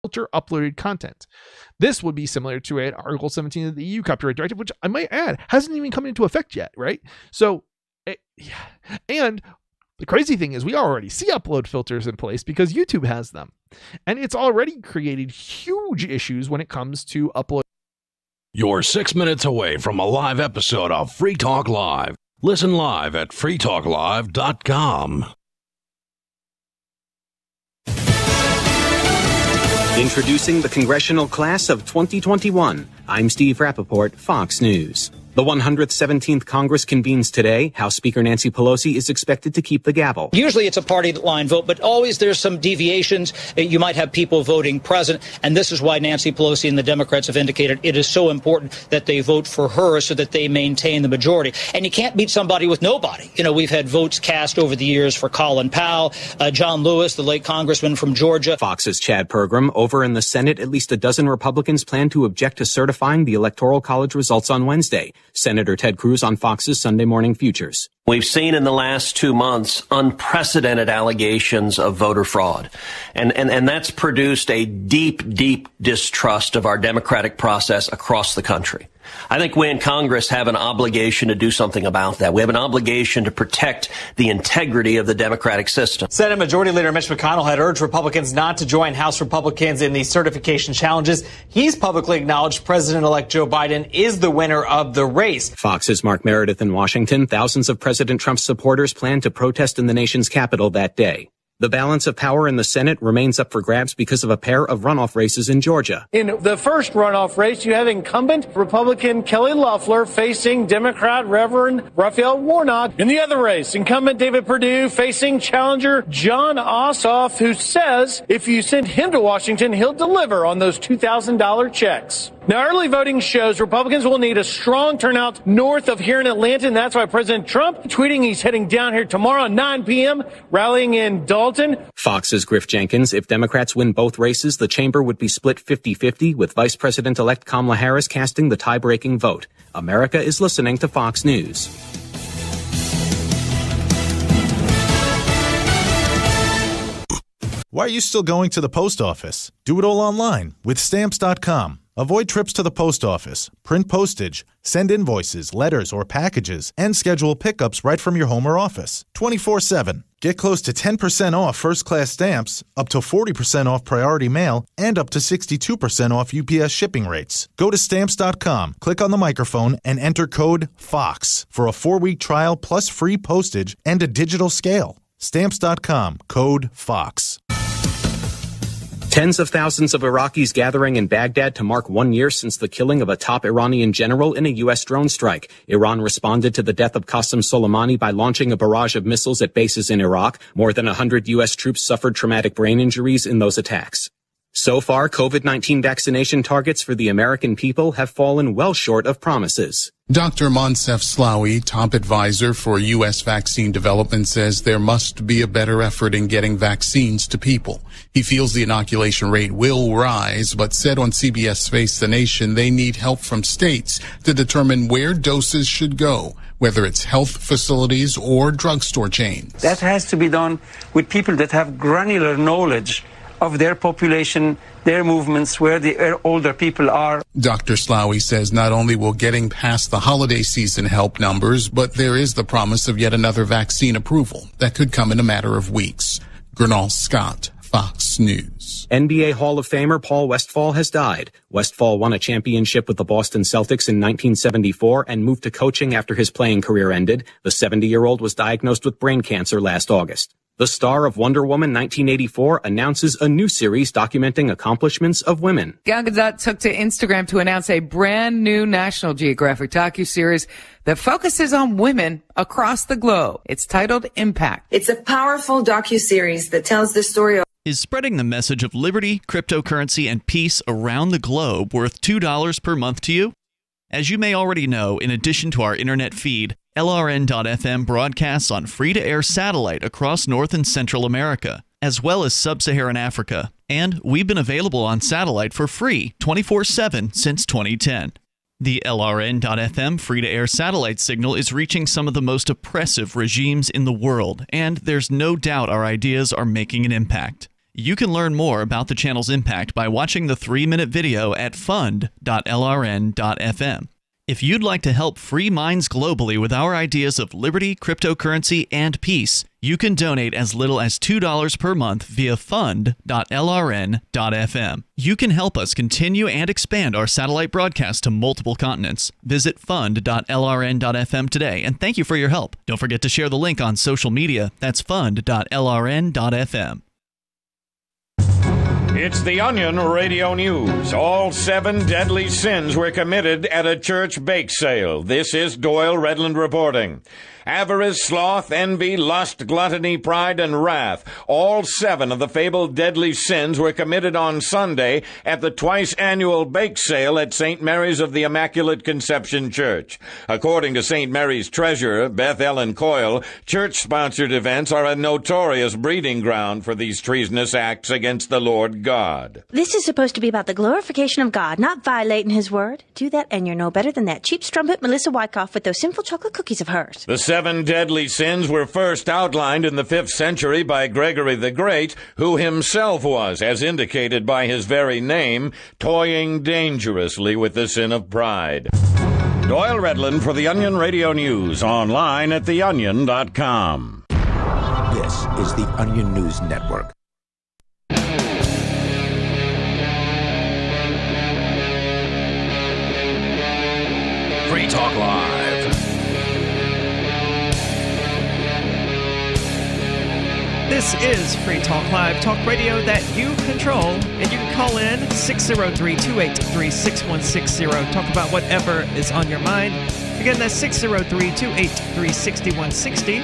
filter uploaded content. This would be similar to an Article 17 of the EU Copyright Directive, which I might add hasn't even come into effect yet, right? So, and the crazy thing is we already see upload filters in place because YouTube has them. And it's already created huge issues when it comes to upload. You're 6 minutes away from a live episode of Free Talk Live. Listen live at freetalklive.com. Introducing the congressional class of 2021. I'm Steve Rappaport, Fox News. The 117th Congress convenes today. House Speaker Nancy Pelosi is expected to keep the gavel. Usually it's a party line vote, but always there's some deviations. You might have people voting present, and this is why Nancy Pelosi and the Democrats have indicated it is so important that they vote for her so that they maintain the majority. And you can't beat somebody with nobody. You know, we've had votes cast over the years for Colin Powell, John Lewis, the late congressman from Georgia. Fox's Chad Pergram. Over in the Senate, at least a dozen Republicans plan to object to certifying the Electoral College results on Wednesday. Senator Ted Cruz on Fox's Sunday Morning Futures. We've seen in the last 2 months unprecedented allegations of voter fraud. And that's produced a deep, deep distrust of our democratic process across the country. I think we in Congress have an obligation to do something about that. We have an obligation to protect the integrity of the democratic system. Senate Majority Leader Mitch McConnell had urged Republicans not to join House Republicans in these certification challenges. He's publicly acknowledged President-elect Joe Biden is the winner of the race. Fox's Mark Meredith in Washington. Thousands of President Trump's supporters plan to protest in the nation's capital that day. The balance of power in the Senate remains up for grabs because of a pair of runoff races in Georgia. In the first runoff race, you have incumbent Republican Kelly Loeffler facing Democrat Reverend Raphael Warnock. In the other race, incumbent David Perdue facing challenger John Ossoff, who says if you send him to Washington, he'll deliver on those $2,000 checks. Now, early voting shows Republicans will need a strong turnout north of here in Atlanta, and that's why President Trump tweeting he's heading down here tomorrow at 9 p.m., rallying in Dalton. Fox's Griff Jenkins. If Democrats win both races, the chamber would be split 50-50, with Vice President-elect Kamala Harris casting the tie-breaking vote. America is listening to Fox News. Why are you still going to the post office? Do it all online with Stamps.com. Avoid trips to the post office, print postage, send invoices, letters, or packages, and schedule pickups right from your home or office. 24/7. Get close to 10% off first-class stamps, up to 40% off priority mail, and up to 62% off UPS shipping rates. Go to Stamps.com, click on the microphone, and enter code FOX for a 4-week trial plus free postage and a digital scale. Stamps.com, code FOX. Tens of thousands of Iraqis gathering in Baghdad to mark 1 year since the killing of a top Iranian general in a U.S. drone strike. Iran responded to the death of Qasem Soleimani by launching a barrage of missiles at bases in Iraq. More than 100 U.S. troops suffered traumatic brain injuries in those attacks. So far, COVID-19 vaccination targets for the American people have fallen well short of promises. Dr. Monsef Slaoui, top advisor for U.S. vaccine development, says there must be a better effort in getting vaccines to people. He feels the inoculation rate will rise, but said on CBS Face the Nation they need help from states to determine where doses should go, whether it's health facilities or drugstore chains. That has to be done with people that have granular knowledge of their population, their movements, where the older people are. Dr. Slaoui says not only will getting past the holiday season help numbers, but there is the promise of yet another vaccine approval that could come in a matter of weeks. Gernal Scott, Fox News. NBA Hall of Famer Paul Westphal has died. Westphal won a championship with the Boston Celtics in 1974 and moved to coaching after his playing career ended. The 70-year-old was diagnosed with brain cancer last August. The star of Wonder Woman 1984 announces a new series documenting accomplishments of women. Gal Gadot took to Instagram to announce a brand new National Geographic docuseries that focuses on women across the globe. It's titled Impact. It's a powerful docuseries that tells the story of Is spreading the message of liberty, cryptocurrency, and peace around the globe worth $2 per month to you? As you may already know, in addition to our internet feed, LRN.FM broadcasts on free-to-air satellite across North and Central America, as well as Sub-Saharan Africa. And we've been available on satellite for free 24/7 since 2010. The LRN.FM free-to-air satellite signal is reaching some of the most oppressive regimes in the world, and there's no doubt our ideas are making an impact. You can learn more about the channel's impact by watching the 3-minute video at fund.lrn.fm. If you'd like to help free minds globally with our ideas of liberty, cryptocurrency, and peace, you can donate as little as $2 per month via fund.lrn.fm. You can help us continue and expand our satellite broadcast to multiple continents. Visit fund.lrn.fm today, and thank you for your help. Don't forget to share the link on social media. That's fund.lrn.fm. It's the Onion Radio News. All 7 deadly sins were committed at a church bake sale. This is Doyle Redland reporting. Avarice, sloth, envy, lust, gluttony, pride, and wrath. All 7 of the fabled deadly sins were committed on Sunday at the twice-annual bake sale at St. Mary's of the Immaculate Conception Church. According to St. Mary's treasurer, Beth Ellen Coyle, church-sponsored events are a notorious breeding ground for these treasonous acts against the Lord God. This is supposed to be about the glorification of God, not violating His word. Do that and you're no better than that cheap strumpet Melissa Wyckoff with those sinful chocolate cookies of hers. The 7 deadly sins were first outlined in the 5th century by Gregory the Great, who himself was, as indicated by his very name, toying dangerously with the sin of pride. Doyle Redland for the Onion Radio News, online at theonion.com. This is the Onion News Network. Free Talk Live. This is Free Talk Live, talk radio that you control, and you can call in 603-283-6160. Talk about whatever is on your mind. Again, that's 603-283-6160.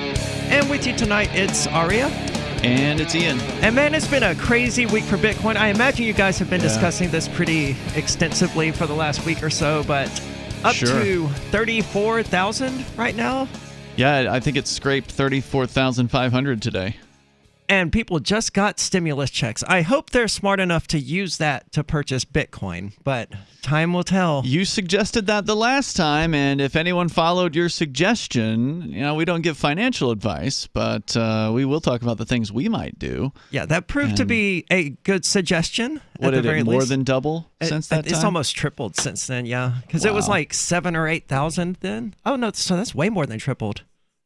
And with you tonight, it's Aria. And it's Ian. And man, it's been a crazy week for Bitcoin. I imagine you guys have been discussing this pretty extensively for the last week or so, but up to 34,000 right now. Yeah, I think it scraped 34,500 today. And people just got stimulus checks. I hope they're smart enough to use that to purchase Bitcoin, but time will tell. You suggested that the last time, and if anyone followed your suggestion, we don't give financial advice, but we will talk about the things we might do. Yeah, that proved to be a good suggestion. What did it more than double since that time? It's almost tripled since then, yeah. Because it was like 7,000 or 8,000 then. Oh, no, so that's way more than tripled,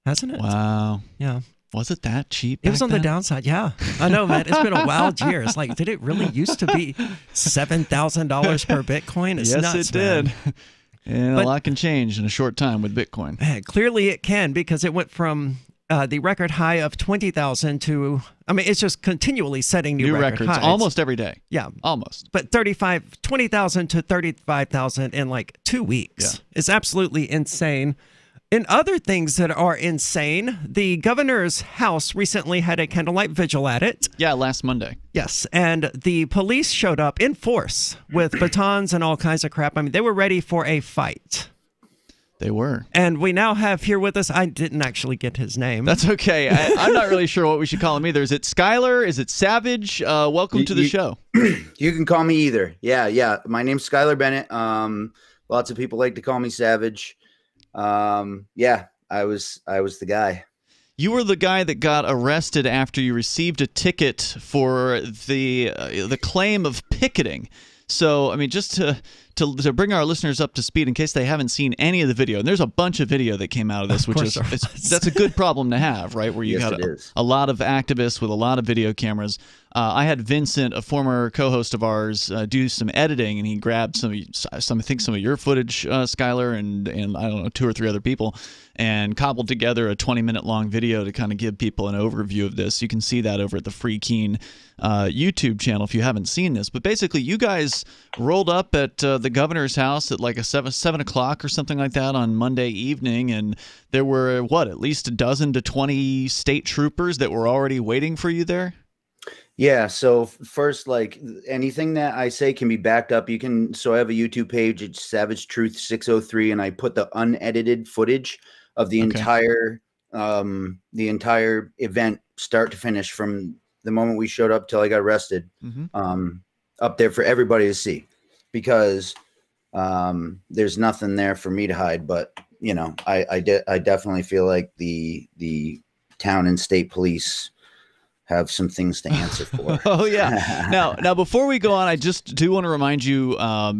hasn't it? Wow. Yeah. Was it that cheap? It was on then? the downside, yeah. I know, man. It's been a wild year. It's like, did it really used to be $7,000 per Bitcoin? It's yes, nuts, it did. Man. And a lot can change in a short time with Bitcoin. Man, clearly it can, because it went from the record high of 20,000 to, it's just continually setting new records highs. Almost every day. Yeah. Almost. But 20,000 to 35,000 in like 2 weeks. Yeah. It's absolutely insane. In other things that are insane, the governor's house recently had a candlelight vigil at it. Yeah, last Monday. Yes, and the police showed up in force with batons and all kinds of crap. They were ready for a fight. They were. And we now have here with us, I didn't actually get his name. That's okay. I'm not really sure what we should call him either. Is it Skylar? Is it Savage? Welcome to the show. You can call me either. Yeah. My name's Skylar Bennett. Lots of people like to call me Savage. I was the guy. You were the guy that got arrested after you received a ticket for the claim of picketing. So, just to bring our listeners up to speed in case they haven't seen any of the video, and there's a bunch of video that came out of this, which is that's a good problem to have, right? Where you got a lot of activists with a lot of video cameras. I had Vincent, a former co-host of ours, do some editing, and he grabbed some of your footage, Skylar, and I don't know, 2 or 3 other people, and cobbled together a 20-minute long video to kind of give people an overview of this. You can see that over at the Free Keen YouTube channel if you haven't seen this. But basically, you guys rolled up at the governor's house at like 7 o'clock or something like that on Monday evening, and there were, at least a dozen to 20 state troopers that were already waiting for you there? Yeah. So first, like anything that I say can be backed up. So I have a YouTube page. It's Savage Truth 603, and I put the unedited footage of the entire event, start to finish, from the moment we showed up till I got arrested, up there for everybody to see, because there's nothing there for me to hide. But I definitely feel like the town and state police have some things to answer for. Oh, yeah. Now, before we go on, I just do want to remind you,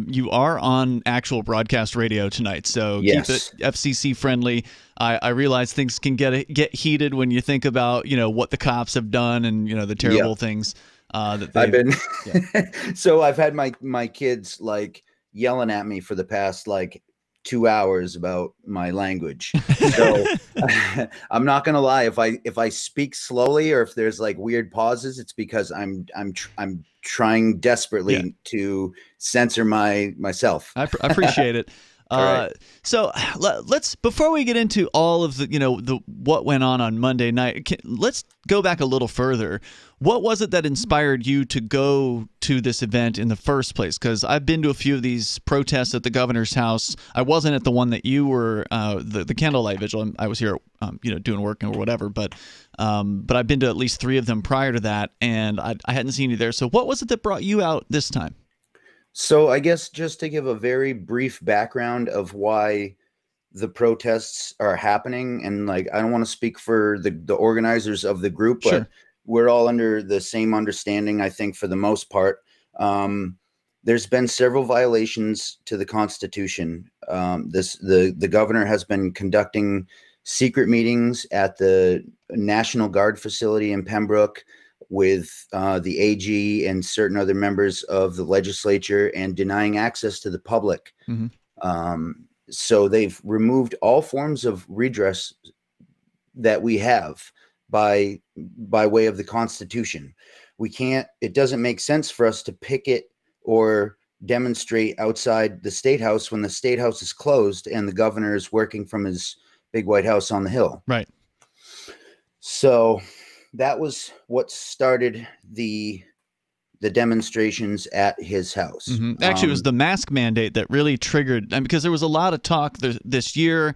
you are on actual broadcast radio tonight, so Yes. keep it FCC friendly. I realize things can get heated when you think about, what the cops have done and, the terrible things that I've been yeah. So I've had my kids like yelling at me for the past like 2 hours about my language. So I'm not gonna lie, if I speak slowly or if there's like weird pauses, it's because I'm trying desperately to censor myself. I appreciate it. Right. So let's, before we get into all of the what went on Monday night, let's go back a little further. What was it that inspired you to go to this event in the first place? Because I've been to a few of these protests at the governor's house. I wasn't at the one that you were, the candlelight vigil. I was here, doing work or whatever. But I've been to at least 3 of them prior to that, and I hadn't seen you there. So what was it that brought you out this time? So I guess just to give a very brief background of why the protests are happening, and like I don't want to speak for the organizers of the group, but we're all under the same understanding, I think, for the most part. There's been several violations to the Constitution. The governor has been conducting secret meetings at the National Guard facility in Pembroke with the AG and certain other members of the legislature, and denying access to the public. Mm-hmm. So they've removed all forms of redress that we have by way of the Constitution. It doesn't make sense for us to picket or demonstrate outside the State House when the State House is closed and the governor is working from his big white house on the Hill. Right. So that was what started the demonstrations at his house. Mm-hmm. Actually, it was the mask mandate that really triggered, because there was a lot of talk this year.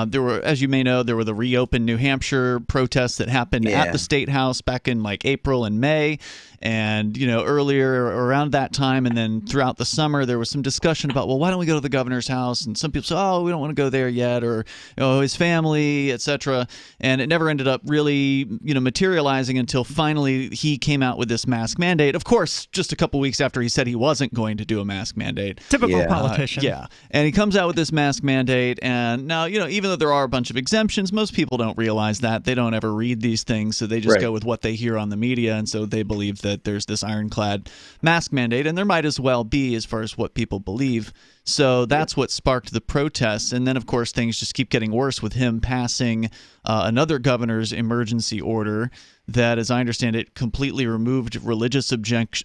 There were, as you may know, there were the Reopen New Hampshire protests that happened at the State House back in like April and May. And, earlier around that time and then throughout the summer, there was some discussion about, well, why don't we go to the governor's house? And some people said, oh, we don't want to go there yet, or his family, etc. And it never ended up really, materializing until finally he came out with this mask mandate. Of course, just a couple weeks after he said he wasn't going to do a mask mandate. Typical politician. Yeah. And he comes out with this mask mandate. And now, even though there are a bunch of exemptions, most people don't realize that. They don't ever read these things. So they just go with what they hear on the media. And so they believe that there's this ironclad mask mandate, and there might as well be as far as what people believe. So that's what sparked the protests. And then, of course, things just keep getting worse with him passing another governor's emergency order that, as I understand it, completely removed religious exemptions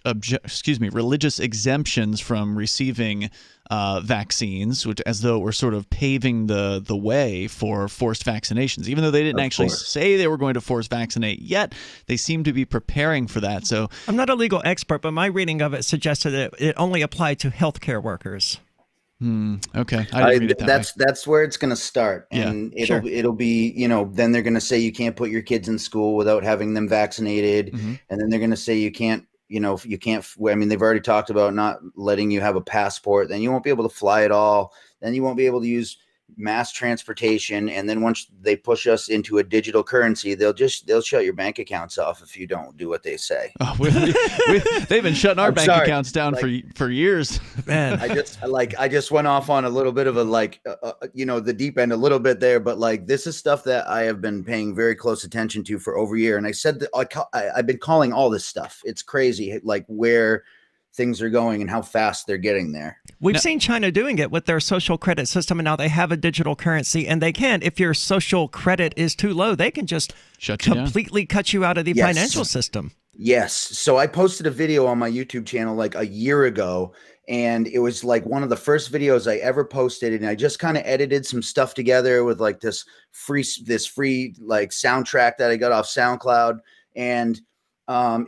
from receiving vaccines, which, as though it were sort of paving the way for forced vaccinations. Even though they didn't actually say they were going to force vaccinate yet, they seem to be preparing for that. So I'm not a legal expert, but my reading of it suggested that it only applied to healthcare workers. Okay. I didn't read it that's where it's going to start. And it'll be, then they're going to say you can't put your kids in school without having them vaccinated. Mm-hmm. And then they're going to say you can't, they've already talked about not letting you have a passport. Then you won't be able to fly at all. Then you won't be able to use mass transportation. And then once they push us into a digital currency, they'll shut your bank accounts off if you don't do what they say. Oh, they've been shutting our bank accounts down for years. Man, I just went off on a little bit of a the deep end a little bit there, but like this is stuff that I have been paying very close attention to for over a year. And I said that I've been calling all this stuff. It's crazy, like where things are going and how fast they're getting there. We've seen China doing it with their social credit system, and now they have a digital currency, and they can, if your social credit is too low, they can just completely cut you out of the financial system. Yes. So I posted a video on my YouTube channel like a year ago, and it was like one of the first videos I ever posted, and I just kind of edited some stuff together with like this free like soundtrack that I got off SoundCloud, and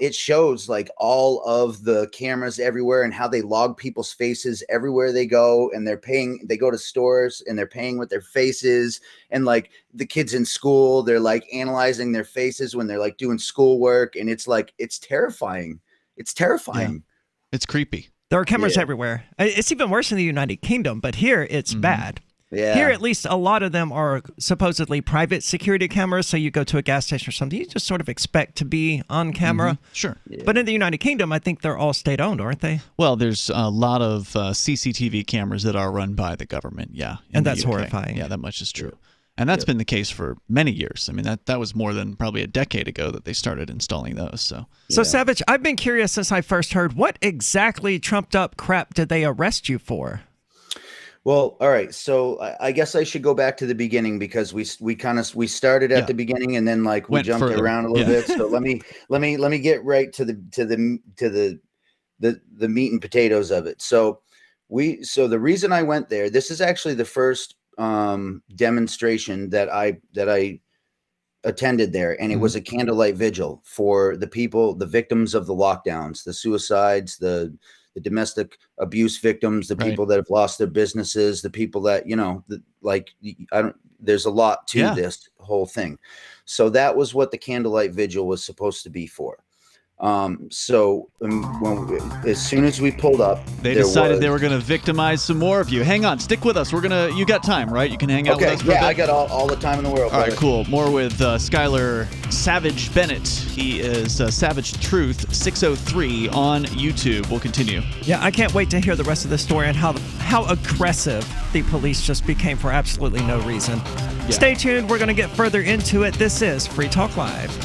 it shows like all of the cameras everywhere and how they log people's faces everywhere they go, and they go to stores and they're paying with their faces, and like the kids in school, they're like analyzing their faces when they're like doing schoolwork, and it's like, it's terrifying. It's terrifying. Yeah. It's creepy. There are cameras everywhere. It's even worse in the United Kingdom, but here it's bad. Yeah. Here, at least, a lot of them are supposedly private security cameras. So you go to a gas station or something, you just sort of expect to be on camera. Sure. But in the United Kingdom, I think they're all state-owned, aren't they? Well, there's a lot of CCTV cameras that are run by the government, yeah. And that's horrifying. Yeah, that much is true. And that's been the case for many years. I mean, that was more than probably a decade ago that they started installing those. So Savage, I've been curious since I first heard, what exactly trumped-up crap did they arrest you for? Well, all right. So I guess I should go back to the beginning because we started at the beginning and then like we Went jumped further. around a little bit. So let me get right to the meat and potatoes of it. So the reason I went there, this is actually the first demonstration that I attended there, and it was a candlelight vigil for the people, the victims of the lockdowns, the suicides, the domestic abuse victims, the people that have lost their businesses, the people that, there's a lot to this whole thing. So that was what the candlelight vigil was supposed to be for. As soon as we pulled up, they decided they were going to victimize some more of you. Hang on, stick with us. You got time, right? You can hang out with us for a bit? I got all the time in the world. All right, cool. More with Skylar Savage Bennett. He is Savage Truth 603 on YouTube. We'll continue. Yeah, I can't wait to hear the rest of the story and how aggressive the police just became for absolutely no reason. Yeah. Stay tuned. We're going to get further into it. This is Free Talk Live.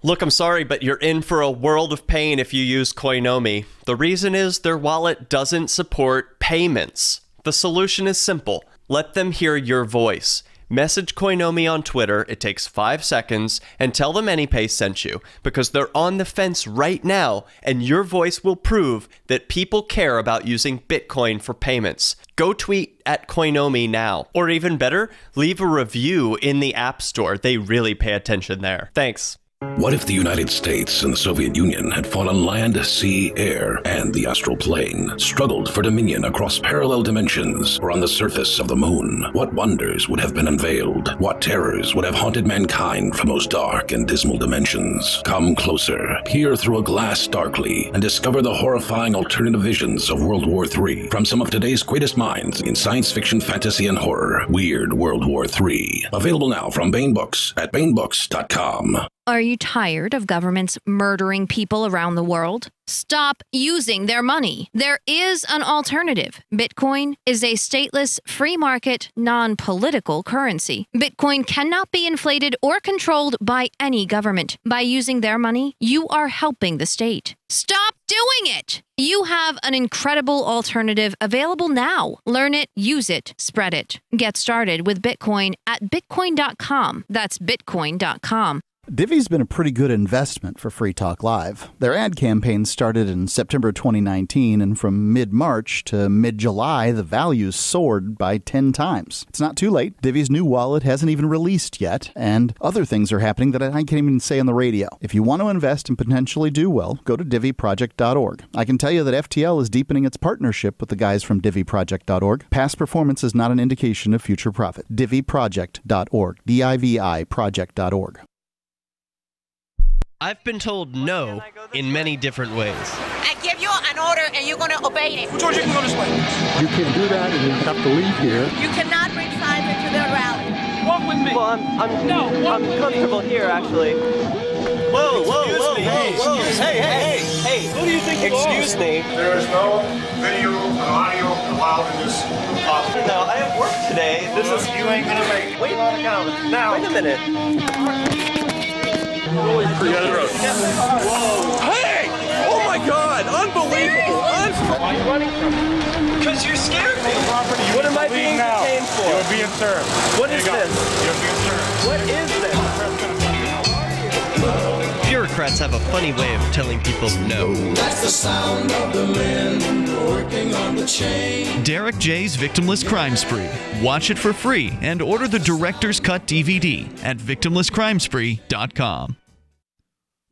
Look, I'm sorry, but you're in for a world of pain if you use Koinomi. The reason is their wallet doesn't support payments. The solution is simple. Let them hear your voice. Message Koinomi on Twitter, it takes 5 seconds, and tell them AnyPay sent you, because they're on the fence right now, and your voice will prove that people care about using Bitcoin for payments. Go tweet at Koinomi now. Or even better, leave a review in the App Store. They really pay attention there. Thanks. What if the United States and the Soviet Union had fought on land, sea, air, and the astral plane, struggled for dominion across parallel dimensions or on the surface of the moon? What wonders would have been unveiled? What terrors would have haunted mankind from those dark and dismal dimensions? Come closer, peer through a glass darkly, and discover the horrifying alternative visions of World War III from some of today's greatest minds in science fiction, fantasy, and horror. Weird World War III. Available now from Baen Books at baenbooks.com. Are you tired of governments murdering people around the world? Stop using their money. There is an alternative. Bitcoin is a stateless, free market, non-political currency. Bitcoin cannot be inflated or controlled by any government. By using their money, you are helping the state. Stop doing it! You have an incredible alternative available now. Learn it, use it, spread it. Get started with Bitcoin at bitcoin.com. That's bitcoin.com. Divvy's been a pretty good investment for Free Talk Live. Their ad campaign started in September 2019, and from mid-March to mid-July, the values soared by 10 times. It's not too late. Divvy's new wallet hasn't even released yet, and other things are happening that I can't even say on the radio. If you want to invest and potentially do well, go to divvyproject.org. I can tell you that FTL is deepening its partnership with the guys from divvyproject.org. Past performance is not an indication of future profit. divvyproject.org. DIVI project.org. I've been told no in many different ways. I give you an order and you're going to obey it. George, you can go this way. You can't do that and you have to leave here. You cannot bring signs into the rally. Walk with me. Well, I'm comfortable here, actually. Whoa, Hey. Who do you think you are? Excuse me. There is no video or audio allowed in this office. No, I have work today. You ain't going to make it. Wait a minute. Whoa. Hey! Oh my God! Unbelievable! Why are you running from me? Because you scared me. What am I being detained for? You're being served. What is this? You're being served. What is this? Bureaucrats have a funny way of telling people no. That's the sound of the men working on the chain. Derek J's Victimless Crime Spree. Watch it for free and order the Director's Cut DVD at victimlesscrimespree.com.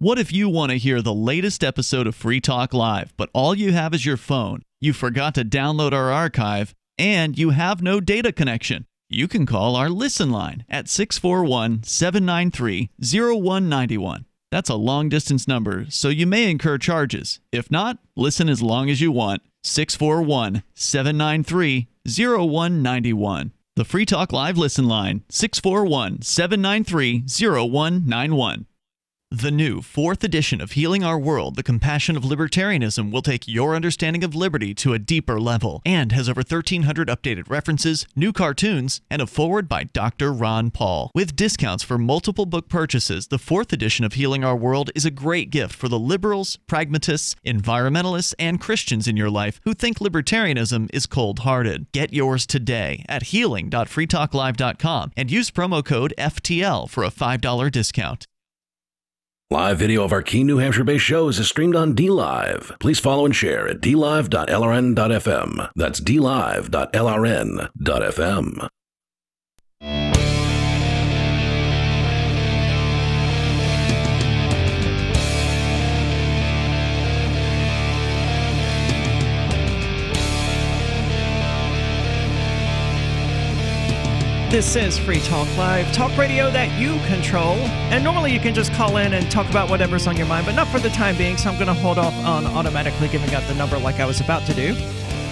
What if you want to hear the latest episode of Free Talk Live, but all you have is your phone, you forgot to download our archive, and you have no data connection? You can call our Listen line at 641-793-0191. That's a long-distance number, so you may incur charges. If not, listen as long as you want. 641-793-0191. The Free Talk Live listen line, 641-793-0191. The new 4th edition of Healing Our World, The Compassion of Libertarianism, will take your understanding of liberty to a deeper level and has over 1,300 updated references, new cartoons, and a foreword by Dr. Ron Paul. With discounts for multiple book purchases, the 4th edition of Healing Our World is a great gift for the liberals, pragmatists, environmentalists, and Christians in your life who think libertarianism is cold-hearted. Get yours today at healing.freetalklive.com and use promo code FTL for a $5 discount. Live video of our key New Hampshire-based shows is streamed on DLive. Please follow and share at dlive.lrn.fm. That's dlive.lrn.fm. This is Free Talk Live, talk radio that you control. And normally you can just call in and talk about whatever's on your mind, but not for the time being, so I'm going to hold off on automatically giving out the number like I was about to do.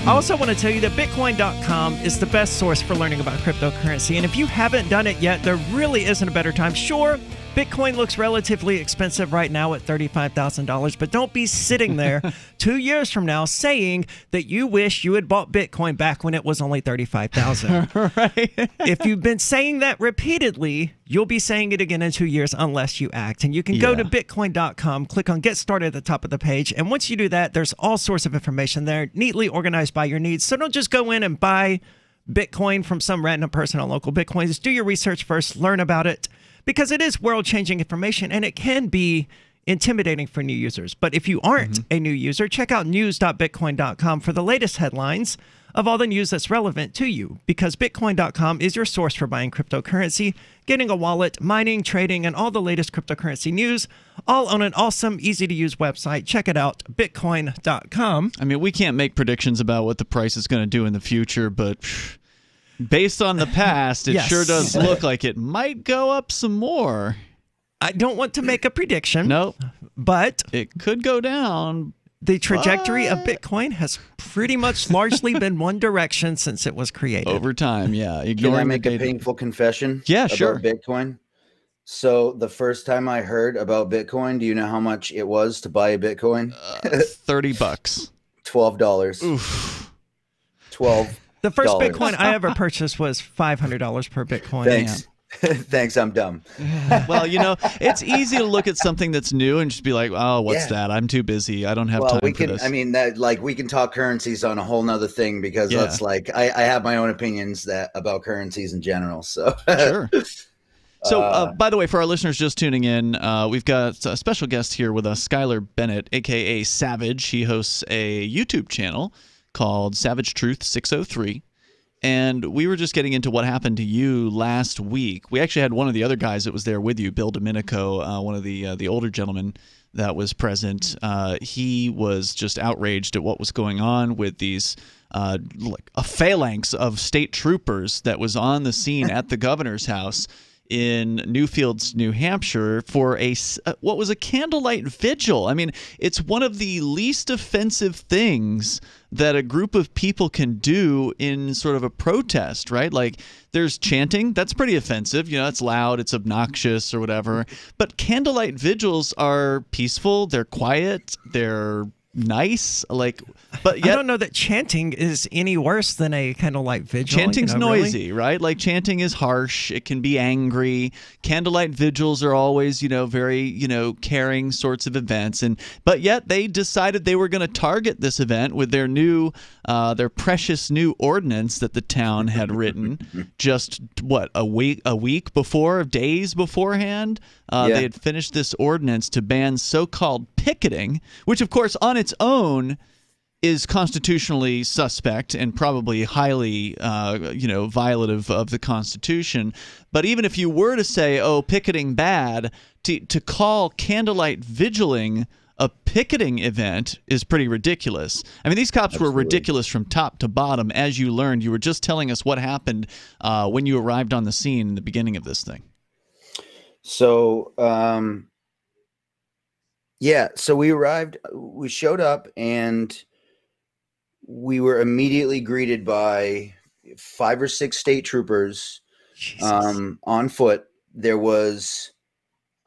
I also want to tell you that Bitcoin.com is the best source for learning about cryptocurrency. And if you haven't done it yet, there really isn't a better time. Sure, Bitcoin looks relatively expensive right now at $35,000, but don't be sitting there 2 years from now saying that you wish you had bought Bitcoin back when it was only $35,000. Right. If you've been saying that repeatedly, you'll be saying it again in 2 years unless you act. And you can go to Bitcoin.com, click on Get Started at the top of the page. And once you do that, there's all sorts of information there, neatly organized by your needs. So don't just go in and buy Bitcoin from some random person on local Bitcoins. Do your research first, learn about it, because it is world-changing information and it can be intimidating for new users. But if you aren't a new user, check out news.bitcoin.com for the latest headlines of all the news that's relevant to you, because Bitcoin.com is your source for buying cryptocurrency, getting a wallet, mining, trading, and all the latest cryptocurrency news, all on an awesome, easy-to-use website. Check it out, Bitcoin.com. I mean, we can't make predictions about what the price is going to do in the future, but based on the past, it sure does look like it might go up some more. I don't want to make a prediction. Nope. But it could go down. The trajectory of Bitcoin has pretty much largely been one direction since it was created. Over time, yeah. Can I make a painful confession? Yeah, sure. About Bitcoin? So the first time I heard about Bitcoin, do you know how much it was to buy a Bitcoin? $30. $12. Oof. $12. The first Bitcoin I ever purchased was $500 per Bitcoin. Thanks. Yeah. Thanks, I'm dumb. Well, you know, it's easy to look at something that's new and just be like, oh, what's that? I'm too busy. I don't have time for this. I mean, that we can talk currencies on a whole nother thing, because that's like, I have my own opinions about currencies in general. So sure. So, by the way, for our listeners just tuning in, we've got a special guest here with us, Skylar Bennett, a.k.a. Savage. He hosts a YouTube channel called Savage Truth 603. And we were just getting into what happened to you last week. We actually had one of the other guys that was there with you, Bill Domenico, one of the older gentlemen that was present. He was just outraged at what was going on with these like a phalanx of state troopers that was on the scene at the governor's house in Newfields, New Hampshire, for what was a candlelight vigil. I mean, it's one of the least offensive things that a group of people can do in sort of a protest, right? Like, there's chanting. That's pretty offensive. You know, it's loud, it's obnoxious or whatever. But candlelight vigils are peaceful, they're quiet, they're nice, but yet, I don't know that chanting is any worse than a candlelight vigil. Chanting's noisy, right? Like, chanting is harsh, it can be angry. Candlelight vigils are always, very, caring sorts of events, but yet they decided they were going to target this event with their new their precious new ordinance that the town had written just a week before, days beforehand. They had finished this ordinance to ban so-called picketing, which of course on its own is constitutionally suspect and probably highly violative of the Constitution. But even if you were to say, oh, picketing bad, to call candlelight vigiling a picketing event is pretty ridiculous. I mean, these cops were ridiculous from top to bottom, as you learned. You were just telling us what happened when you arrived on the scene in the beginning of this thing. So, so we arrived, we showed up, and we were immediately greeted by 5 or 6 state troopers on foot. There was,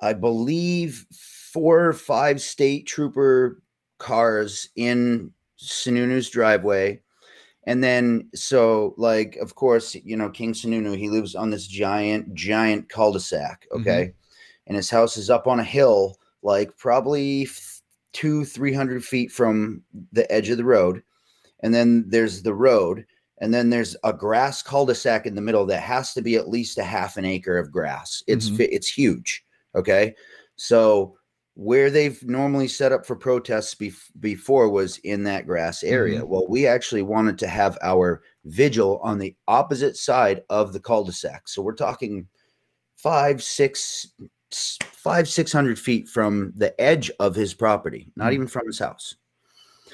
I believe, 4 or 5 state trooper cars in Sununu's driveway. And then, so like, of course, you know, King Sununu, he lives on this giant cul-de-sac. Okay. And his house is up on a hill, like probably 200-300 feet from the edge of the road. And then there's the road. And then there's a grass cul-de-sac in the middle that has to be at least a half an acre of grass. It's huge. Okay. So where they've normally set up for protests before was in that grass area. Well, we actually wanted to have our vigil on the opposite side of the cul-de-sac. So we're talking 500-600 feet from the edge of his property, not even from his house.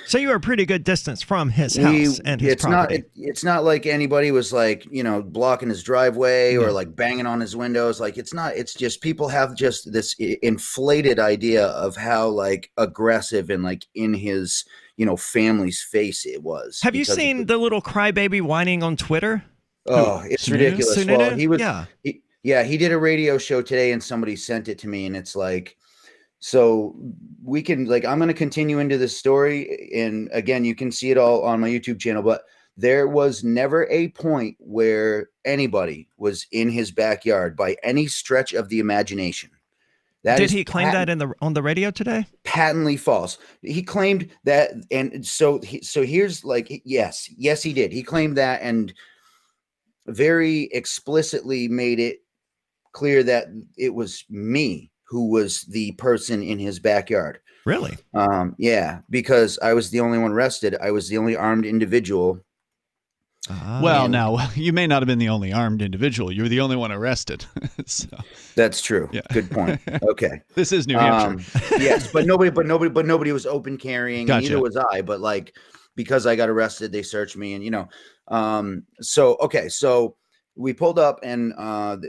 So you were a pretty good distance from his house and his property. It's not like anybody was like, you know, blocking his driveway or like banging on his windows. Like it's not, it's just people have just this inflated idea of how like aggressive and like in his, you know, family's face it was. Have you seen the little crybaby whining on Twitter? Oh, it's ridiculous. Sununu? Well, he was, he did a radio show today and somebody sent it to me and it's like, so we can like, I'm going to continue into this story. And again, you can see it all on my YouTube channel, but there was never a point where anybody was in his backyard by any stretch of the imagination. Did he claim that on the radio today? Patently false. He claimed that. And so here's like, yes, he did. He claimed that and very explicitly made it clear that it was me who was the person in his backyard. Really? Yeah, because I was the only one arrested. I was the only armed individual. Well, now, you may not have been the only armed individual. You were the only one arrested. So. That's true. Yeah. Good point. Okay. This is New Hampshire. Yes, but nobody was open carrying. Gotcha. Neither was I. But like, because I got arrested, they searched me, and you know. So we pulled up, and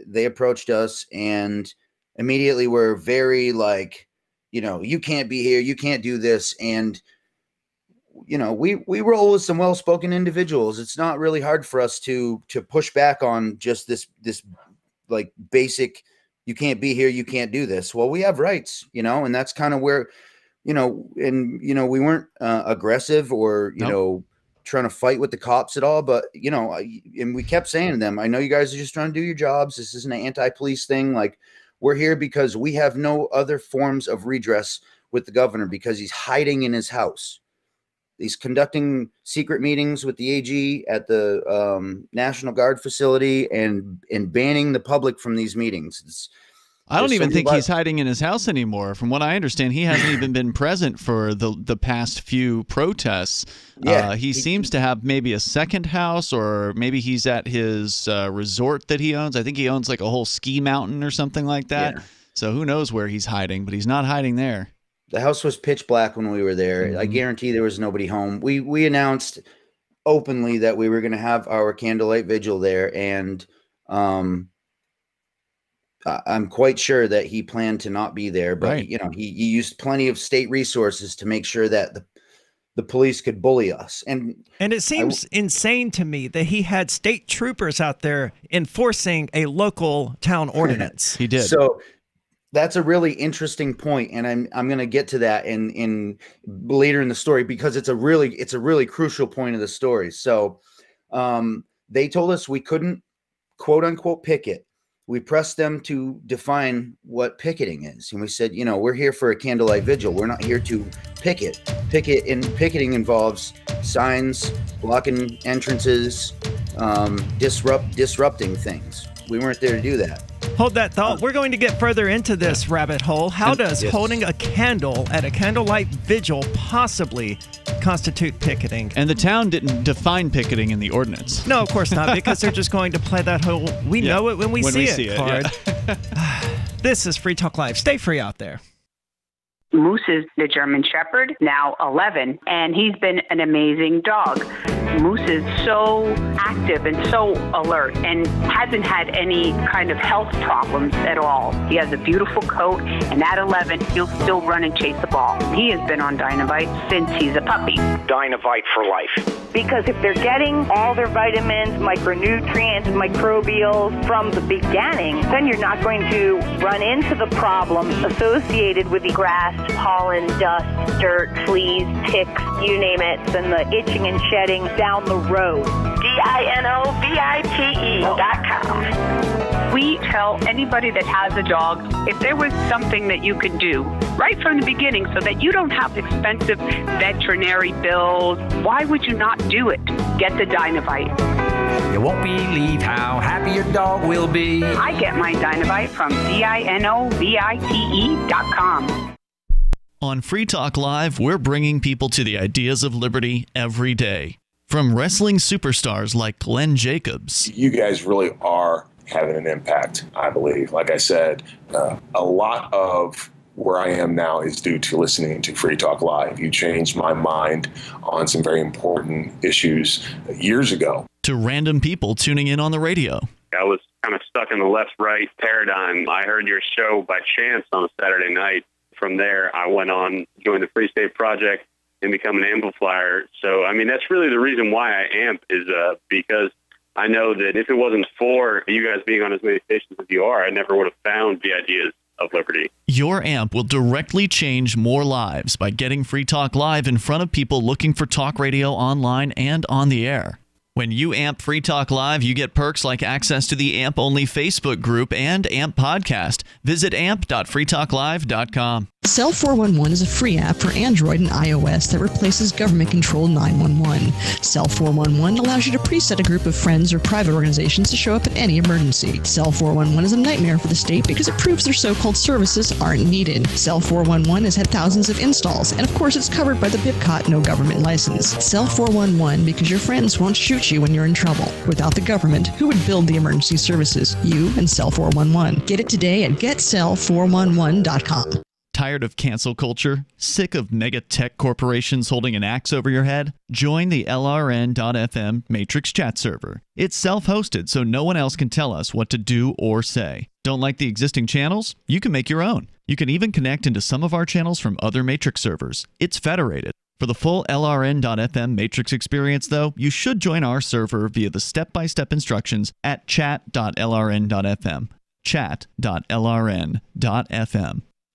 they approached us, and immediately we're very like, you know, you can't be here, you can't do this, and you know, we roll with some well-spoken individuals. It's not really hard for us to push back on just this like basic, you can't be here, you can't do this. Well, we have rights, you know, and that's kind of where, you know, and you know, we weren't aggressive or you know, trying to fight with the cops at all, but you know, and we kept saying to them, I know you guys are just trying to do your jobs. This isn't an anti-police thing. Like, we're here because we have no other forms of redress with the governor because he's hiding in his house. He's conducting secret meetings with the AG at the National Guard facility and banning the public from these meetings. I don't even think he's hiding in his house anymore. From what I understand, he hasn't even been present for the past few protests. Yeah, he seems to have maybe a second house, or maybe he's at his resort that he owns. I think he owns like a whole ski mountain or something like that. Yeah. So who knows where he's hiding, but he's not hiding there. The house was pitch black when we were there. I guarantee there was nobody home. We announced openly that we were going to have our candlelight vigil there, and I'm quite sure that he planned to not be there, but you know, he used plenty of state resources to make sure that the police could bully us. And it seems insane to me that he had state troopers out there enforcing a local town ordinance. He did. So that's a really interesting point, and I'm going to get to that in later in the story because it's a really crucial point of the story. So they told us we couldn't quote unquote picket. We pressed them to define what picketing is. And we said, you know, we're here for a candlelight vigil. We're not here to picket. Picketing involves signs, blocking entrances, disrupting things. We weren't there to do that. Hold that thought. We're going to get further into this rabbit hole. How does holding a candle at a candlelight vigil possibly constitute picketing? And the town didn't define picketing in the ordinance. No, of course not, because they're just going to play that whole "we know it when we see it" card. This is Free Talk Live. Stay free out there. Moose is the German Shepherd, now 11, and he's been an amazing dog. Moose is so active and so alert and hasn't had any kind of health problems at all. He has a beautiful coat, and at 11, he'll still run and chase the ball. He has been on Dynavite since he's a puppy. Dynavite for life. because if they're getting all their vitamins, micronutrients, microbials from the beginning, then you're not going to run into the problems associated with the grass, pollen, dust, dirt, fleas, ticks, you name it, and the itching and shedding down the road. DINOVITE.com. We tell anybody that has a dog, if there was something that you could do right from the beginning so that you don't have expensive veterinary bills, why would you not do it? Get the Dinovite. You won't believe how happy your dog will be. I get my Dinovite from DINOVITE.com. On Free Talk Live, we're bringing people to the ideas of liberty every day. From wrestling superstars like Glenn Jacobs. You guys really are having an impact, I believe. Like I said, a lot of where I am now is due to listening to Free Talk Live. You changed my mind on some very important issues years ago. To random people tuning in on the radio. I was kind of stuck in the left-right paradigm. I heard your show by chance on a Saturday night. From there, I went on, joined the Free State Project, and become an amplifier. So, I mean, that's really the reason why I amp is because I know that if it wasn't for you guys being on as many stations as you are, I never would have found the ideas of liberty. Your amp will directly change more lives by getting Free Talk Live in front of people looking for talk radio online and on the air. When you amp Free Talk Live, you get perks like access to the AMP-only Facebook group and AMP podcast. Visit amp.freetalklive.com. Cell 411 is a free app for Android and iOS that replaces government-controlled 911. Cell 411 allows you to preset a group of friends or private organizations to show up at any emergency. Cell 411 is a nightmare for the state because it proves their so-called services aren't needed. Cell 411 has had thousands of installs, and of course it's covered by the BIPCOT no government license. Cell 411 because your friends won't shoot you when you're in trouble. Without the government, who would build the emergency services? You and Cell 411. Get it today at getcell411.com. Tired of cancel culture? Sick of mega tech corporations holding an axe over your head? Join the LRN.FM Matrix chat server. It's self-hosted, so no one else can tell us what to do or say. Don't like the existing channels? You can make your own. You can even connect into some of our channels from other Matrix servers. It's federated. For the full LRN.FM Matrix experience, though, you should join our server via the step-by-step instructions at chat.lrn.fm. Chat.lrn.fm.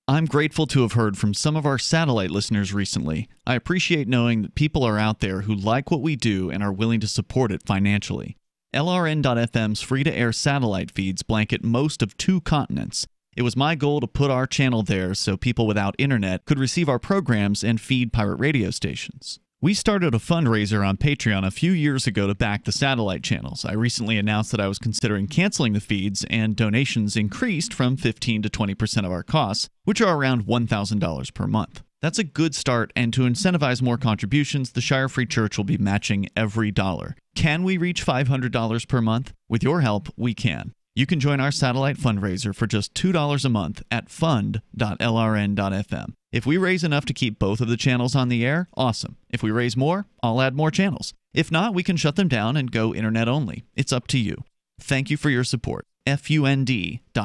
I'm grateful to have heard from some of our satellite listeners recently. I appreciate knowing that people are out there who like what we do and are willing to support it financially. LRN.FM's free-to-air satellite feeds blanket most of 2 continents. It was my goal to put our channel there so people without internet could receive our programs and feed pirate radio stations. We started a fundraiser on Patreon a few years ago to back the satellite channels. I recently announced that I was considering canceling the feeds, and donations increased from 15 to 20% of our costs, which are around $1,000 per month. That's a good start, and to incentivize more contributions, the Shire Free Church will be matching every dollar. Can we reach $500 per month? With your help, we can. You can join our satellite fundraiser for just $2 a month at fund.lrn.fm. If we raise enough to keep both of the channels on the air, awesome. If we raise more, I'll add more channels. If not, we can shut them down and go internet only. It's up to you. Thank you for your support. fund.lrn.fm.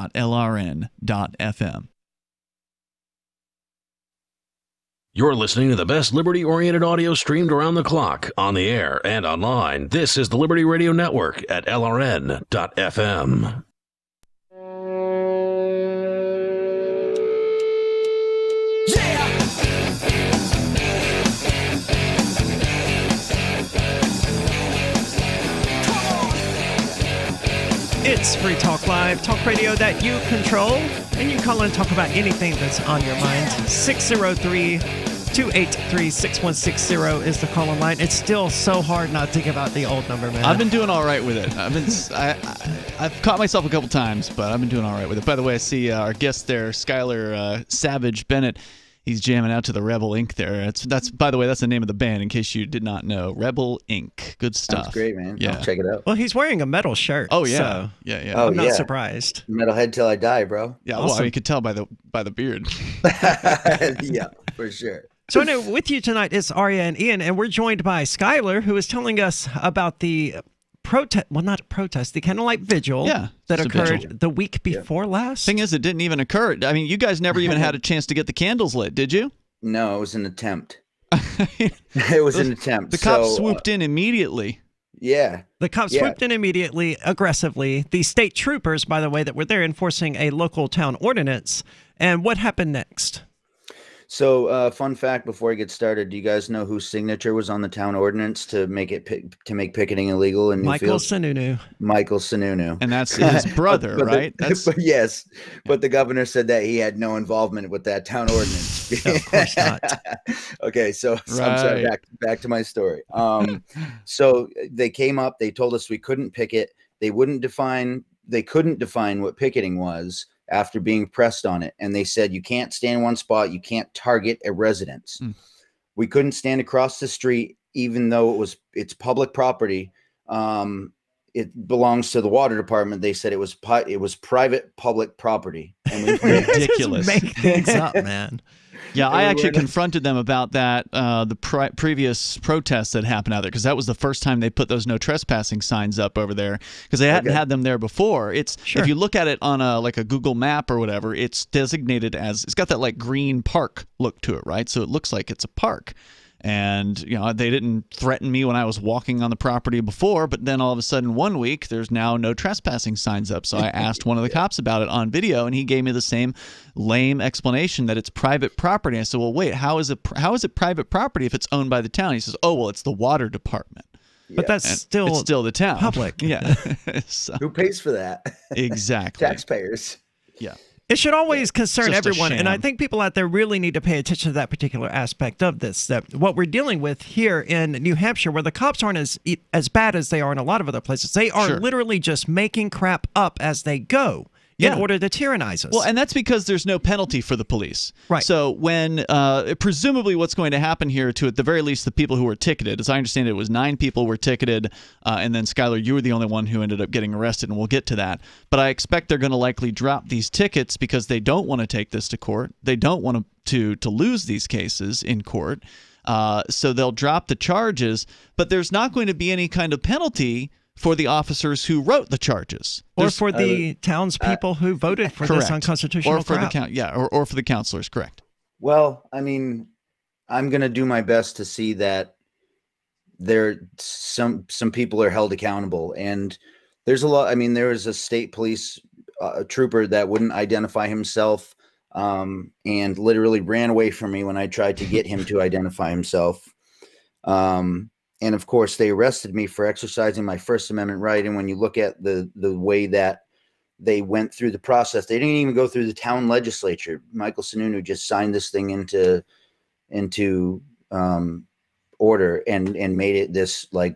You're listening to the best liberty-oriented audio streamed around the clock, on the air and online. This is the Liberty Radio Network at LRN.FM. It's Free Talk Live, talk radio that you control, and you call and talk about anything that's on your mind. 603-283-6160 is the call-in line. It's still so hard not to give out the old number, man. I've been doing all right with it. I've caught myself a couple times, but I've been doing all right with it. By the way, I see our guest there, Skylar Savage Bennett. He's jamming out to the Rebel Inc. there. That's by the way, that's the name of the band, in case you did not know. Rebel Inc. Good stuff. That's great, man. Yeah. I'll check it out. Well, he's wearing a metal shirt. Oh, yeah. So yeah. Oh, I'm not surprised. Metalhead till I die, bro. Yeah, awesome. Well, you could tell by the beard. Yeah, for sure. So anyway, with you tonight is Arya and Ian, and we're joined by Skylar, who is telling us about the the candlelight vigil that occurred the week before last. Thing is, it didn't even occur. I mean, you guys never even had a chance to get the candles lit, did you? No, it was an attempt. It was an attempt. The cops swooped in immediately. Yeah. The cops swooped in immediately, aggressively. The state troopers, by the way, that were there enforcing a local town ordinance. And what happened next? So, fun fact before I get started, do you guys know whose signature was on the town ordinance to make picketing illegal in Michael Newfield? Sununu. Michael Sununu. And that's his brother, right? Yes. But the governor said that he had no involvement with that town ordinance. No, of course not. Okay, so I'm sorry, back to my story. So they came up, they told us we couldn't picket. They couldn't define what picketing was after being pressed on it. And they said, you can't stand in one spot. You can't target a residence. We couldn't stand across the street, even though it's public property. It belongs to the water department. They said it was private public property. And we ridiculous. Just make things up, man. Yeah, I actually confronted them about that, the previous protests that happened out there, because that was the first time they put those no trespassing signs up over there, because they hadn't had them there before. If you look at it on a Google map or whatever, it's designated as, it's got that like green park look to it, right? So it looks like it's a park. And, they didn't threaten me when I was walking on the property before, but then all of a sudden one week there's now no trespassing signs up. So I asked one of the cops about it on video, and he gave me the same lame explanation that it's private property. I said, well, wait, how is it private property if it's owned by the town? He says, oh, well, it's the water department. But that's it's still the town. Public. Yeah. Who pays for that? Exactly. Taxpayers. Yeah. It should always concern everyone, and I sham. think people out there really need to pay attention to that particular aspect of this, that what we're dealing with here in New Hampshire, where the cops aren't as bad as they are in a lot of other places. They are literally just making crap up as they go in order to tyrannize us. Well, and that's because there's no penalty for the police. Right. So when presumably what's going to happen here to, at the very least, the people who were ticketed, as I understand it, was 9 people were ticketed, and then Skylar, you were the only one who ended up getting arrested, and we'll get to that. But I expect they're going to likely drop these tickets because they don't want to take this to court. They don't want to lose these cases in court. So they'll drop the charges, but there's not going to be any kind of penalty for the officers who wrote the charges, or for the townspeople who voted for this unconstitutional or for crap. or for the counselors. Correct. Well, I mean, I'm going to do my best to see that some people are held accountable, and there's a lot. I mean, there was a state police trooper that wouldn't identify himself, and literally ran away from me when I tried to get him to identify himself. And of course, they arrested me for exercising my First Amendment right. And when you look at the way that they went through the process, they didn't even go through the town legislature. Michael Sununu just signed this thing into order and made it this like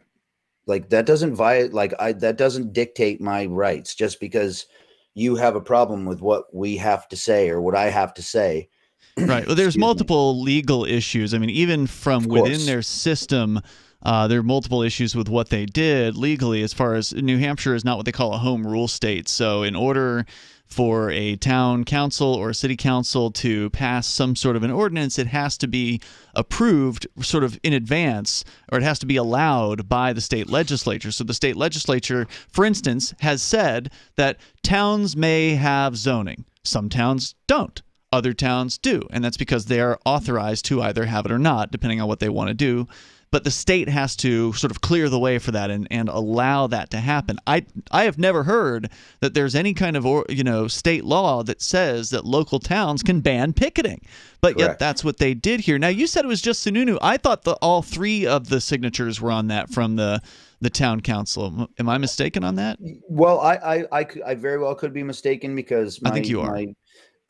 that doesn't violate that doesn't dictate my rights just because you have a problem with what we have to say or what I have to say. Right. Well, there's multiple legal issues. I mean, even from within their system. There are multiple issues with what they did legally, as far as New Hampshire is not what they call a home rule state. So in order for a town council or a city council to pass some sort of an ordinance, it has to be approved sort of in advance, or it has to be allowed by the state legislature. So the state legislature, for instance, has said that towns may have zoning. Some towns don't. Other towns do. And that's because they are authorized to either have it or not, depending on what they want to do. But the state has to sort of clear the way for that and allow that to happen. I have never heard that there's any kind of state law that says that local towns can ban picketing. But yet that's what they did here. Now, you said it was just Sununu. I thought all 3 of the signatures were on that from the town council. Am I mistaken on that? Well, I very well could be mistaken because I think you are.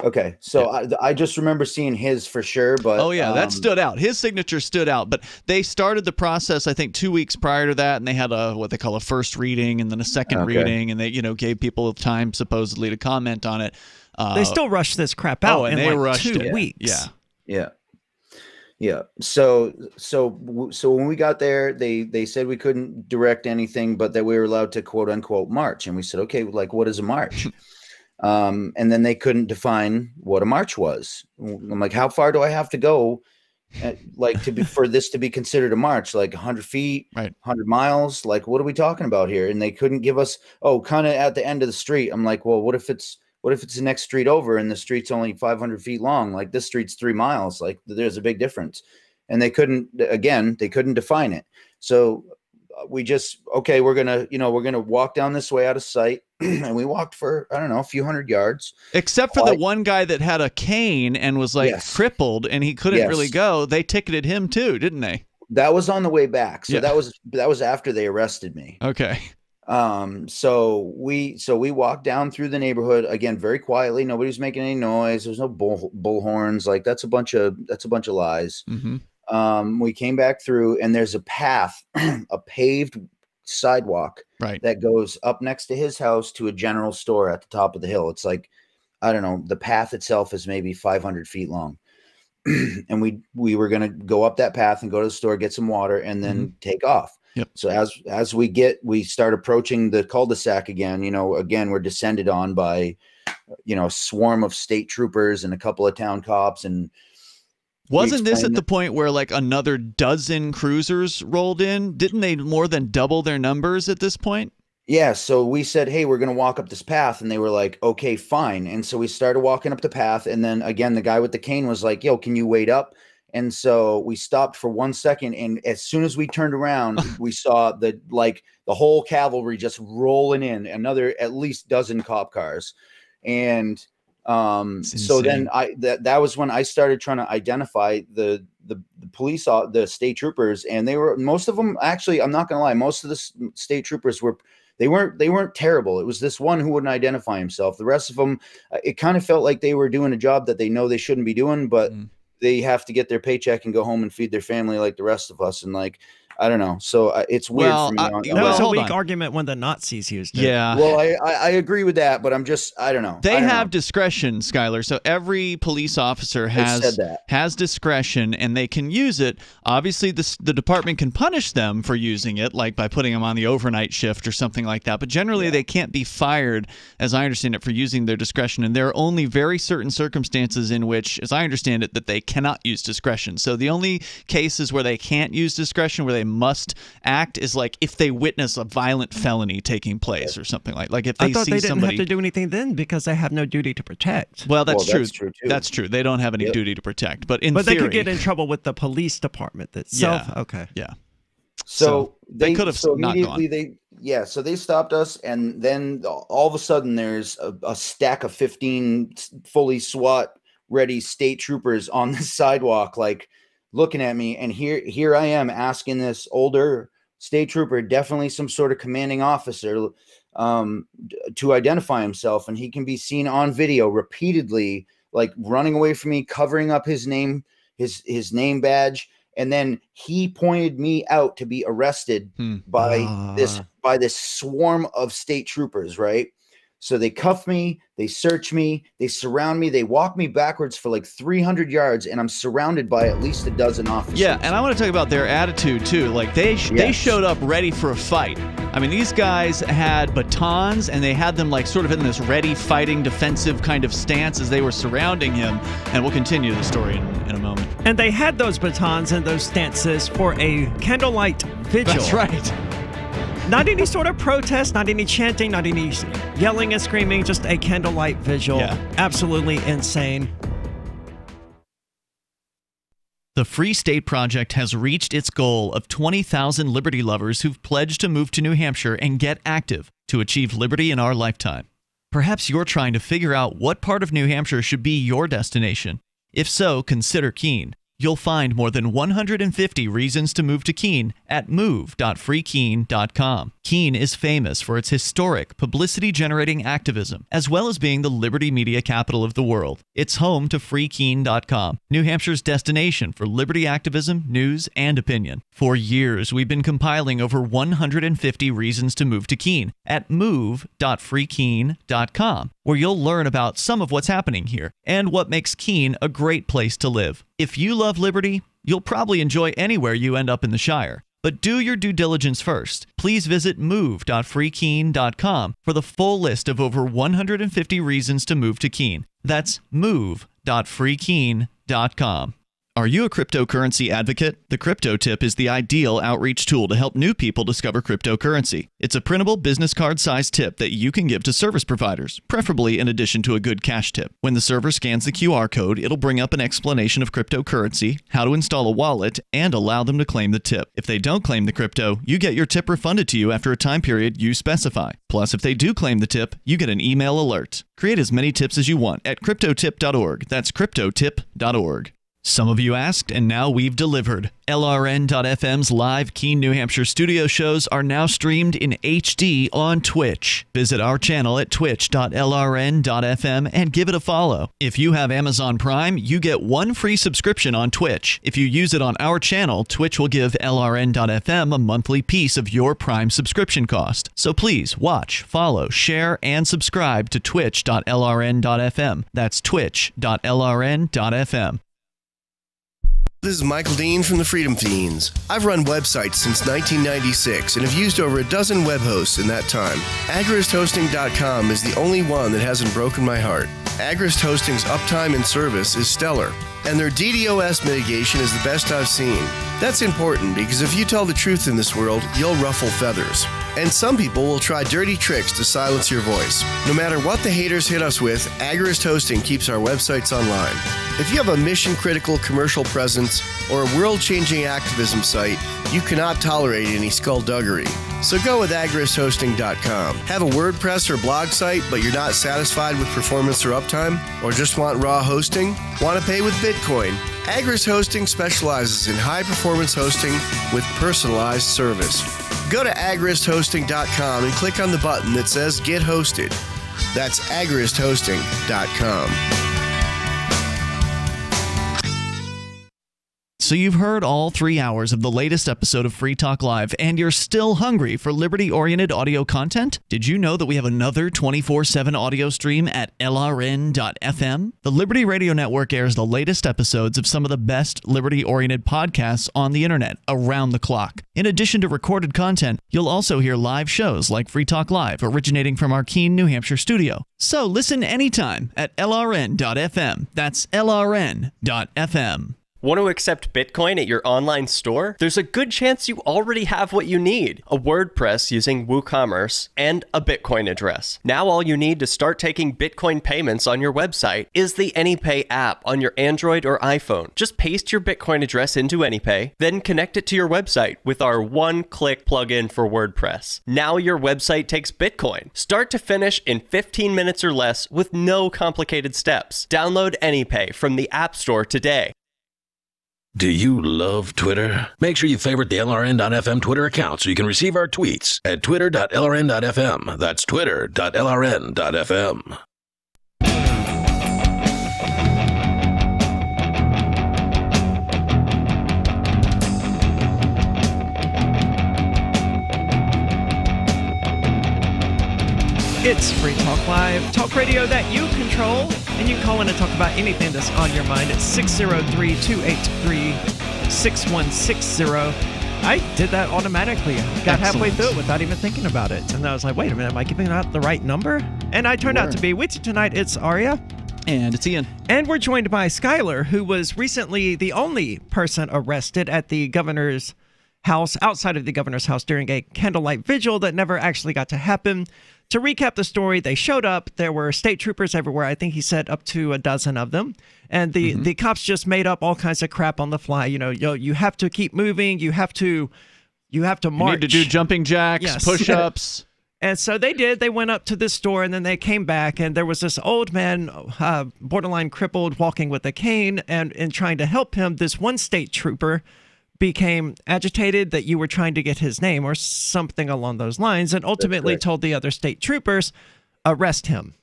Okay, so I just remember seeing his for sure, but that stood out. His signature stood out, but they started the process I think 2 weeks prior to that, and they had what they call a first reading and then a second reading, and they gave people time supposedly to comment on it. They still rushed this crap out in they like rushed 2 it. weeks. Yeah. So when we got there, they said we couldn't direct anything, but that we were allowed to quote unquote march, and we said, okay, like what is a march? And then they couldn't define what a march was. I'm like, how far do I have to go, for this to be considered a march? Like 100 feet, 100 miles? Like, what are we talking about here? And they couldn't give us, kind of at the end of the street. I'm like, well, what if it's the next street over and the street's only 500 feet long? Like this street's 3 miles. Like there's a big difference. and they couldn't define it. So we just, okay, we're gonna walk down this way out of sight. And we walked for, I don't know, a few hundred yards. Except for the one guy that had a cane and was like crippled and he couldn't really go. They ticketed him too, didn't they? That was on the way back. So that was after they arrested me. Okay. So we walked down through the neighborhood again, very quietly. Nobody's making any noise. There's no bullhorns. Like that's a bunch of lies. Mm-hmm. We came back through, and there's a path, a paved sidewalk that goes up next to his house to a general store at the top of the hill. It's like, I don't know, the path itself is maybe 500 feet long. And we were going to go up that path and go to the store, get some water, and then take off. Yep. So as we start approaching the cul-de-sac again, we're descended on by, a swarm of state troopers and a couple of town cops. And wasn't this at the point where like another dozen cruisers rolled in? Didn't they more than double their numbers at this point? Yeah. So we said, hey, we're going to walk up this path. And they were like, okay, fine. And so we started walking up the path. And then again, the guy with the cane was like, yo, can you wait up? And so we stopped for 1 second. And as soon as we turned around, we saw the whole cavalry just rolling in, another at least dozen cop cars. And so then that was when I started trying to identify the police, the state troopers, and most of them, actually, I'm not going to lie, most of the state troopers they weren't terrible. It was this one who wouldn't identify himself. The rest of them, it kind of felt like they were doing a job that they know they shouldn't be doing, but they have to get their paycheck and go home and feed their family like the rest of us. And like, I don't know. So it's weird for me. That was a weak argument when the Nazis used it. Yeah. Well, I agree with that, but I don't know. They have discretion, Skylar. So every police officer has discretion, and they can use it. Obviously, the department can punish them for using it, like by putting them on the overnight shift or something like that. But generally, they can't be fired, as I understand it, for using their discretion. And there are only very certain circumstances in which, as I understand it, that they cannot use discretion. So the only cases where they can't use discretion, where they must act, is like if they witness a violent felony taking place or something like if they I thought see they didn't somebody have to do anything then because they have no duty to protect. Well, that's true. That's true too. That's true. They don't have any duty to protect, but in theory, they could get in trouble with the police department itself. Yeah. Okay. Yeah. So they could have not gone. So they stopped us, and then all of a sudden there's a stack of 15 fully SWAT ready state troopers on the sidewalk, like looking at me. And here I am asking this older state trooper, definitely some sort of commanding officer, to identify himself. And he can be seen on video repeatedly, like running away from me, covering up his name, his name badge. And then he pointed me out to be arrested by this swarm of state troopers, right? So they cuff me, they search me, they surround me, they walk me backwards for like 300 yards, and I'm surrounded by at least a dozen officers. Yeah, and I want to talk about their attitude too. Like they showed up ready for a fight. I mean, these guys had batons, and they had them like sort of in this ready fighting defensive kind of stance as they were surrounding him. And we'll continue the story in a moment. And they had those batons and those stances for a candlelight vigil. That's right. Not any sort of protest, not any chanting, not any yelling and screaming, just a candlelight vigil. Yeah. Absolutely insane. The Free State Project has reached its goal of 20,000 liberty lovers who've pledged to move to New Hampshire and get active to achieve liberty in our lifetime. Perhaps you're trying to figure out what part of New Hampshire should be your destination. If so, consider Keene. You'll find more than 150 reasons to move to Keene at move.freekeene.com. Keene is famous for its historic, publicity-generating activism, as well as being the liberty media capital of the world. It's home to freekeene.com, New Hampshire's destination for liberty activism, news, and opinion. For years, we've been compiling over 150 reasons to move to Keene at move.freekeene.com, where you'll learn about some of what's happening here and what makes Keene a great place to live. If you love liberty, you'll probably enjoy anywhere you end up in the Shire. But do your due diligence first. Please visit move.freekeene.com for the full list of over 150 reasons to move to Keene. That's move.freekeene.com. Are you a cryptocurrency advocate? The Crypto Tip is the ideal outreach tool to help new people discover cryptocurrency. It's a printable business card-sized tip that you can give to service providers, preferably in addition to a good cash tip. When the server scans the QR code, it'll bring up an explanation of cryptocurrency, how to install a wallet, and allow them to claim the tip. If they don't claim the crypto, you get your tip refunded to you after a time period you specify. Plus, if they do claim the tip, you get an email alert. Create as many tips as you want at cryptotip.org. That's cryptotip.org. Some of you asked, and now we've delivered. LRN.FM's live Keene, New Hampshire studio shows are now streamed in HD on Twitch. Visit our channel at twitch.lrn.fm and give it a follow. If you have Amazon Prime, you get one free subscription on Twitch. If you use it on our channel, Twitch will give LRN.FM a monthly piece of your Prime subscription cost. So please watch, follow, share, and subscribe to twitch.lrn.fm. That's twitch.lrn.fm. This is Michael Dean from the Freedom Fiends. I've run websites since 1996 and have used over a dozen web hosts in that time. AgristHosting.com is the only one that hasn't broken my heart. Agrist Hosting's uptime and service is stellar, and their DDoS mitigation is the best I've seen. That's important because if you tell the truth in this world, you'll ruffle feathers. And some people will try dirty tricks to silence your voice. No matter what the haters hit us with, Agrist Hosting keeps our websites online. If you have a mission-critical commercial presence or a world-changing activism site, you cannot tolerate any skullduggery. So go with agristhosting.com. Have a WordPress or blog site, but you're not satisfied with performance or uptime? Or just want raw hosting? Want to pay with Bitcoin? Agrist Hosting specializes in high-performance hosting with personalized service. Go to agristhosting.com and click on the button that says Get Hosted. That's agristhosting.com. So you've heard all 3 hours of the latest episode of Free Talk Live, and you're still hungry for liberty-oriented audio content? Did you know that we have another 24/7 audio stream at LRN.FM? The Liberty Radio Network airs the latest episodes of some of the best liberty-oriented podcasts on the internet around the clock. In addition to recorded content, you'll also hear live shows like Free Talk Live, originating from our Keene, New Hampshire studio. So listen anytime at LRN.FM. That's LRN.FM. Want to accept Bitcoin at your online store? There's a good chance you already have what you need: a WordPress using WooCommerce and a Bitcoin address. Now all you need to start taking Bitcoin payments on your website is the AnyPay app on your Android or iPhone. Just paste your Bitcoin address into AnyPay, then connect it to your website with our one-click plugin for WordPress. Now your website takes Bitcoin, start to finish in 15 minutes or less with no complicated steps. Download AnyPay from the App Store today. Do you love Twitter? Make sure you favorite the LRN.FM Twitter account so you can receive our tweets at twitter.lrn.fm. That's twitter.lrn.fm. It's Free Talk Live, talk radio that you control, and you can call in and talk about anything that's on your mind at 603-283-6160. I did that automatically. Got halfway through it without even thinking about it. And I was like, wait a minute, am I giving out the right number? And I turned out to be. With you tonight, it's Aria. And it's Ian. And we're joined by Skylar, who was recently the only person arrested at the governor's house, outside of the governor's house, during a candlelight vigil that never actually got to happen. To recap the story, they showed up. There were state troopers everywhere. I think he said up to a dozen of them. And the cops just made up all kinds of crap on the fly. You know, you have to keep moving. You have to march. You need to do jumping jacks, Yes. push-ups. And so they did. They went up to this store, and then they came back, and there was this old man, borderline crippled, walking with a cane. And in trying to help him, this one state trooper became agitated that you were trying to get his name or something along those lines, and ultimately told the other state troopers, arrest him.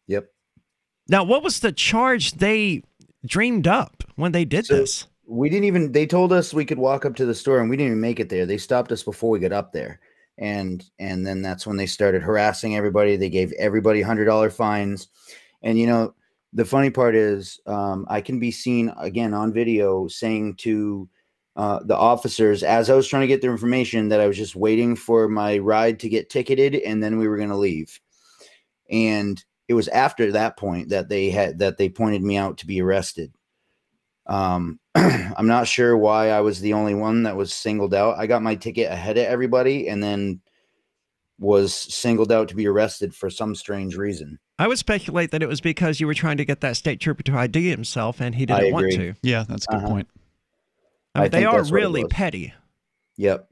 Yep. Now, what was the charge they dreamed up when they did this? We didn't even, they told us we could walk up to the store, and we didn't even make it there. They stopped us before we got up there. And then that's when they started harassing everybody. They gave everybody $100 fines. And, you know, the funny part is I can be seen again on video saying to the officers, as I was trying to get their information, that I was just waiting for my ride to get ticketed and then we were going to leave. And it was after that point that they pointed me out to be arrested. I'm not sure why I was the only one that was singled out. I got my ticket ahead of everybody and then was singled out to be arrested for some strange reason. I would speculate that it was because you were trying to get that state trooper to ID himself and he didn't want to. Yeah, that's a good point. I mean, they are really petty. Yep.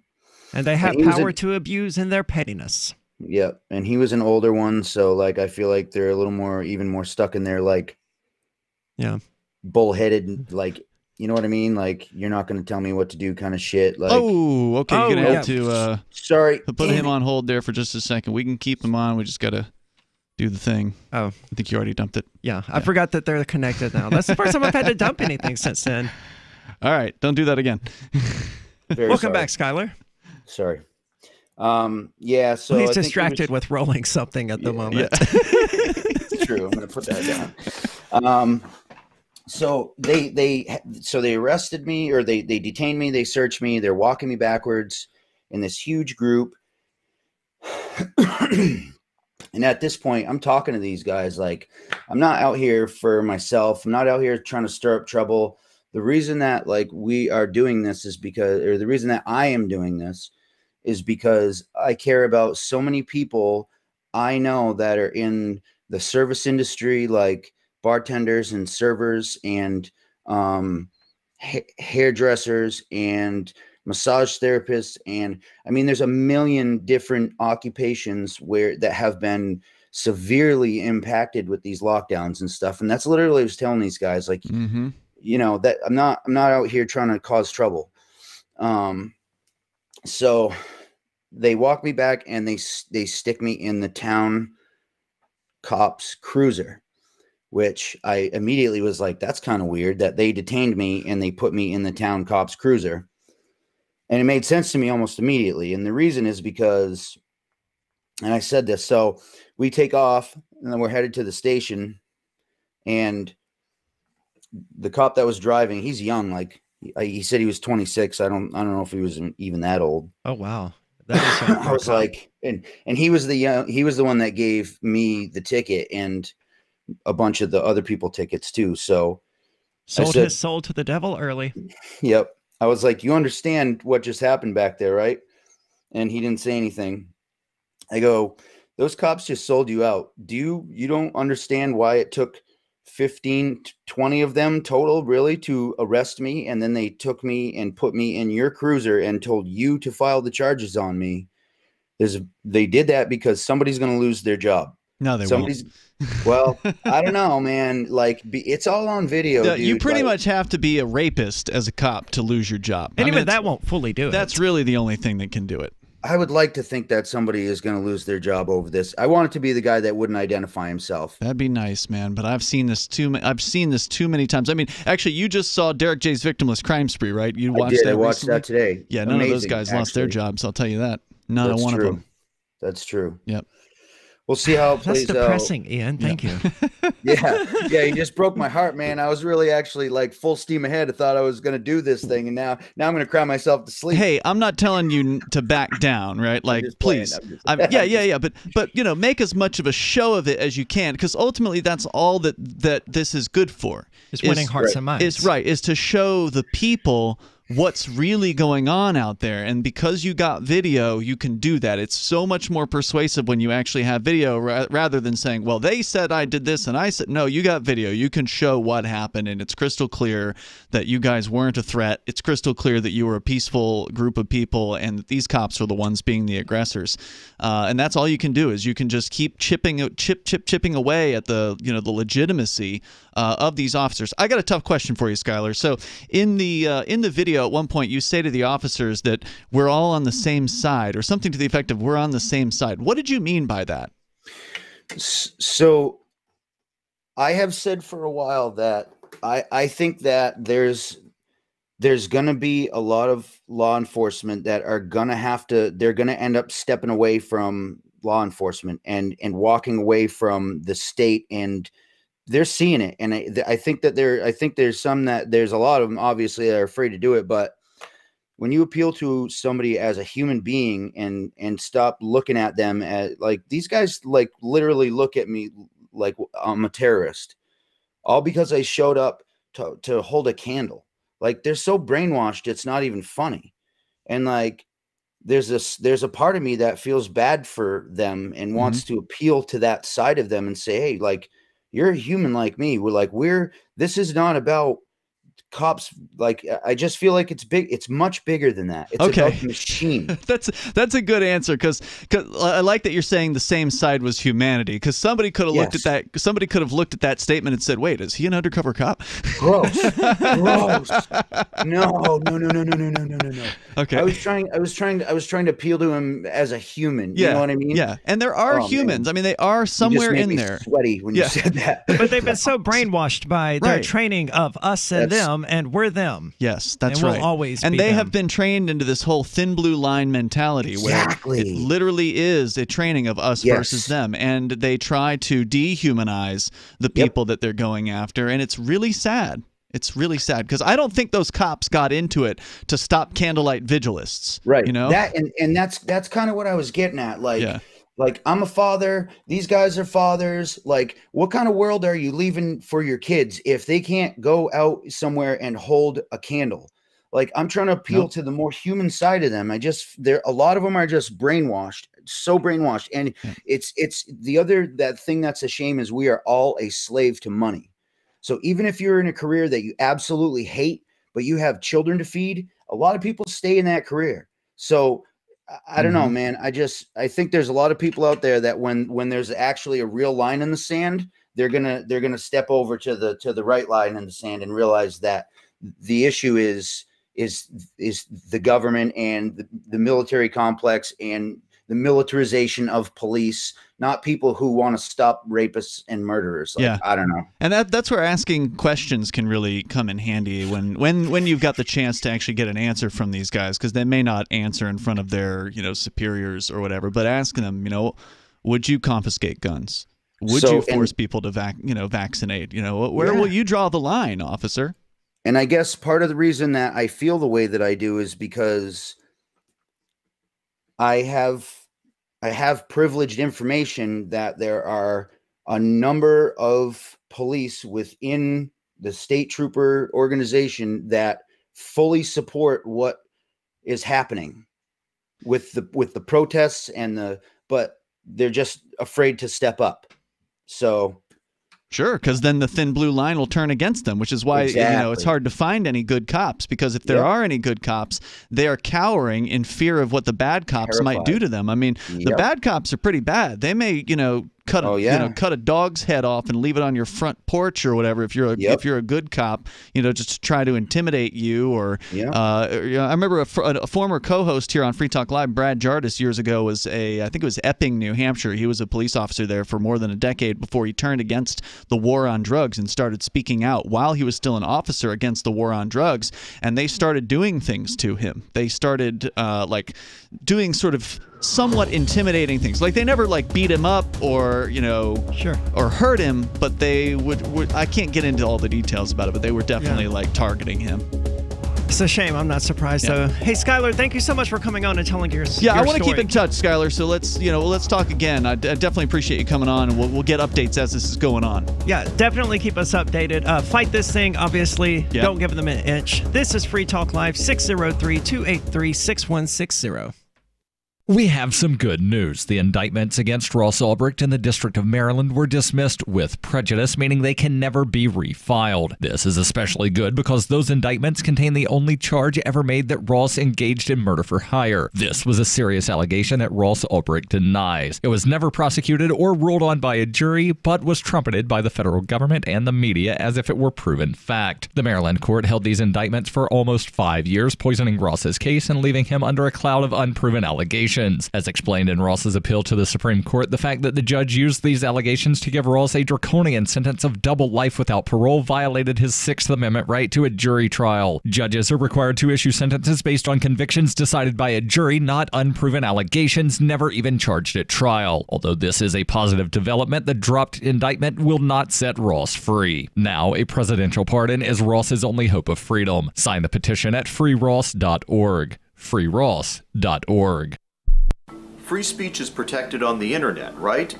And they have power to abuse in their pettiness. Yep. And he was an older one, so like I feel like they're a little more, even more stuck in their like bullheaded, like, you know what I mean? Like, you're not going to tell me what to do kind of shit. Like, okay. You're going to have to sorry, put him on hold there for just a second. We can keep him on. We just got to do the thing. Oh. I think you already dumped it. Yeah. I forgot that they're connected now. That's the first time I've had to dump anything since then. All right. Don't do that again. Welcome back, Skylar. Sorry. Yeah, so he's distracted with rolling something at the moment. It's true. I'm going to put that down. So they arrested me, or they detained me, they searched me, they're walking me backwards in this huge group. And at this point, I'm talking to these guys like, I'm not out here for myself. I'm not out here trying to stir up trouble. The reason that like we are doing this is because, or the reason that I am doing this is because I care about so many people I know that are in the service industry, like bartenders and servers and hairdressers and massage therapists. And I mean, there's a million different occupations that have been severely impacted with these lockdowns and stuff. And that's literally what I was telling these guys, like, you know, that I'm not out here trying to cause trouble. So they walk me back and they stick me in the town cops cruiser, which I immediately was like, that's kind of weird that they detained me and they put me in the town cops cruiser. And it made sense to me almost immediately. And the reason is because, and I said this, so we take off and then we're headed to the station, and the cop that was driving, he's young. Like he said he was 26. I don't know if he was even that old. Oh, wow. That is I was like, and he was the one that gave me the ticket and a bunch of the other people tickets too. So sold his soul to the devil early. Yep. I was like, you understand what just happened back there, right? And he didn't say anything. I go, those cops just sold you out. You don't understand why it took 15, 20 of them total really to arrest me. And then they took me and put me in your cruiser and told you to file the charges on me. They did that because somebody's going to lose their job. No, they won't. Well, I don't know, man. Like, it's all on video. Dude. You pretty much have to be a rapist as a cop to lose your job. And even that won't fully do it. That's really the only thing that can do it. I would like to think that somebody is going to lose their job over this. I want it to be the guy that wouldn't identify himself. That'd be nice, man. But I've seen this too many times. I mean, actually, you just saw Derek J's Victimless Crime Spree, right? You watched that. I watched that today. Yeah, none of those guys lost their jobs. I'll tell you that. Not one of them. That's true. Yep. We'll see how it plays out. That's depressing, Ian. Thank you. Yeah, you just broke my heart, man. I was really actually like full steam ahead. I thought I was going to do this thing, and now I'm going to cry myself to sleep. Hey, I'm not telling you to back down, right? Like, please. Yeah. But you know, make as much of a show of it as you can, because ultimately that's all that this is good for. It's winning hearts and minds. Is to show the people what's really going on out there. And because you got video, you can do that. It's so much more persuasive when you actually have video rather than saying, well, they said I did this and I said, no, you got video. You can show what happened, and it's crystal clear that you guys weren't a threat. It's crystal clear that you were a peaceful group of people and that these cops are the ones being the aggressors. And that's all you can do, is you can just keep chipping away at the legitimacy of these officers. I got a tough question for you, Skylar. So in the video, at one point you say to the officers that we're all on the same side, or something to the effect of we're on the same side. What did you mean by that? So I have said for a while that I think that there's going to be a lot of law enforcement that are going to they're going to end up stepping away from law enforcement and walking away from the state, and they're seeing it. And I think there's a lot of them obviously that are afraid to do it. But when you appeal to somebody as a human being and stop looking at them as like, these guys like literally look at me like I'm a terrorist, all because I showed up to hold a candle. Like, they're so brainwashed, it's not even funny. And like, there's a part of me that feels bad for them and wants to appeal to that side of them and say, hey, like, you're a human like me. This is not about cops. Like, I just feel like it's big. It's much bigger than that. It's about the machine. That's a good answer, because I like that you're saying the same side was humanity, because somebody could have looked at that. Somebody could have looked at that statement and said, wait, is he an undercover cop? Gross. No. Okay. I was trying to appeal to him as a human. You know what I mean? Yeah. And there are humans. Man. I mean, they are somewhere in there. Sweaty when you said that. But they've been so brainwashed by their training of us and them, and we're them. Yes, that's and right. We'll always and be they them. have been trained into this whole thin blue line mentality, where it literally is a training of us versus them, and they try to dehumanize the people that they're going after, and it's really sad. It's really sad, because I don't think those cops got into it to stop candlelight vigilists. Right. You know? And that's kind of what I was getting at. Like, I'm a father. These guys are fathers. Like, what kind of world are you leaving for your kids if they can't go out somewhere and hold a candle? Like, I'm trying to appeal to the more human side of them. A lot of them are just brainwashed, so brainwashed. And it's that thing that's a shame is we are all a slave to money. So even if you're in a career that you absolutely hate, but you have children to feed, a lot of people stay in that career. So I don't know, man. I think there's a lot of people out there that when there's actually a real line in the sand, they're gonna step over to the right line in the sand and realize that the issue is the government and the military complex and the militarization of police, not people who want to stop rapists and murderers. I don't know. And that's where asking questions can really come in handy when you've got the chance to actually get an answer from these guys, because they may not answer in front of their superiors or whatever, but asking them, would you confiscate guns? Would you force people to vaccinate? Where will you draw the line, officer? And I guess part of the reason that I feel the way that I do is because I have privileged information that there are a number of police within the state trooper organization that fully support what is happening with the protests but they're just afraid to step up. So sure, because then the thin blue line will turn against them, which is why it's hard to find any good cops, because if there are any good cops, they are cowering in fear of what the bad cops might do to them. I mean, the bad cops are pretty bad. They may, cut a dog's head off and leave it on your front porch or whatever. If you're a good cop, just to try to intimidate you. Or I remember a former co-host here on Free Talk Live, Brad Jardis, years ago I think it was Epping, New Hampshire. He was a police officer there for more than a decade before he turned against the war on drugs and started speaking out while he was still an officer against the war on drugs. And they started doing things to him. They started doing sort of somewhat intimidating things. Like, they never beat him up or or hurt him, but they would I can't get into all the details about it, but they were definitely targeting him. It's a shame. I'm not surprised though. Hey, Skylar, thank you so much for coming on and telling your story. I want to keep in touch, Skylar. So let's talk again. I definitely appreciate you coming on, and we'll get updates as this is going on. Yeah, definitely keep us updated. Fight this thing, obviously. Don't give them an inch. This is Free Talk Live, 603-283-6160. We have some good news. The indictments against Ross Ulbricht in the District of Maryland were dismissed with prejudice, meaning they can never be refiled. This is especially good because those indictments contain the only charge ever made that Ross engaged in murder for hire. This was a serious allegation that Ross Ulbricht denies. It was never prosecuted or ruled on by a jury, but was trumpeted by the federal government and the media as if it were proven fact. The Maryland court held these indictments for almost 5 years, poisoning Ross's case and leaving him under a cloud of unproven allegations. As explained in Ross's appeal to the Supreme Court, the fact that the judge used these allegations to give Ross a draconian sentence of double life without parole violated his Sixth Amendment right to a jury trial. Judges are required to issue sentences based on convictions decided by a jury, not unproven allegations never even charged at trial. Although this is a positive development, the dropped indictment will not set Ross free. Now, a presidential pardon is Ross's only hope of freedom. Sign the petition at freeross.org. freeross.org. Free speech is protected on the internet, right?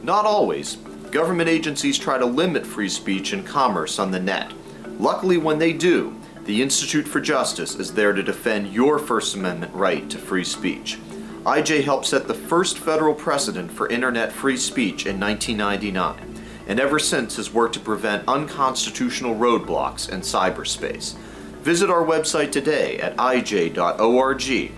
Not always. Government agencies try to limit free speech and commerce on the net. Luckily, when they do, the Institute for Justice is there to defend your First Amendment right to free speech. IJ helped set the first federal precedent for internet free speech in 1999, and ever since has worked to prevent unconstitutional roadblocks in cyberspace. Visit our website today at ij.org.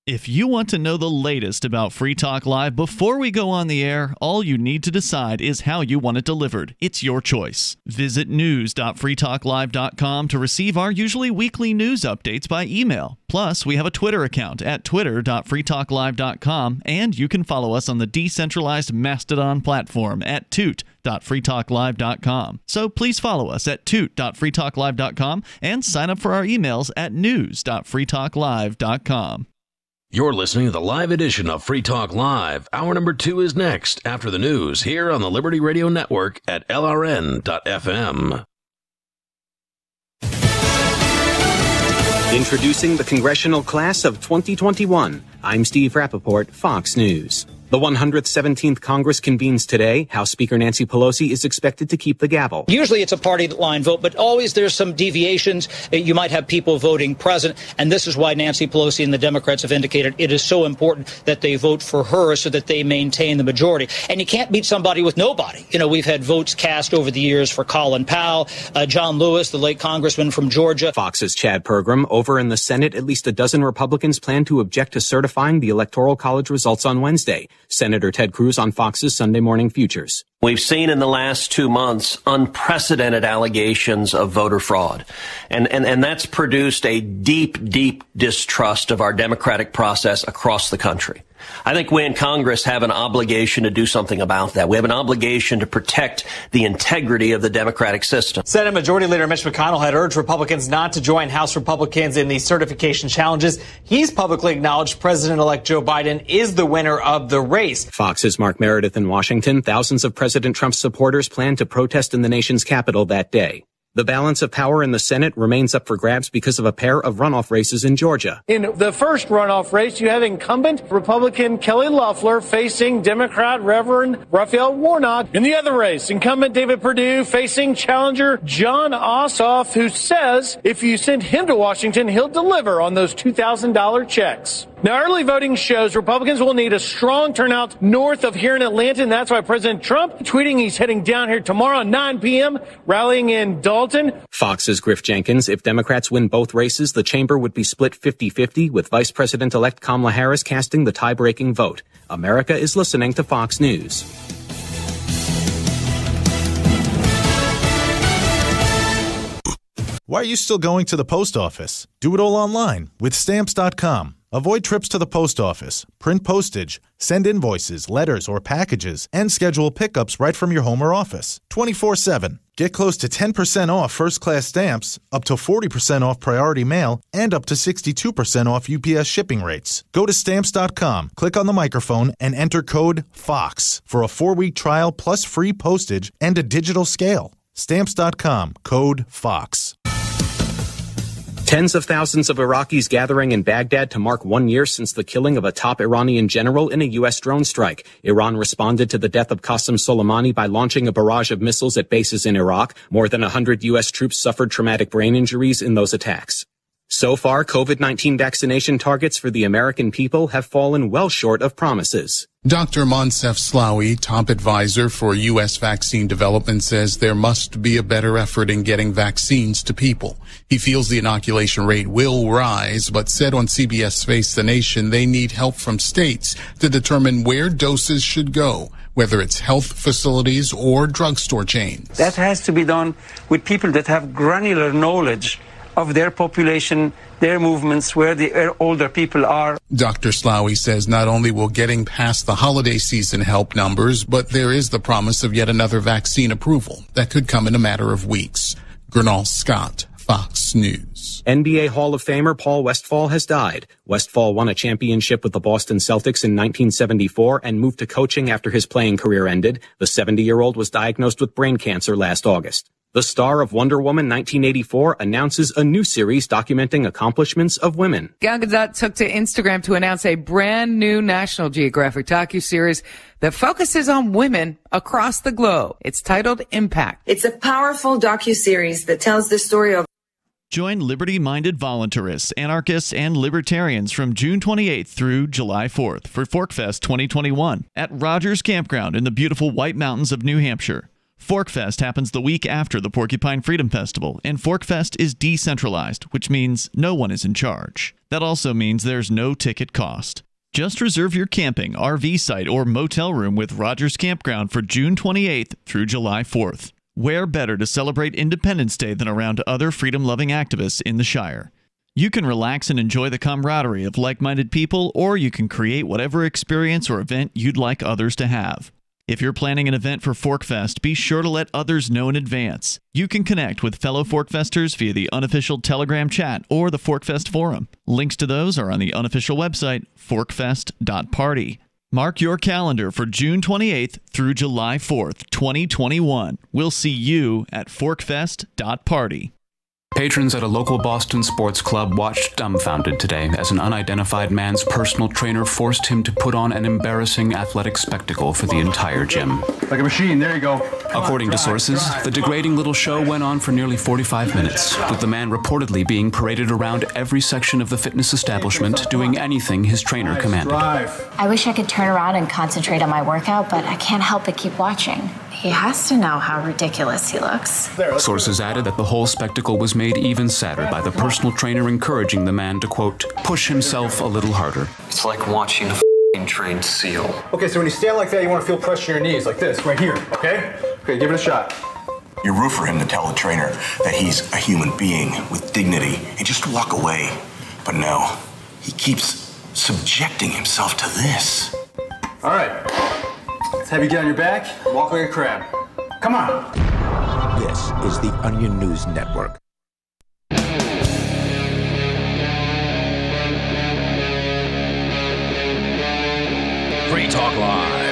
If you want to know the latest about Free Talk Live before we go on the air, all you need to decide is how you want it delivered. It's your choice. Visit news.freetalklive.com to receive our usually weekly news updates by email. Plus, we have a Twitter account at twitter.freetalklive.com, and you can follow us on the decentralized Mastodon platform at toot.freetalklive.com. So please follow us at toot.freetalklive.com and sign up for our emails at news.freetalklive.com. You're listening to the live edition of Free Talk Live. Hour number 2 is next after the news here on the Liberty Radio Network at LRN.FM. Introducing the congressional class of 2021. I'm Steve Rappaport, Fox News. The 117th Congress convenes today. House Speaker Nancy Pelosi is expected to keep the gavel. Usually it's a party line vote, but always there's some deviations. You might have people voting present, and this is why Nancy Pelosi and the Democrats have indicated it is so important that they vote for her so that they maintain the majority. And you can't beat somebody with nobody. You know, we've had votes cast over the years for Colin Powell, John Lewis, the late congressman from Georgia. Fox's Chad Pergram. Over in the Senate, at least a dozen Republicans plan to object to certifying the Electoral College results on Wednesday. Senator Ted Cruz on Fox's Sunday Morning Futures. We've seen in the last 2 months unprecedented allegations of voter fraud. And that's produced a deep, deep distrust of our democratic process across the country. I think we in Congress have an obligation to do something about that. We have an obligation to protect the integrity of the democratic system. Senate Majority Leader Mitch McConnell had urged Republicans not to join House Republicans in these certification challenges. He's publicly acknowledged President-elect Joe Biden is the winner of the race. Fox's Mark Meredith in Washington. Thousands of President Trump's supporters plan to protest in the nation's capital that day. The balance of power in the Senate remains up for grabs because of a pair of runoff races in Georgia. In the first runoff race, you have incumbent Republican Kelly Loeffler facing Democrat Reverend Raphael Warnock. In the other race, incumbent David Perdue facing challenger John Ossoff, who says if you send him to Washington, he'll deliver on those $2,000 checks. Now, early voting shows Republicans will need a strong turnout north of here in Atlanta, and that's why President Trump tweeting he's heading down here tomorrow at 9 p.m., rallying in Dalton. Fox's Griff Jenkins. If Democrats win both races, the chamber would be split 50-50, with Vice President-elect Kamala Harris casting the tie-breaking vote. America is listening to Fox News. Why are you still going to the post office? Do it all online with Stamps.com. Avoid trips to the post office, print postage, send invoices, letters, or packages, and schedule pickups right from your home or office. 24/7. Get close to 10% off first-class stamps, up to 40% off priority mail, and up to 62% off UPS shipping rates. Go to Stamps.com, click on the microphone, and enter code FOX for a 4-week trial plus free postage and a digital scale. Stamps.com, code FOX. Tens of thousands of Iraqis gathering in Baghdad to mark 1 year since the killing of a top Iranian general in a U.S. drone strike. Iran responded to the death of Qasem Soleimani by launching a barrage of missiles at bases in Iraq. More than 100 U.S. troops suffered traumatic brain injuries in those attacks. So far, COVID-19 vaccination targets for the American people have fallen well short of promises. Dr. Monsef Slaoui, top advisor for U.S. vaccine development, says there must be a better effort in getting vaccines to people. He feels the inoculation rate will rise, but said on CBS Face the Nation they need help from states to determine where doses should go, whether it's health facilities or drugstore chains. That has to be done with people that have granular knowledge of their population, their movements, where the older people are. Dr. Slaoui says not only will getting past the holiday season help numbers, but there is the promise of yet another vaccine approval that could come in a matter of weeks. Gernal Scott, Fox News. NBA Hall of Famer Paul Westphal has died. Westphal won a championship with the Boston Celtics in 1974 and moved to coaching after his playing career ended. The 70-year-old was diagnosed with brain cancer last August. The star of Wonder Woman 1984 announces a new series documenting accomplishments of women. Gal Gadot took to Instagram to announce a brand new National Geographic docuseries that focuses on women across the globe. It's titled Impact. It's a powerful docuseries that tells the story of. Join liberty-minded voluntarists, anarchists, and libertarians from June 28th through July 4th for ForkFest 2021 at Rogers Campground in the beautiful White Mountains of New Hampshire. ForkFest happens the week after the Porcupine Freedom Festival, and ForkFest is decentralized, which means no one is in charge. That also means there's no ticket cost. Just reserve your camping, RV site, or motel room with Rogers Campground for June 28th through July 4th. Where better to celebrate Independence Day than around other freedom-loving activists in the Shire? You can relax and enjoy the camaraderie of like-minded people, or you can create whatever experience or event you'd like others to have. If you're planning an event for ForkFest, be sure to let others know in advance. You can connect with fellow ForkFesters via the unofficial Telegram chat or the ForkFest forum. Links to those are on the unofficial website, forkfest.party. Mark your calendar for June 28th through July 4th, 2021. We'll see you at forkfest.party. Patrons at a local Boston sports club watched dumbfounded today as an unidentified man's personal trainer forced him to put on an embarrassing athletic spectacle for the entire gym. Like a machine, there you go. According to sources, the degrading little show went on for nearly 45 minutes, with the man reportedly being paraded around every section of the fitness establishment, doing anything his trainer commanded. I wish I could turn around and concentrate on my workout, but I can't help but keep watching. He has to know how ridiculous he looks. Sources added that the whole spectacle was made even sadder by the personal trainer encouraging the man to, quote, push himself a little harder. It's like watching a f***ing trained seal. Okay, so when you stand like that, you want to feel pressure in your knees, like this, right here, okay? Okay, give it a shot. You're rude for him to tell the trainer that he's a human being with dignity and just walk away. But no, he keeps subjecting himself to this. All right. Let's have you get on your back, walk like a crab. Come on. This is the Onion News Network. Free Talk Live.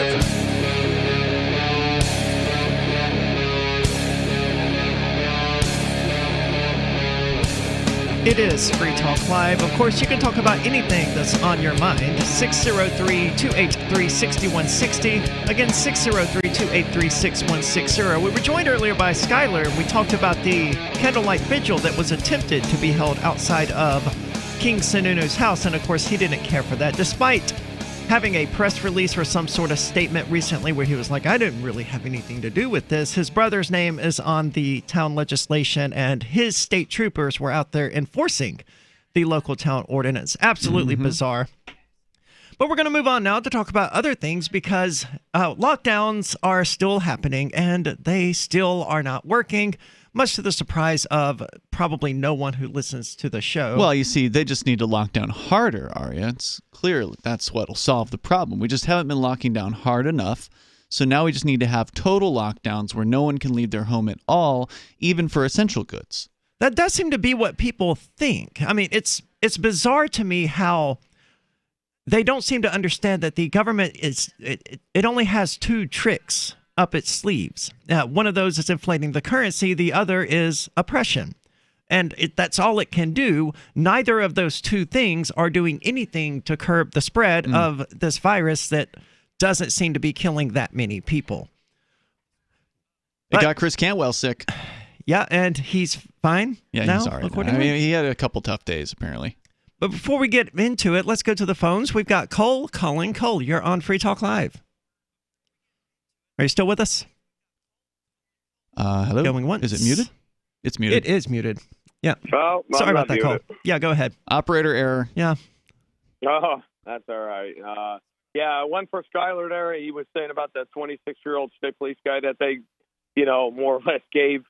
It is Free Talk Live. Of course, you can talk about anything that's on your mind. 603-283-6160. Again, 603-283-6160. We were joined earlier by Skylar, and we talked about the candlelight vigil that was attempted to be held outside of King Sununu's house. And, of course, he didn't care for that, despite having a press release or some sort of statement recently where he was like, I didn't really have anything to do with this. His brother's name is on the town legislation, and his state troopers were out there enforcing the local town ordinance. Absolutely bizarre. But we're going to move on now to talk about other things because lockdowns are still happening and they still are not working, much to the surprise of probably no one who listens to the show. Well, you see, they just need to lock down harder, Arya. It's clearly that's what will solve the problem. We just haven't been locking down hard enough. So now we just need to have total lockdowns where no one can leave their home at all, even for essential goods. That does seem to be what people think. I mean, it's bizarre to me how they don't seem to understand that the government it only has two tricks up its sleeves. One of those is inflating the currency. The other is oppression. And that's all it can do. Neither of those two things are doing anything to curb the spread of this virus that doesn't seem to be killing that many people. It got Chris Cantwell sick. Yeah, and he's fine. Yeah, now, he's all right. I mean, he had a couple tough days, apparently. But before we get into it, let's go to the phones. We've got Cole calling. Cole, you're on Free Talk Live. Are you still with us? Hello? Going once. Is it muted? It's muted. It is muted. Yeah. Oh, sorry about that, Cole. Yeah, go ahead. Operator error. Yeah. Oh, that's all right. Yeah, one for Skylar there. He was saying about that 26-year-old state police guy that they, more or less gave,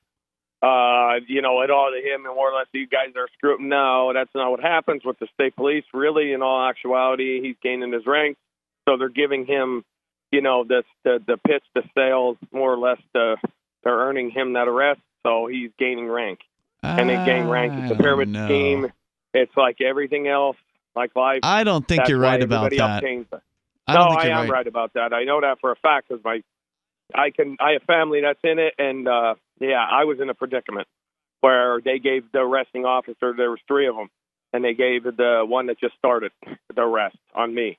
it all to him, and more or less you guys are screwing. No, that's not what happens with the state police. Really, in all actuality, he's gaining his rank, so they're giving him, the pitch, the sales, more or less, they're earning him that arrest, so he's gaining rank. And they gain rank. It's a pyramid scheme. It's like everything else, like life. I don't think you're right about that. I am right about that. I know that for a fact because I have family that's in it, and I was in a predicament where they gave the arresting officer, there was 3 of them, and they gave the one that just started the arrest on me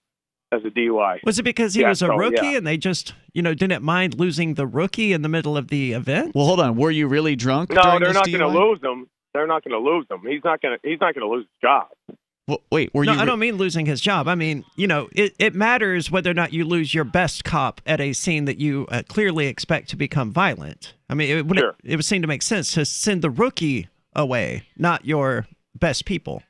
as a DUI. Was it because he was a rookie and they just, didn't mind losing the rookie in the middle of the event? Well, hold on. Were you really drunk? No, during they're this not DUI? going to lose him. They're not going to lose him. He's not going to lose his job. Well, wait, were no, you? I don't mean losing his job. I mean, it matters whether or not you lose your best cop at a scene that you clearly expect to become violent. I mean, it would seem to make sense to send the rookie away, not your best people.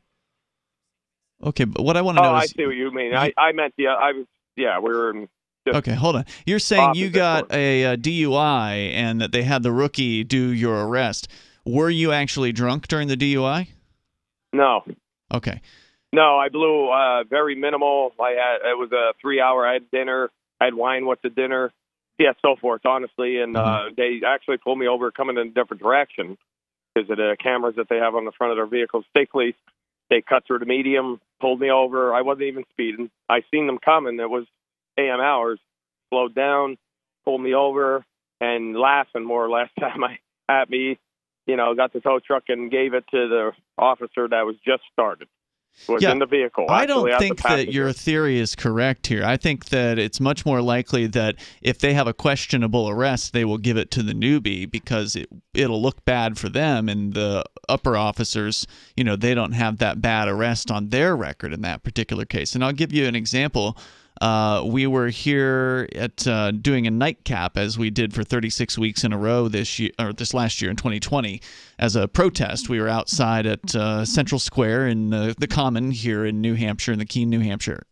Okay, but what I want to know is... I see what you mean. I meant we were in... Okay, hold on. You're saying you got a DUI and that they had the rookie do your arrest. Were you actually drunk during the DUI? No. Okay. No, I blew very minimal. It was a 3-hour. I had dinner. I had wine with the dinner. Yeah, so forth, honestly. And they actually pulled me over coming in a different direction because of the cameras that they have on the front of their vehicles. State police, they cut through the medium, pulled me over. I wasn't even speeding. I seen them coming. It was AM hours. Slowed down, pulled me over, and laughing more or less at me. Got the tow truck and gave it to the officer that was just started. Was in the vehicle. I don't think that your theory is correct here. I think that it's much more likely that if they have a questionable arrest, they will give it to the newbie because it'll look bad for them, and the upper officers, they don't have that bad arrest on their record in that particular case. And I'll give you an example. We were here at doing a nightcap, as we did for 36 weeks in a row this last year in 2020 as a protest. We were outside at Central Square in the Common here in New Hampshire, in the Keene, New Hampshire,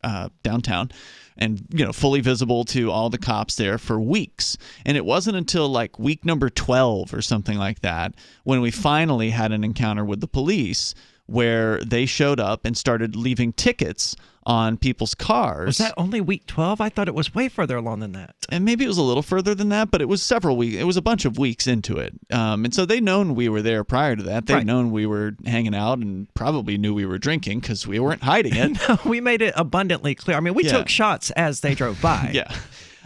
downtown, and fully visible to all the cops there for weeks. And it wasn't until like week number 12 or something like that when we finally had an encounter with the police, where they showed up and started leaving tickets on people's cars. Was that only week 12? I thought it was way further along than that. And maybe it was a little further than that, but it was several weeks. It was a bunch of weeks into it. And so they'd known we were there prior to that. They'd known we were hanging out and probably knew we were drinking because we weren't hiding it. No, we made it abundantly clear. I mean, we took shots as they drove by. Yeah.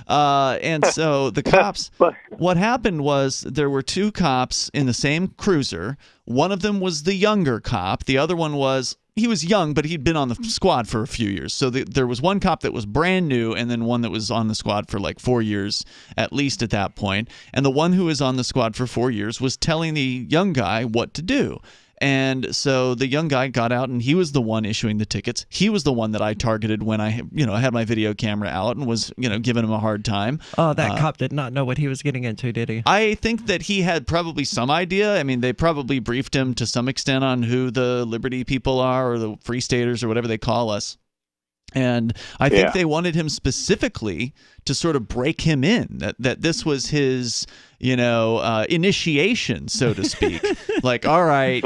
And so the cops, what happened was there were 2 cops in the same cruiser. One of them was the younger cop. The other one he was young, but he'd been on the squad for a few years. So there was one cop that was brand new and then one that was on the squad for like 4 years, at least at that point. And the one who was on the squad for 4 years was telling the young guy what to do. And so the young guy got out, and he was the one issuing the tickets. He was the one that I targeted when I had my video camera out and was, giving him a hard time. Oh, that cop did not know what he was getting into, did he? I think that he had probably some idea. I mean, they probably briefed him to some extent on who the Liberty people are, or the Free Staters, or whatever they call us. And I think they wanted him specifically to sort of break him in, that this was his, initiation, so to speak. Like, all right,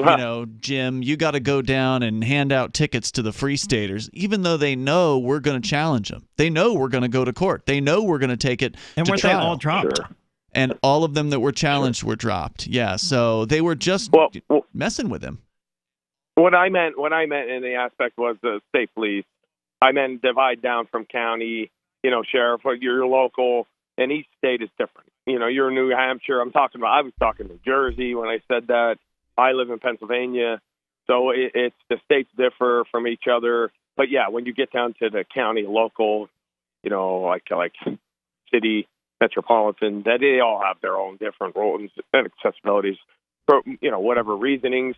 Jim, you got to go down and hand out tickets to the Free Staters, even though they know we're going to challenge them. They know we're going to go to court. They know we're going to take it and to weren't trial. they all dropped? Sure. And all of them that were challenged were dropped. Yeah, so they were just messing with him. What I meant in the aspect was the state police. I meant divide down from county, sheriff, or you're local, and each state is different. You're in New Hampshire. I was talking New Jersey when I said that. I live in Pennsylvania. So it's the states differ from each other. But yeah, when you get down to the county, local, like city, metropolitan, that they all have their own different rules and accessibilities for, whatever reasonings.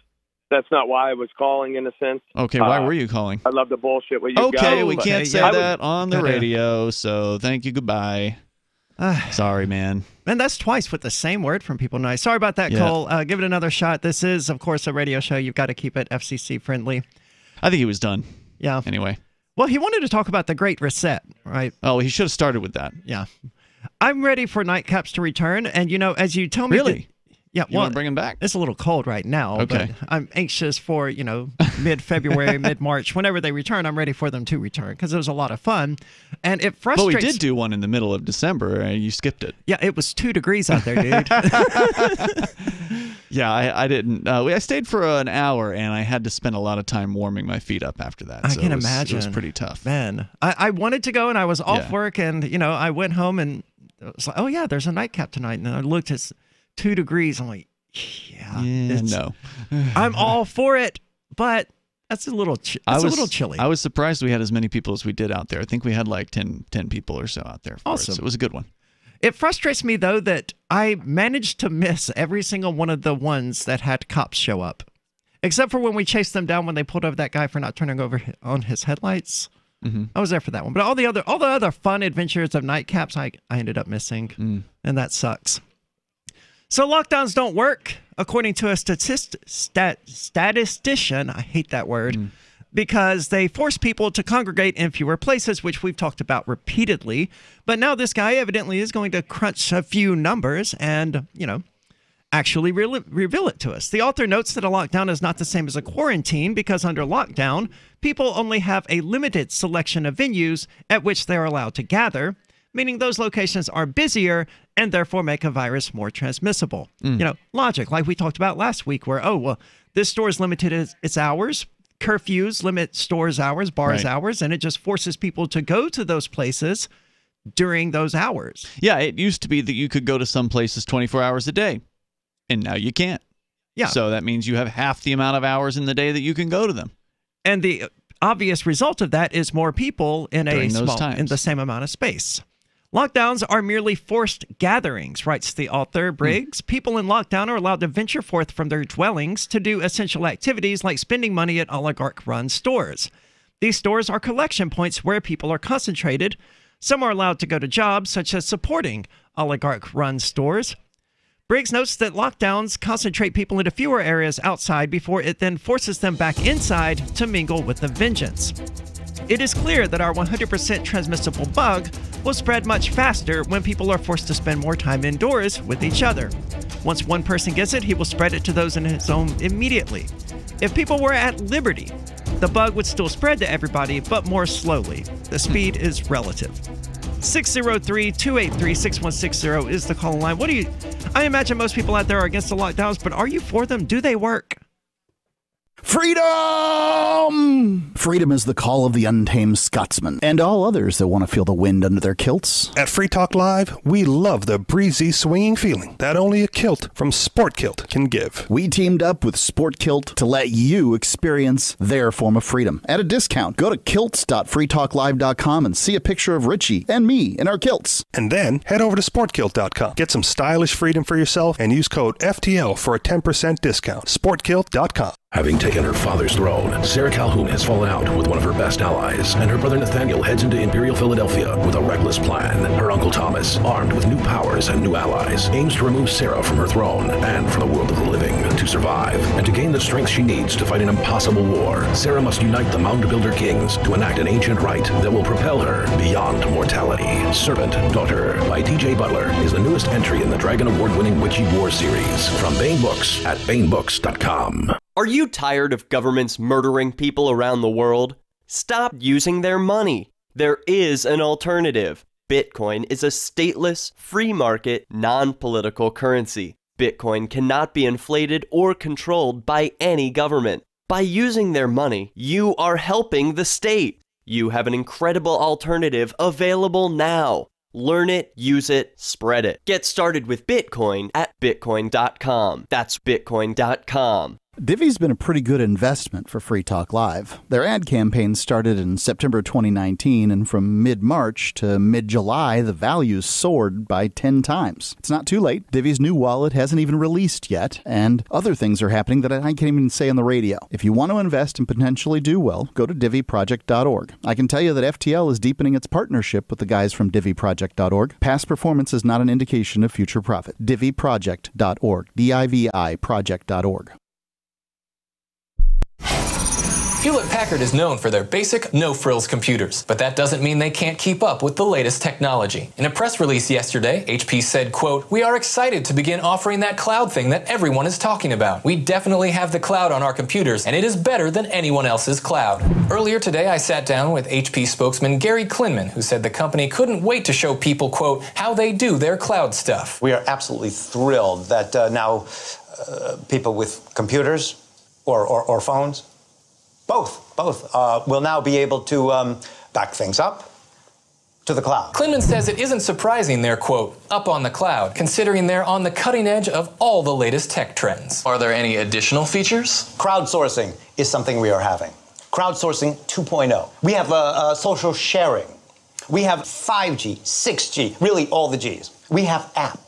That's not why I was calling, in a sense. Okay, why were you calling? I love the bullshit with you guys. Okay, we can't say that on the radio, so thank you, goodbye. Sorry, man. And that's twice with the same word from people now. Sorry about that, Cole. Give it another shot. This is, of course, a radio show. You've got to keep it FCC friendly. I think he was done. Yeah. Anyway. Well, he wanted to talk about the Great Reset, right? Oh, he should have started with that. Yeah. I'm ready for nightcaps to return. And, as you tell me... Really? Yeah, you want to bring him back? It's a little cold right now, but I'm anxious for, mid-February, mid-March. Whenever they return, I'm ready for them to return because it was a lot of fun. And it frustrates... Well, we did do one in the middle of December, and you skipped it. Yeah, it was 2 degrees out there, dude. Yeah, I didn't. I stayed for an hour, and I had to spend a lot of time warming my feet up after that. I can imagine. It was pretty tough. Man, I wanted to go, and I was off work, and, I went home, and it was like, oh, yeah, there's a nightcap tonight. And I looked at 2 degrees. I'm like, no. I'm all for it, but that's a little chilly. I was surprised we had as many people as we did out there. I think we had like 10 people or so out there. Awesome. So it was a good one. It frustrates me, though, that I managed to miss every single one of the ones that had cops show up, except for when we chased them down when they pulled over that guy for not turning over on his headlights. Mm-hmm. I was there for that one. But all the other fun adventures of nightcaps, I ended up missing, and that sucks. So lockdowns don't work, according to a statistician. I hate that word. Because they force people to congregate in fewer places, which we've talked about repeatedly. But now this guy evidently is going to crunch a few numbers and, actually reveal it to us. The author notes that a lockdown is not the same as a quarantine because under lockdown, people only have a limited selection of venues at which they're allowed to gather, meaning those locations are busier and therefore make a virus more transmissible. Logic, like we talked about last week, where, this store is limited its hours. Curfews limit stores' hours, bars' hours, and it just forces people to go to those places during those hours. Yeah, it used to be that you could go to some places 24 hours a day, and now you can't. Yeah. So that means you have half the amount of hours in the day that you can go to them. And the obvious result of that is more people in in the same amount of space. Lockdowns are merely forced gatherings, writes the author Briggs. People in lockdown are allowed to venture forth from their dwellings to do essential activities like spending money at oligarch-run stores. These stores are collection points where people are concentrated. Some are allowed to go to jobs, such as supporting oligarch-run stores. Briggs notes that lockdowns concentrate people into fewer areas outside before it then forces them back inside to mingle with a vengeance. It is clear that our 100% transmissible bug will spread much faster when people are forced to spend more time indoors with each other. Once one person gets it, he will spread it to those in his home immediately. If people were at liberty, the bug would still spread to everybody, but more slowly. The speed is relative. 603-283-6160 is the call line. I imagine most people out there are against the lockdowns, but are you for them? Do they work? Freedom! Freedom is the call of the untamed Scotsman and all others that want to feel the wind under their kilts. At Free Talk Live, we love the breezy, swinging feeling that only a kilt from Sport Kilt can give. We teamed up with Sport Kilt to let you experience their form of freedom at a discount. Go to kilts.freetalklive.com and see a picture of Richie and me in our kilts. And then head over to sportkilt.com. Get some stylish freedom for yourself and use code FTL for a 10% discount. Sportkilt.com. Having taken her father's throne, Sarah Calhoun has fallen out with one of her best allies, and her brother Nathaniel heads into Imperial Philadelphia with a reckless plan. Her uncle Thomas, armed with new powers and new allies, aims to remove Sarah from her throne and from the world of the living. To survive, and to gain the strength she needs to fight an impossible war, Sarah must unite the Mound Builder Kings to enact an ancient rite that will propel her beyond mortality. Servant Daughter by DJ Butler is the newest entry in the Dragon Award-winning Witchy War series from Baen Books at BaenBooks.com. Are you tired of governments murdering people around the world? Stop using their money. There is an alternative. Bitcoin is a stateless, free market, non-political currency. Bitcoin cannot be inflated or controlled by any government. By using their money, you are helping the state. You have an incredible alternative available now. Learn it, use it, spread it. Get started with Bitcoin at Bitcoin.com. That's Bitcoin.com. Divvy's been a pretty good investment for Free Talk Live. Their ad campaign started in September 2019, and from mid-March to mid-July, the values soared by 10 times. It's not too late. Divvy's new wallet hasn't even released yet, and other things are happening that I can't even say on the radio. If you want to invest and potentially do well, go to DivvyProject.org. I can tell you that FTL is deepening its partnership with the guys from DivvyProject.org. Past performance is not an indication of future profit. DivvyProject.org. DIVI Project.org. Hewlett-Packard is known for their basic, no-frills computers, but that doesn't mean they can't keep up with the latest technology. In a press release yesterday, HP said, quote, "We are excited to begin offering that cloud thing that everyone is talking about. We definitely have the cloud on our computers, and it is better than anyone else's cloud." Earlier today, I sat down with HP spokesman Gary Klinman, who said the company couldn't wait to show people, quote, how they do their cloud stuff. We are absolutely thrilled that now people with computers or phones, both will now be able to back things up, to the cloud. Klinman says it isn't surprising they're, quote, up on the cloud, considering they're on the cutting edge of all the latest tech trends. Are there any additional features? Crowdsourcing is something we are having. Crowdsourcing 2.0. We have social sharing. We have 5G, 6G, really all the Gs. We have app.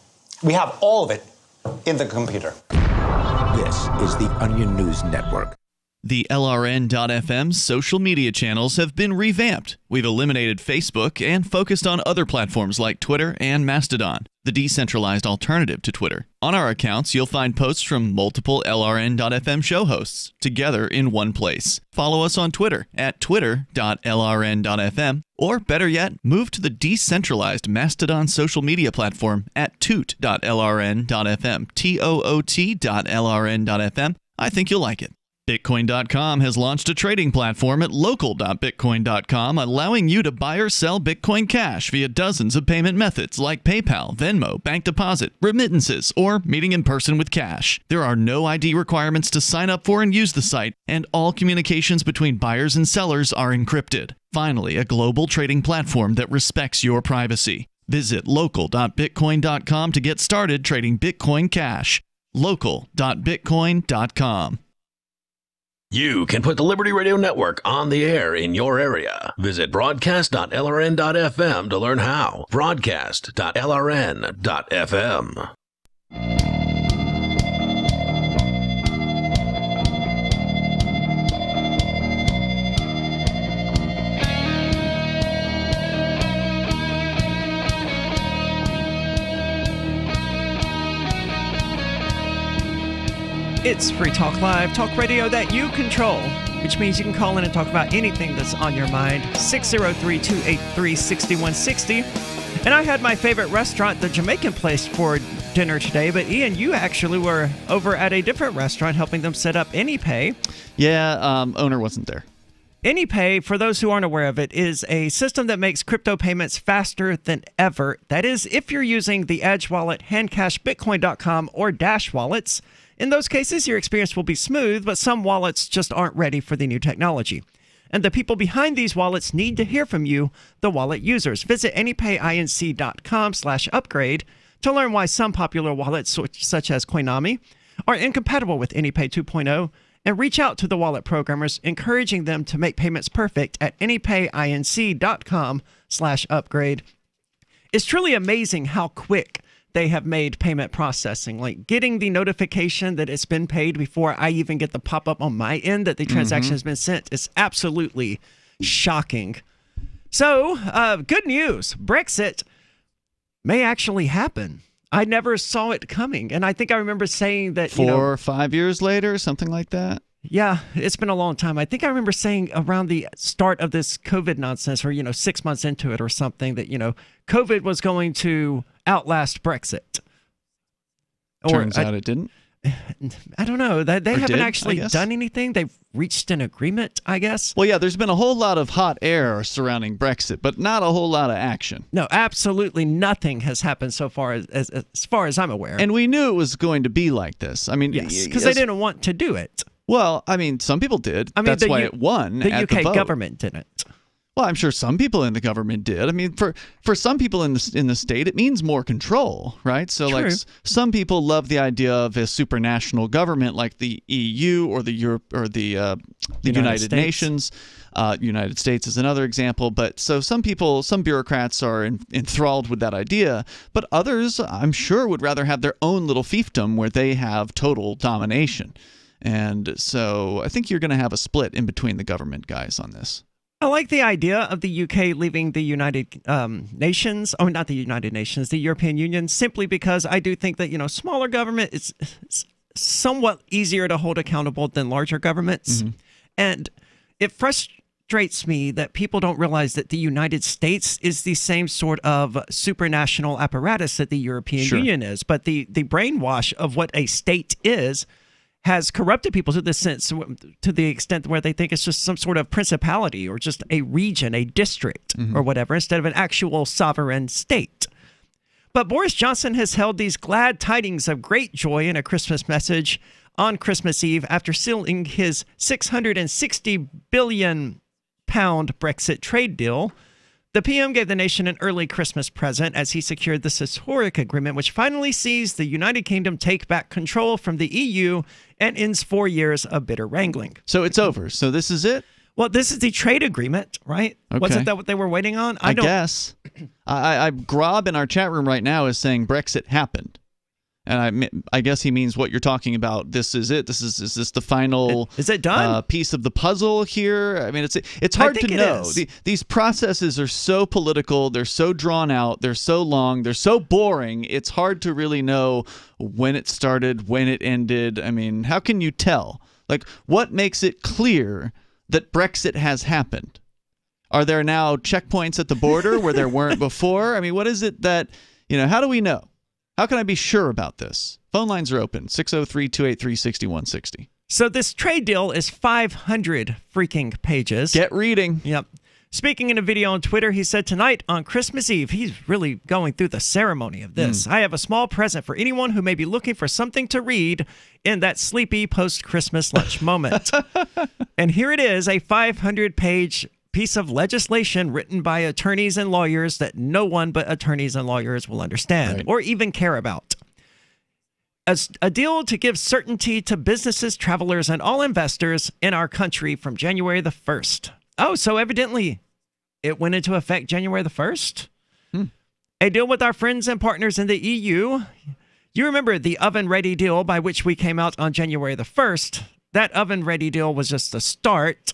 We have all of it in the computer. This is the Onion News Network. The LRN.FM social media channels have been revamped. We've eliminated Facebook and focused on other platforms like Twitter and Mastodon, the decentralized alternative to Twitter. On our accounts, you'll find posts from multiple LRN.FM show hosts together in one place. Follow us on Twitter at twitter.lrn.fm, or better yet, move to the decentralized Mastodon social media platform at toot.lrn.fm, toot.lrn.fm. I think you'll like it. Bitcoin.com has launched a trading platform at local.bitcoin.com, allowing you to buy or sell Bitcoin Cash via dozens of payment methods like PayPal, Venmo, bank deposit, remittances, or meeting in person with cash. There are no ID requirements to sign up for and use the site, and all communications between buyers and sellers are encrypted. Finally, a global trading platform that respects your privacy. Visit local.bitcoin.com to get started trading Bitcoin Cash. local.bitcoin.com. You can put the Liberty Radio Network on the air in your area. Visit broadcast.lrn.fm to learn how. Broadcast.lrn.fm. It's Free Talk Live, talk radio that you control, which means you can call in and talk about anything that's on your mind. 603-283-6160. And I had my favorite restaurant, the Jamaican place, for dinner today. But Ian, you actually were over at a different restaurant helping them set up AnyPay. Yeah, owner wasn't there. AnyPay, for those who aren't aware of it, is a system that makes crypto payments faster than ever. That is, if you're using the Edge Wallet, Handcash, Bitcoin.com, or Dash wallets. In those cases, your experience will be smooth, but some wallets just aren't ready for the new technology. And the people behind these wallets need to hear from you, the wallet users. Visit anypayinc.com/upgrade to learn why some popular wallets, such as Coinami, are incompatible with AnyPay 2.0, and reach out to the wallet programmers, encouraging them to make payments perfect at anypayinc.com/upgrade. It's truly amazing how quick they have made payment processing, like getting the notification that it's been paid before I even get the pop-up on my end that the transaction has been sent. It's absolutely shocking. So, good news. Brexit may actually happen. I never saw it coming. And I think I remember saying that, 4 or 5 years later, something like that. Yeah, it's been a long time. I think I remember saying around the start of this COVID nonsense, or, 6 months into it or something, that, COVID was going to outlast Brexit. Turns out it didn't. I don't know. They haven't actually done anything. They've reached an agreement, I guess. Well, yeah, there's been a whole lot of hot air surrounding Brexit, but not a whole lot of action. No, absolutely nothing has happened so far as far as I'm aware. And we knew it was going to be like this. I mean, yes, because they didn't want to do it. Well, I mean, some people did. I mean, that's why it won. The UK vote. Government didn't. Well, I'm sure some people in the government did. I mean, for some people in the state, it means more control, right? So, True. like, some people love the idea of a supranational government, like the EU or the Europe or the United Nations. United States is another example. But so some bureaucrats are enthralled with that idea, but others, I'm sure, would rather have their own little fiefdom where they have total domination. And so I think you're going to have a split in between the government guys on this. I like the idea of the UK leaving the United Nations, oh, not the United Nations, the European Union, simply because I do think that, smaller government is somewhat easier to hold accountable than larger governments. Mm-hmm. And it frustrates me that people don't realize that the United States is the same sort of supranational apparatus that the European Union is. But the brainwash of what a state is has corrupted people to the extent where they think it's just some sort of principality or just a region, a district, or whatever, instead of an actual sovereign state. But Boris Johnson has held these glad tidings of great joy in a Christmas message on Christmas Eve after sealing his £660 billion Brexit trade deal The PM gave the nation an early Christmas present as he secured this historic agreement, which finally sees the United Kingdom take back control from the EU and ends 4 years of bitter wrangling. So it's over. So this is it? Well, this is the trade agreement, right? Okay. Wasn't that what they were waiting on? I guess. Grob in our chat room right now is saying Brexit happened. And I guess he means what you're talking about. This is it. Is this the final? Is it done? Piece of the puzzle here. I mean, it's hard to know. These processes are so political. They're so drawn out. They're so long. They're so boring. It's hard to really know when it started, when it ended. I mean, how can you tell? Like, what makes it clear that Brexit has happened? Are there now checkpoints at the border where there weren't before? I mean, what is it that how do we know? How can I be sure about this? Phone lines are open, 603-283-6160. So this trade deal is 500 freaking pages. Get reading. Yep. Speaking in a video on Twitter, he said, tonight on Christmas Eve, he's really going through the ceremony of this. I have a small present for anyone who may be looking for something to read in that sleepy post-Christmas lunch moment. And here it is, a 500-page piece of legislation written by attorneys and lawyers that no one but attorneys and lawyers will understand or even care about. A deal to give certainty to businesses, travelers, and all investors in our country from January the 1st. Oh, so evidently it went into effect January the 1st? A deal with our friends and partners in the EU. You remember the oven-ready deal by which we came out on January the 1st. That oven-ready deal was just the start.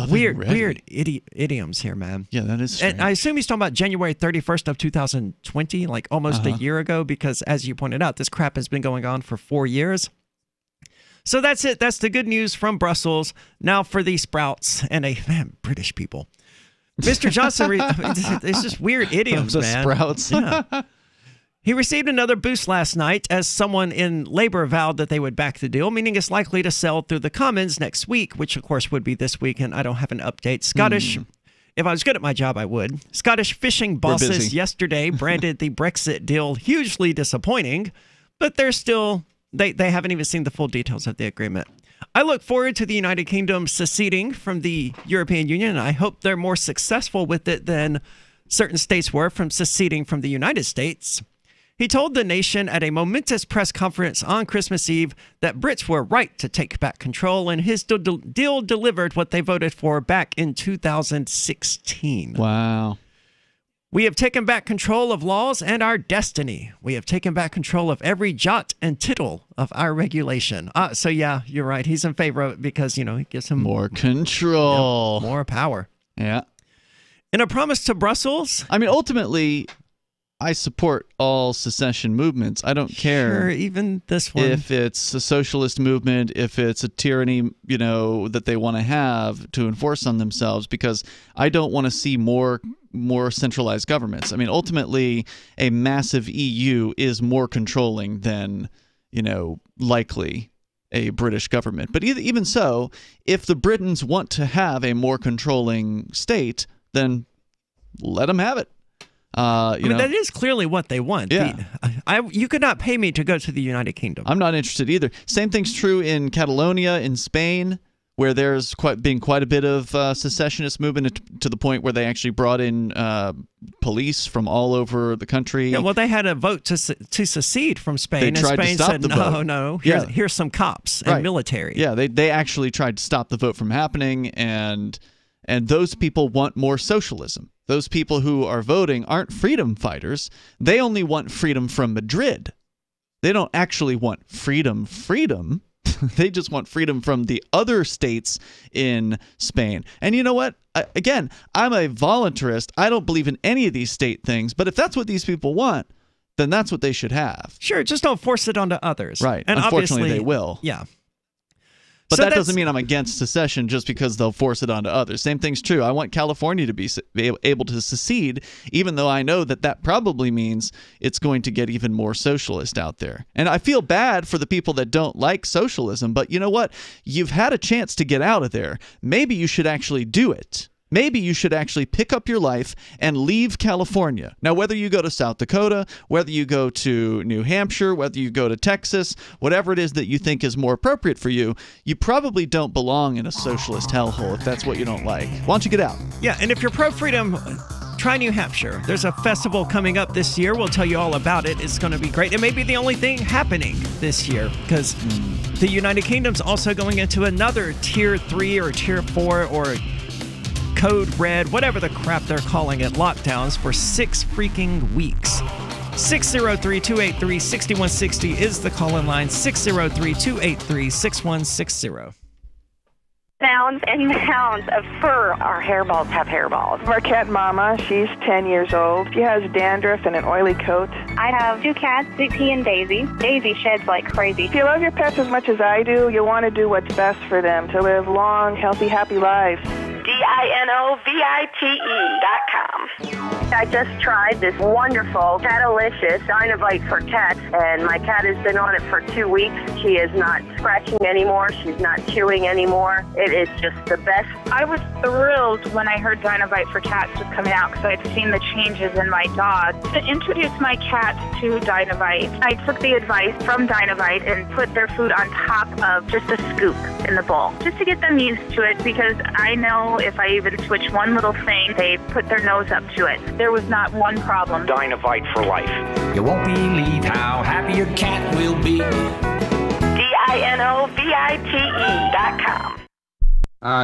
Weird idioms here, man. Yeah, that is strange. And I assume he's talking about January 31st of 2020, like almost a year ago, because as you pointed out, this crap has been going on for 4 years. So that's it. That's the good news from Brussels. Now for the sprouts and British people. Mr. Johnson, it's just weird idioms, the man. Sprouts. Yeah. He received another boost last night as someone in Labour vowed that they would back the deal, meaning it's likely to sell through the Commons next week, which of course would be this week, and I don't have an update. If I was good at my job, I would. Scottish fishing bosses yesterday branded the Brexit deal hugely disappointing, but they're still, they haven't even seen the full details of the agreement. I look forward to the United Kingdom seceding from the European Union, and I hope they're more successful with it than certain states were from seceding from the United States. He told the nation at a momentous press conference on Christmas Eve that Brits were right to take back control, and his deal delivered what they voted for back in 2016. Wow. We have taken back control of laws and our destiny. We have taken back control of every jot and tittle of our regulation. So yeah, you're right. He's in favor of it because, it gives him more control, more power. Yeah. In a promise to Brussels. I mean, ultimately, I support all secession movements. I don't care. Even this one. If it's a socialist movement, if it's a tyranny, that they want to have to enforce on themselves, because I don't want to see more centralized governments. I mean, ultimately, a massive EU is more controlling than, likely a British government. But even so, if the Britons want to have a more controlling state, then let them have it. That is clearly what they want. Yeah. You could not pay me to go to the United Kingdom. I'm not interested either. Same thing's true in Catalonia, in Spain, where there's been quite a bit of secessionist movement to the point where they actually brought in police from all over the country. Yeah, well, they had a vote to secede from Spain, they and tried Spain to stop said, the vote. no, here's some cops and military. Yeah, they actually tried to stop the vote from happening, and those people want more socialism. Those people who are voting aren't freedom fighters. They only want freedom from Madrid. They don't actually want freedom. They just want freedom from the other states in Spain. And you know what? Again, I'm a voluntarist. I don't believe in any of these state things. But if that's what these people want, then that's what they should have. Sure, just don't force it onto others. Right. And unfortunately, they will. Yeah. But that doesn't mean I'm against secession just because they'll force it onto others. Same thing's true. I want California to be able to secede, even though I know that probably means it's going to get even more socialist out there. And I feel bad for the people that don't like socialism, but you know what? You've had a chance to get out of there. Maybe you should actually do it. Maybe you should actually pick up your life and leave California. Now, whether you go to South Dakota, whether you go to New Hampshire, whether you go to Texas, whatever it is that you think is more appropriate for you, you probably don't belong in a socialist hellhole if that's what you don't like. Why don't you get out? Yeah, and if you're pro-freedom, try New Hampshire. There's a festival coming up this year. We'll tell you all about it. It's going to be great. It may be the only thing happening this year because the United Kingdom's also going into another Tier 3 or Tier 4 or Code Red, whatever the crap they're calling it, lockdowns for 6 freaking weeks. 603-283-6160 is the call-in line. 603-283-6160. Pounds and pounds of fur. Our hairballs have hairballs. Our cat Mama, she's 10 years old. She has dandruff and an oily coat. I have 2 cats, Zippy and Daisy. Daisy sheds like crazy. If you love your pets as much as I do, you'll want to do what's best for them to live long, healthy, happy lives. DINOVITE.com. I just tried this wonderful Catalicious Dynavite for cats, and my cat has been on it for 2 weeks. She is not scratching anymore. She's not chewing anymore. It is just the best. I was thrilled when I heard Dynavite for cats was coming out because I'd seen the changes in my dog. To introduce my cat to Dynavite, I took the advice from Dynavite and put their food on top of just a scoop in the bowl, just to get them used to it, because I know if I even switch one little thing, they put their nose up to it. There was not one problem. Dynavite for life. You won't believe how happy your cat will be. DINOVITE.com.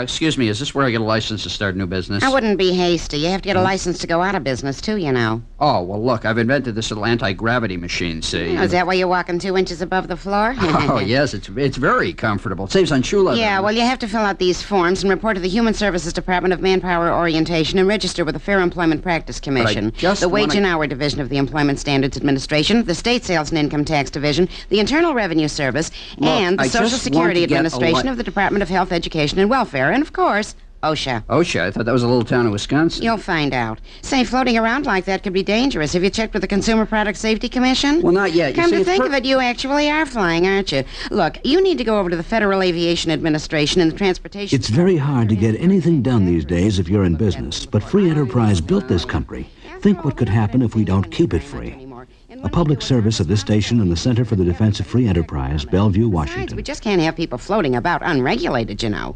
Excuse me, is this where I get a license to start a new business? I wouldn't be hasty. You have to get a license to go out of business, too, you know. Oh, well, look, I've invented this little anti-gravity machine, see? Oh, is that why you're walking 2 inches above the floor? Oh, yes, it's very comfortable. It saves on shoe leather. Yeah, well, you have to fill out these forms and report to the Human Services Department of Manpower Orientation and register with the Fair Employment Practice Commission, the Wage and Hour Division of the Employment Standards Administration, the State Sales and Income Tax Division, the Internal Revenue Service, and the Social Security Administration of the Department of Health, Education, and Welfare, and, of course, OSHA. OSHA? I thought that was a little town in Wisconsin. You'll find out. Say, floating around like that could be dangerous. Have you checked with the Consumer Product Safety Commission? Well, not yet. Come to think of it, you actually are flying, aren't you? Look, you need to go over to the Federal Aviation Administration and the Transportation... It's very hard to get anything done these days if you're in business, but free enterprise built this country. Think what could happen if we don't keep it free. A public service of this station and the Center for the Defense of Free Enterprise, Bellevue, Washington. Besides, we just can't have people floating about unregulated, you know.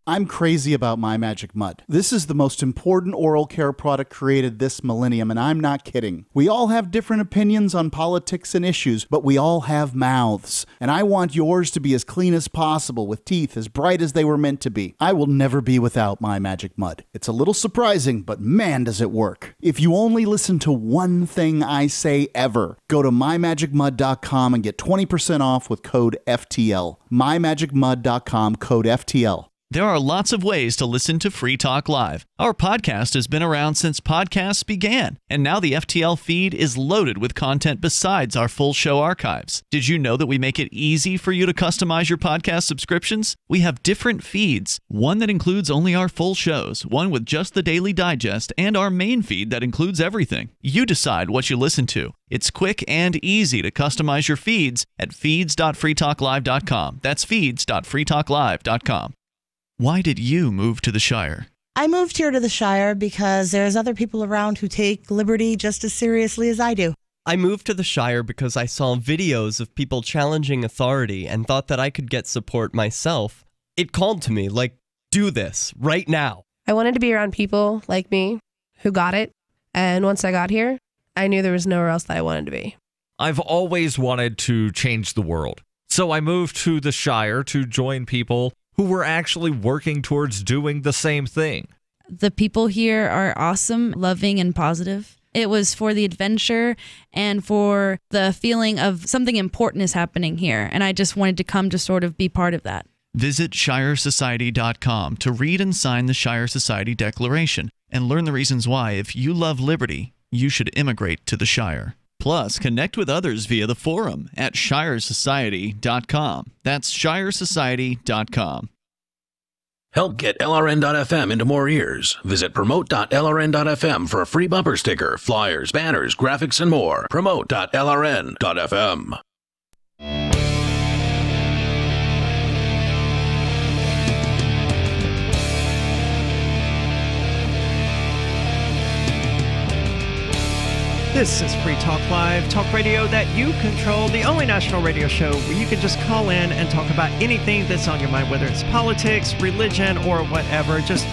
I'm crazy about My Magic Mud. This is the most important oral care product created this millennium, and I'm not kidding. We all have different opinions on politics and issues, but we all have mouths. And I want yours to be as clean as possible, with teeth as bright as they were meant to be. I will never be without My Magic Mud. It's a little surprising, but man, does it work. If you only listen to one thing I say ever, go to mymagicmud.com and get 20% off with code FTL. mymagicmud.com, code FTL. There are lots of ways to listen to Free Talk Live. Our podcast has been around since podcasts began, and now the FTL feed is loaded with content besides our full show archives. Did you know that we make it easy for you to customize your podcast subscriptions? We have different feeds, one that includes only our full shows, one with just the Daily Digest, and our main feed that includes everything. You decide what you listen to. It's quick and easy to customize your feeds at feeds.freetalklive.com. That's feeds.freetalklive.com. Why did you move to the Shire? I moved here to the Shire because there's other people around who take liberty just as seriously as I do. I moved to the Shire because I saw videos of people challenging authority and thought that I could get support myself. It called to me, like, do this, right now. I wanted to be around people like me who got it, and once I got here, I knew there was nowhere else that I wanted to be. I've always wanted to change the world, so I moved to the Shire to join people who were actually working towards doing the same thing. The people here are awesome, loving, and positive. It was for the adventure and for the feeling of something important is happening here, and I just wanted to come to sort of be part of that. Visit ShireSociety.com to read and sign the Shire Society Declaration and learn the reasons why, if you love liberty, you should immigrate to the Shire. Plus, connect with others via the forum at ShireSociety.com. That's ShireSociety.com. Help get LRN.FM into more ears. Visit promote.lrn.fm for a free bumper sticker, flyers, banners, graphics, and more. Promote.lrn.fm. This is Free Talk Live, talk radio that you control, the only national radio show where you can just call in and talk about anything that's on your mind, whether it's politics, religion, or whatever. Just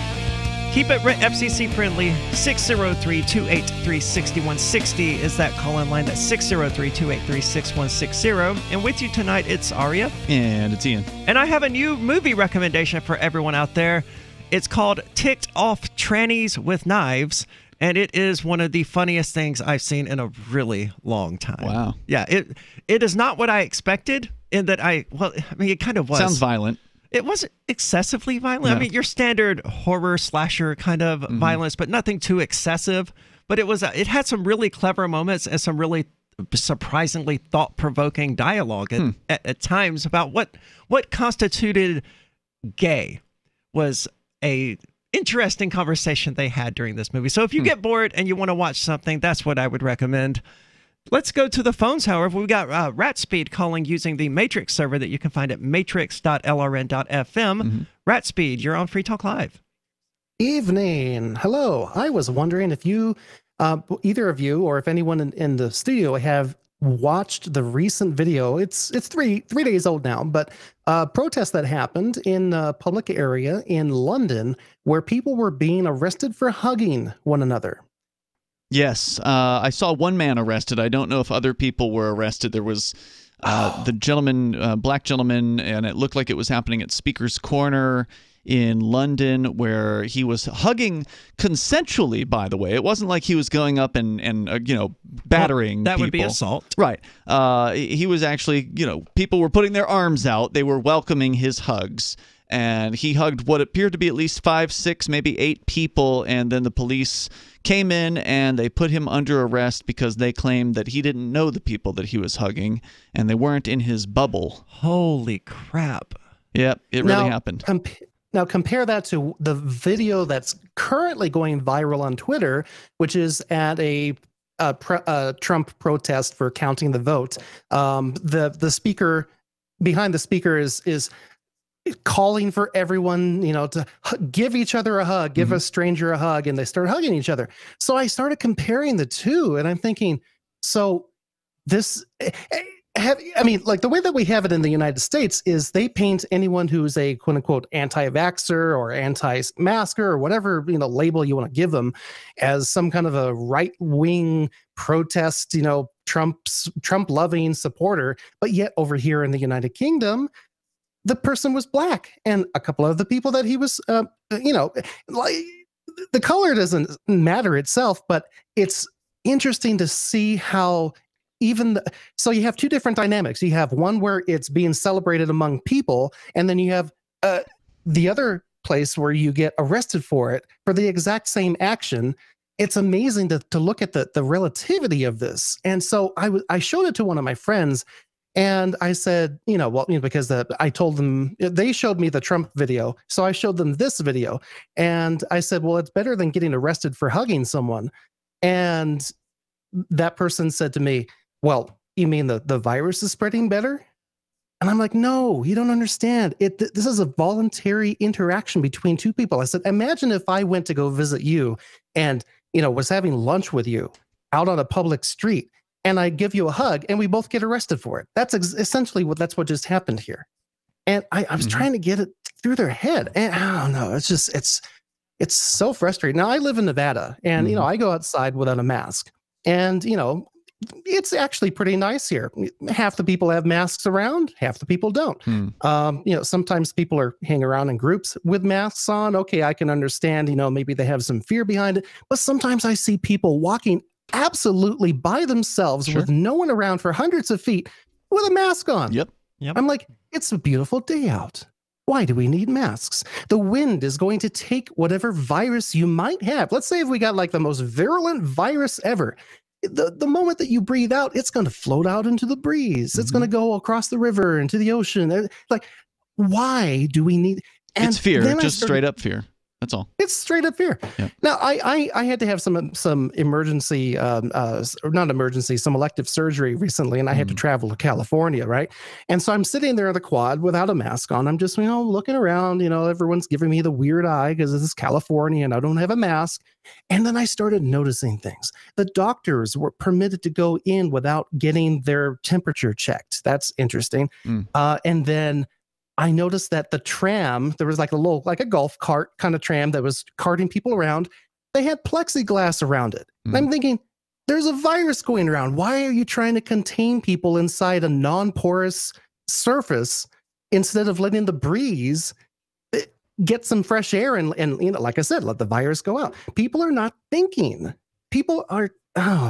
Keep it FCC friendly. 603-283-6160 is that call-in line. That's 603-283-6160. And with you tonight, it's Aria. And it's Ian. And I have a new movie recommendation for everyone out there. It's called Ticked Off Trannies with Knives. And it is one of the funniest things I've seen in a really long time. Wow. Yeah, it is not what I expected in that it kind of was. Sounds violent. It wasn't excessively violent. Yeah. I mean, your standard horror slasher kind of violence, but nothing too excessive. But it had some really clever moments and some really surprisingly thought-provoking dialogue at times about what constituted gay. Was a interesting conversation they had during this movie. So if you get bored and you want to watch something, that's what I would recommend. Let's go to the phones, however. We got Ratspeed calling using the Matrix server that you can find at matrix.lrn.fm. Ratspeed, you're on Free Talk Live. Evening. Hello. I was wondering if you, either of you, or if anyone in the studio have watched the recent video. It's three days old now, but protest that happened in a public area in London where people were being arrested for hugging one another. Yes, I saw one man arrested. I don't know if other people were arrested. There was the gentleman, black gentleman, and it looked like it was happening at Speaker's Corner in London, where he was hugging consensually, by the way. It wasn't like he was going up and battering that people. Would be assault. Right. He was actually, people were putting their arms out. They were welcoming his hugs. And he hugged what appeared to be at least 5, 6, maybe 8 people. And then the police came in and they put him under arrest because they claimed that he didn't know the people that he was hugging and they weren't in his bubble. Holy crap. Yep, it really happened. Now compare that to the video that's currently going viral on Twitter, which is at a Trump protest for counting the vote. The speaker behind the speaker is calling for everyone, to give each other a hug, give a stranger a hug, and they start hugging each other. So I started comparing the two, and I'm thinking, so this, the way that we have it in the United States is they paint anyone who's a quote unquote anti-vaxxer or anti-masker or whatever, label you want to give them as some kind of a right-wing protest, Trump-loving supporter. But yet over here in the United Kingdom, the person was black, and a couple of the people that he was, the color doesn't matter itself, but it's interesting to see how so you have two different dynamics. You have one where it's being celebrated among people, and then you have the other place where you get arrested for it for the exact same action. It's amazing to look at the relativity of this. And so I showed it to one of my friends, and I said, because I told them, they showed me the Trump video. So I showed them this video. And I said, well, it's better than getting arrested for hugging someone. And that person said to me, well, you mean the virus is spreading better? And I'm like, no, you don't understand. This is a voluntary interaction between two people. I said, imagine if I went to go visit you and, was having lunch with you out on a public street, and I give you a hug, and we both get arrested for it. That's essentially what just happened here. And I was trying to get it through their head, and I don't know. It's so frustrating. Now I live in Nevada, and I go outside without a mask, and it's actually pretty nice here. Half the people have masks around, half the people don't. Sometimes people are hanging around in groups with masks on. Okay, I can understand. Maybe they have some fear behind it, but sometimes I see people walking absolutely by themselves with no one around for hundreds of feet with a mask on. Yep. I'm like, it's a beautiful day out. Why do we need masks? The wind is going to take whatever virus you might have. Let's say if we got like the most virulent virus ever, the moment that you breathe out, it's going to float out into the breeze. It's going to go across the river into the ocean. Like, why do we need? And it's fear, just straight up fear. That's all. It's straight up fear. Yep. Now, I had to have some emergency, some elective surgery recently, and I had to travel to California, right? And so I'm sitting there in the quad without a mask on. I'm just, looking around, everyone's giving me the weird eye because this is California and I don't have a mask. And then I started noticing things. The doctors were permitted to go in without getting their temperature checked. That's interesting. And then I noticed that the tram, there was like a golf cart kind of tram that was carting people around. They had plexiglass around it. And I'm thinking, there's a virus going around. Why are you trying to contain people inside a non-porous surface instead of letting the breeze get some fresh air and like I said, let the virus go out? People are not thinking. People are,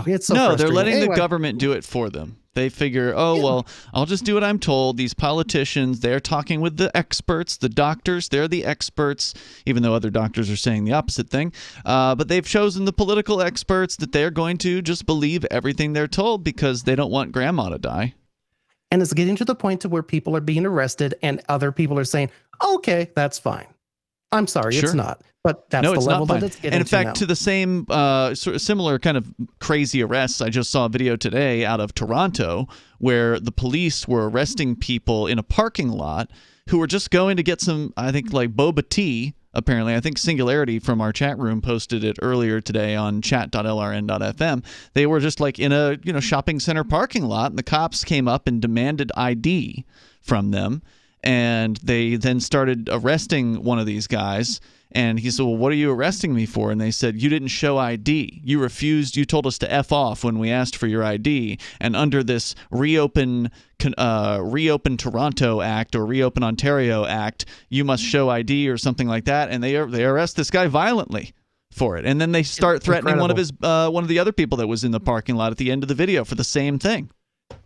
it's so frustrating. They're letting the government do it for them. They figure, well, I'll just do what I'm told. These politicians, they're talking with the experts, the doctors, they're the experts, even though other doctors are saying the opposite thing. But they've chosen the political experts that they're going to just believe everything they're told because they don't want grandma to die. And it's getting to the point to where people are being arrested and other people are saying, okay, that's fine. I'm sorry, it's not. But that's the level that it's getting and in fact, now. to the same sort of similar kind of crazy arrests, I just saw a video today out of Toronto where the police were arresting people in a parking lot who were just going to get some, I think, like boba tea, apparently. I think Singularity from our chat room posted it earlier today on chat.lrn.fm. They were just like in a shopping center parking lot, and the cops came up and demanded ID from them. And they then started arresting one of these guys. And he said, well, what are you arresting me for? And they said, you didn't show ID. You refused. You told us to F off when we asked for your ID. And under this Reopen Toronto Act or Reopen Ontario Act, you must show ID or something like that. And they arrest this guy violently for it. And then they start threatening one of the other people that was in the parking lot at the end of the video for the same thing.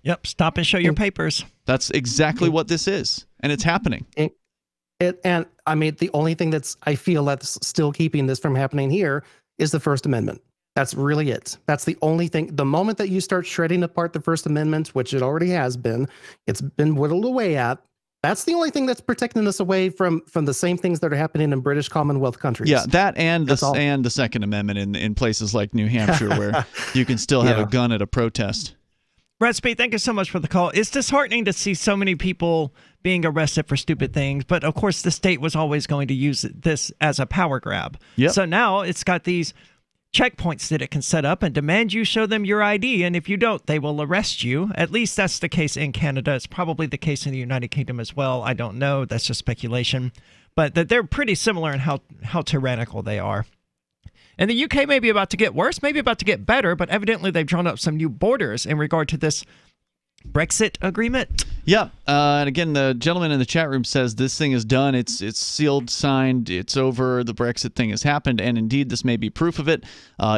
Yep. Stop and show your papers. That's exactly what this is. And it's happening. And I mean, the only thing I feel that's still keeping this from happening here is the First Amendment. That's really it. That's the only thing. The moment that you start shredding apart the First Amendment, which it already has been, it's been whittled away at. That's the only thing that's protecting us away from the same things that are happening in British Commonwealth countries. Yeah, that and the Second Amendment in places like New Hampshire where you can still have a gun at a protest. Brad Speed, thank you so much for the call. It's disheartening to see so many people being arrested for stupid things, but of course the state was always going to use this as a power grab. Yep. So now it's got these checkpoints that it can set up and demand you show them your ID, and if you don't, they will arrest you. At least that's the case in Canada. It's probably the case in the United Kingdom as well. I don't know. That's just speculation. But that they're pretty similar in how tyrannical they are. And the UK may be about to get worse, maybe about to get better, but evidently they've drawn up some new borders in regard to this Brexit agreement. Yeah, and again, the gentleman in the chat room says this thing is done. It's sealed, signed, it's over. The Brexit thing has happened, and indeed this may be proof of it,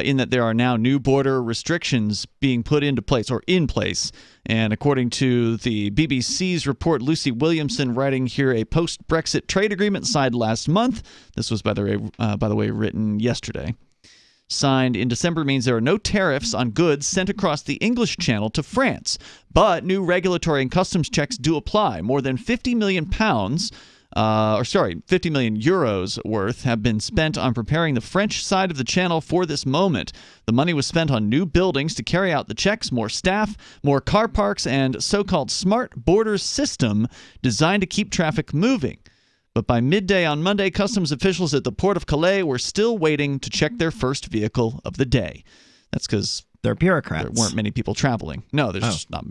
in that there are now new border restrictions being put into place or in place. And according to the BBC's report, Lucy Williamson writing here, a post-Brexit trade agreement signed last month. This was, by the way, written yesterday. Signed in December means there are no tariffs on goods sent across the English Channel to France. But new regulatory and customs checks do apply. More than 50 million euros worth have been spent on preparing the French side of the channel for this moment. The money was spent on new buildings to carry out the checks, more staff, more car parks, and so-called smart borders system designed to keep traffic moving. But by midday on Monday, customs officials at the port of Calais were still waiting to check their first vehicle of the day. That's because they're bureaucrats. There weren't many people traveling. No, there's just not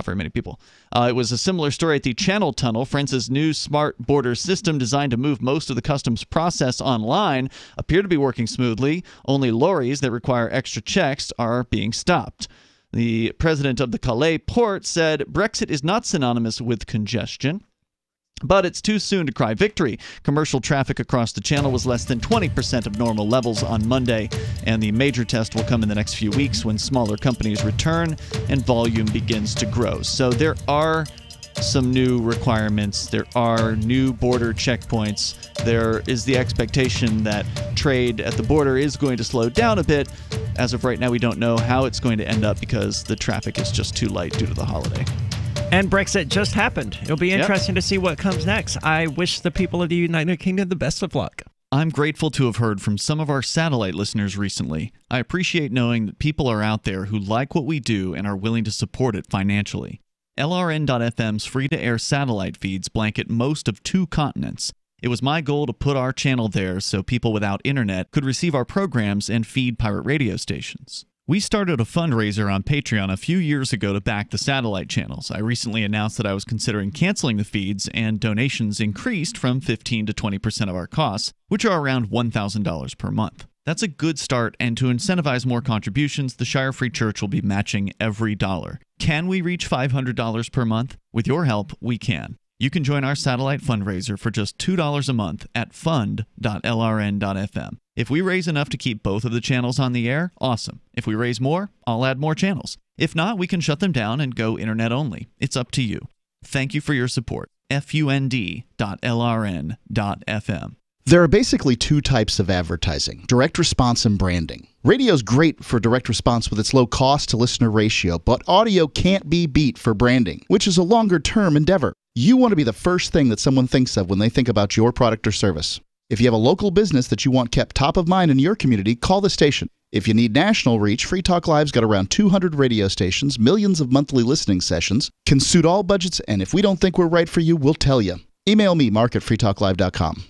very many people. It was a similar story at the Channel Tunnel. France's new smart border system designed to move most of the customs process online appeared to be working smoothly. Only lorries that require extra checks are being stopped. The president of the Calais port said Brexit is not synonymous with congestion. But it's too soon to cry victory. Commercial traffic across the channel was less than 20% of normal levels on Monday, and the major test will come in the next few weeks when smaller companies return and volume begins to grow. So there are some new requirements. There are new border checkpoints. There is the expectation that trade at the border is going to slow down a bit. As of right now, we don't know how it's going to end up because the traffic is just too light due to the holiday. And Brexit just happened. It'll be interesting to see what comes next. I wish the people of the United Kingdom the best of luck. I'm grateful to have heard from some of our satellite listeners recently. I appreciate knowing that people are out there who like what we do and are willing to support it financially. LRN.FM's free-to-air satellite feeds blanket most of 2 continents. It was my goal to put our channel there so people without internet could receive our programs and feed pirate radio stations. We started a fundraiser on Patreon a few years ago to back the satellite channels. I recently announced that I was considering canceling the feeds, and donations increased from 15 to 20% of our costs, which are around $1,000 per month. That's a good start, and to incentivize more contributions, the Shire Free Church will be matching every dollar. Can we reach $500 per month? With your help, we can. You can join our satellite fundraiser for just $2 a month at fund.lrn.fm. If we raise enough to keep both of the channels on the air, awesome. If we raise more, I'll add more channels. If not, we can shut them down and go internet only. It's up to you. Thank you for your support. fund.lrn.fm. There are basically two types of advertising, direct response and branding. Radio's great for direct response with its low cost to listener ratio, but audio can't be beat for branding, which is a longer-term endeavor. You want to be the first thing that someone thinks of when they think about your product or service. If you have a local business that you want kept top of mind in your community, call the station. If you need national reach, Free Talk Live's got around 200 radio stations, millions of monthly listening sessions, can suit all budgets, and if we don't think we're right for you, we'll tell you. Email me, mark@freetalklive.com.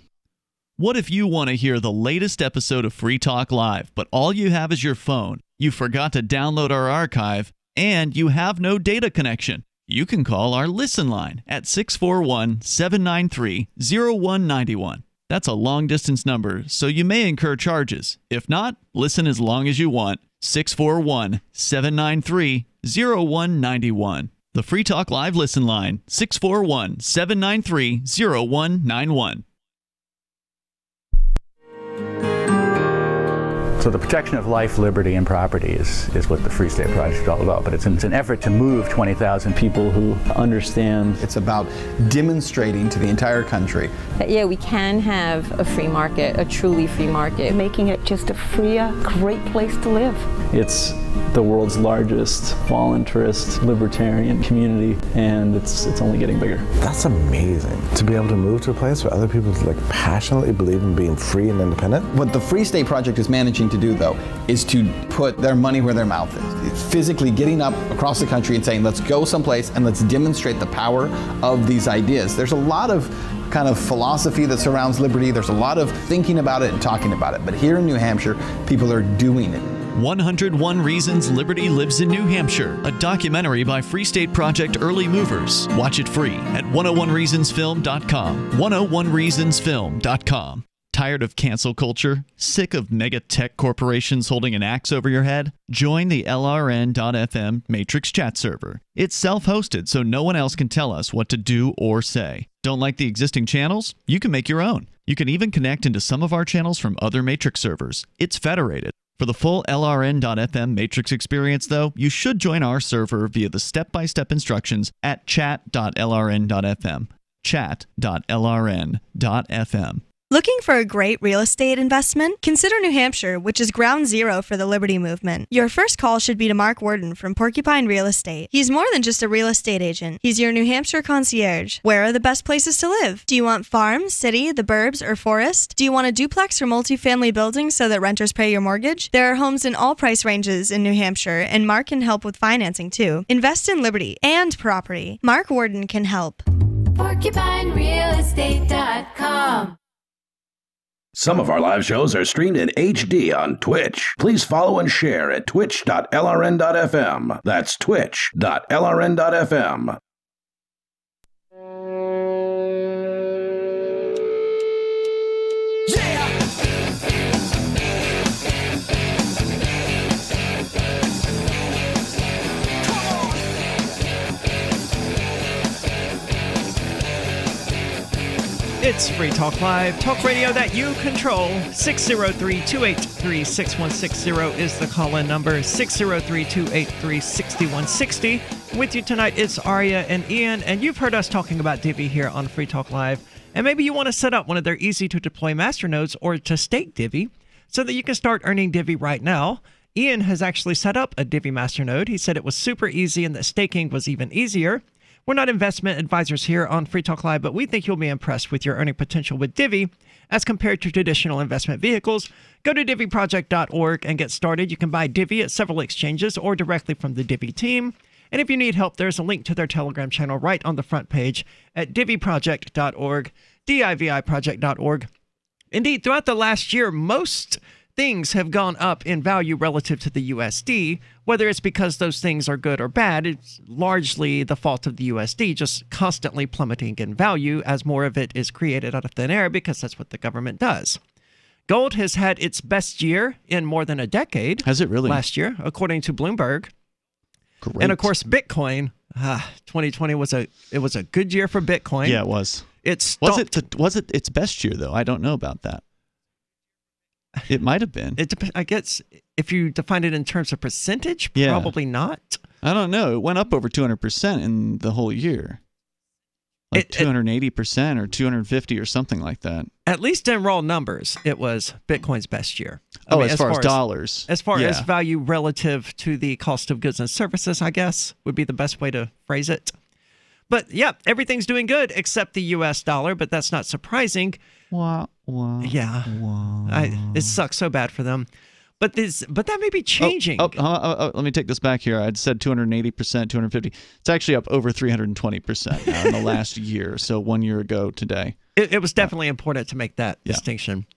What if you want to hear the latest episode of Free Talk Live, but all you have is your phone, you forgot to download our archive, and you have no data connection? You can call our Listen line at 641-793-0191. That's a long-distance number, so you may incur charges. If not, listen as long as you want. 641-793-0191. The Free Talk Live Listen line, 641-793-0191. So the protection of life, liberty, and property is what the Free State Project is all about. But it's an effort to move 20,000 people who understand. It's about demonstrating to the entire country that, yeah, we can have a free market, a truly free market. Making it just a freer, great place to live. It's the world's largest voluntarist libertarian community, and it's only getting bigger. That's amazing, to be able to move to a place where other people passionately believe in being free and independent. What the Free State Project is managing to do, though, is to put their money where their mouth is. It's physically getting up across the country and saying, let's go someplace and let's demonstrate the power of these ideas. There's a lot of kind of philosophy that surrounds liberty. There's a lot of thinking about it and talking about it. But here in New Hampshire, people are doing it. 101 Reasons Liberty Lives in New Hampshire, a documentary by Free State Project Early Movers. Watch it free at 101reasonsfilm.com. 101reasonsfilm.com. Tired of cancel culture? Sick of mega tech corporations holding an axe over your head? Join the LRN.FM Matrix chat server. It's self-hosted, so no one else can tell us what to do or say. Don't like the existing channels? You can make your own. You can even connect into some of our channels from other Matrix servers. It's federated. For the full LRN.FM Matrix experience, though, you should join our server via the step-by-step instructions at chat.lrn.fm. Chat.lrn.fm. Looking for a great real estate investment? Consider New Hampshire, which is ground zero for the Liberty Movement. Your first call should be to Mark Worden from Porcupine Real Estate. He's more than just a real estate agent. He's your New Hampshire concierge. Where are the best places to live? Do you want farm, city, the burbs, or forest? Do you want a duplex or multifamily building so that renters pay your mortgage? There are homes in all price ranges in New Hampshire, and Mark can help with financing too. Invest in liberty and property. Mark Worden can help. PorcupineRealEstate.com. Some of our live shows are streamed in HD on Twitch. Please follow and share at twitch.lrn.fm. That's twitch.lrn.fm. It's Free Talk Live, talk radio that you control. 603-283-6160 is the call-in number. 603-283-6160. With you tonight, it's Aria and Ian, and you've heard us talking about Divi here on Free Talk Live. And maybe you want to set up one of their easy-to-deploy masternodes or to stake Divi so that you can start earning Divi right now. Ian has actually set up a Divi masternode. He said it was super easy and that staking was even easier. We're not investment advisors here on Free Talk Live, but we think you'll be impressed with your earning potential with Divi as compared to traditional investment vehicles. Go to diviproject.org and get started. You can buy Divi at several exchanges or directly from the Divi team. And if you need help, there's a link to their Telegram channel right on the front page at diviproject.org, diviproject.org. Indeed, throughout the last year, most things have gone up in value relative to the USD. Whether it's because those things are good or bad, it's largely the fault of the USD just constantly plummeting in value as more of it is created out of thin air because that's what the government does. Gold has had its best year in more than a decade. Has it really? Last year, according to Bloomberg. Great. And of course, Bitcoin. 2020 was a good year for Bitcoin. Yeah, it was. Was it its best year though? I don't know about that. It might have been. I guess if you define it in terms of percentage, probably not. I don't know. It went up over 200% in the whole year. Like 280% or 250 or something like that. At least in raw numbers, it was Bitcoin's best year. As far as dollars. As far as value relative to the cost of goods and services, I guess, would be the best way to phrase it. But yeah, everything's doing good except the U.S. dollar, but that's not surprising. It sucks so bad for them. But that may be changing. Let me take this back here. I'd said 280%, 250. It's actually up over 320% now in the last year. So 1 year ago today. It was definitely important to make that distinction.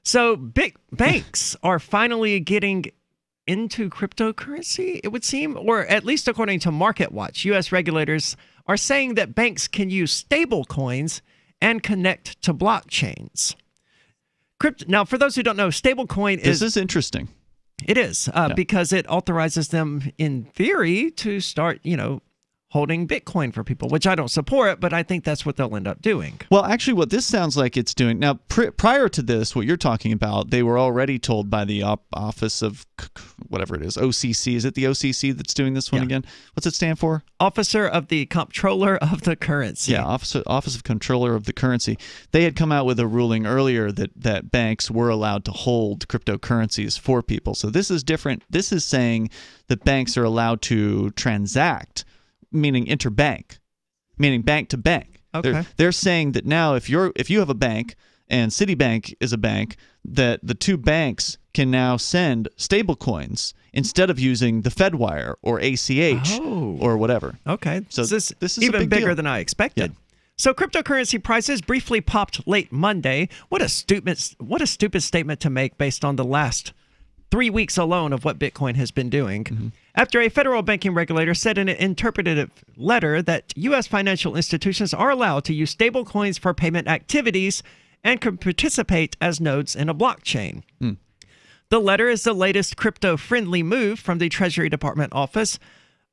So big banks are finally getting into cryptocurrency, it would seem, or at least according to MarketWatch, U.S. regulators are saying that banks can use stable coins and connect to blockchains. Now, for those who don't know, stablecoin This is interesting. It is, because it authorizes them, in theory, to start, holding Bitcoin for people, which I don't support, but I think that's what they'll end up doing. Well, actually, what this sounds like it's doing now, prior to this, what you're talking about, they were already told by the Office of whatever it is, OCC. Is it the OCC that's doing this one again? What's it stand for? Officer of the Comptroller of the Currency. Yeah, Office of Comptroller of the Currency. They had come out with a ruling earlier that banks were allowed to hold cryptocurrencies for people. So this is different. This is saying that banks are allowed to transact, meaning interbank, meaning bank to bank. Okay. They're saying that now if you have a bank and Citibank is a bank, that the two banks can now send stable coins instead of using the FedWire or ACH or whatever. Okay. So this is even a big bigger deal. than I expected. Yeah. So cryptocurrency prices briefly popped late Monday. What a stupid statement to make based on the last 3 weeks alone of what Bitcoin has been doing. After a federal banking regulator said in an interpretive letter that U.S. financial institutions are allowed to use stablecoins for payment activities and can participate as nodes in a blockchain. The letter is the latest crypto-friendly move from the Treasury Department office.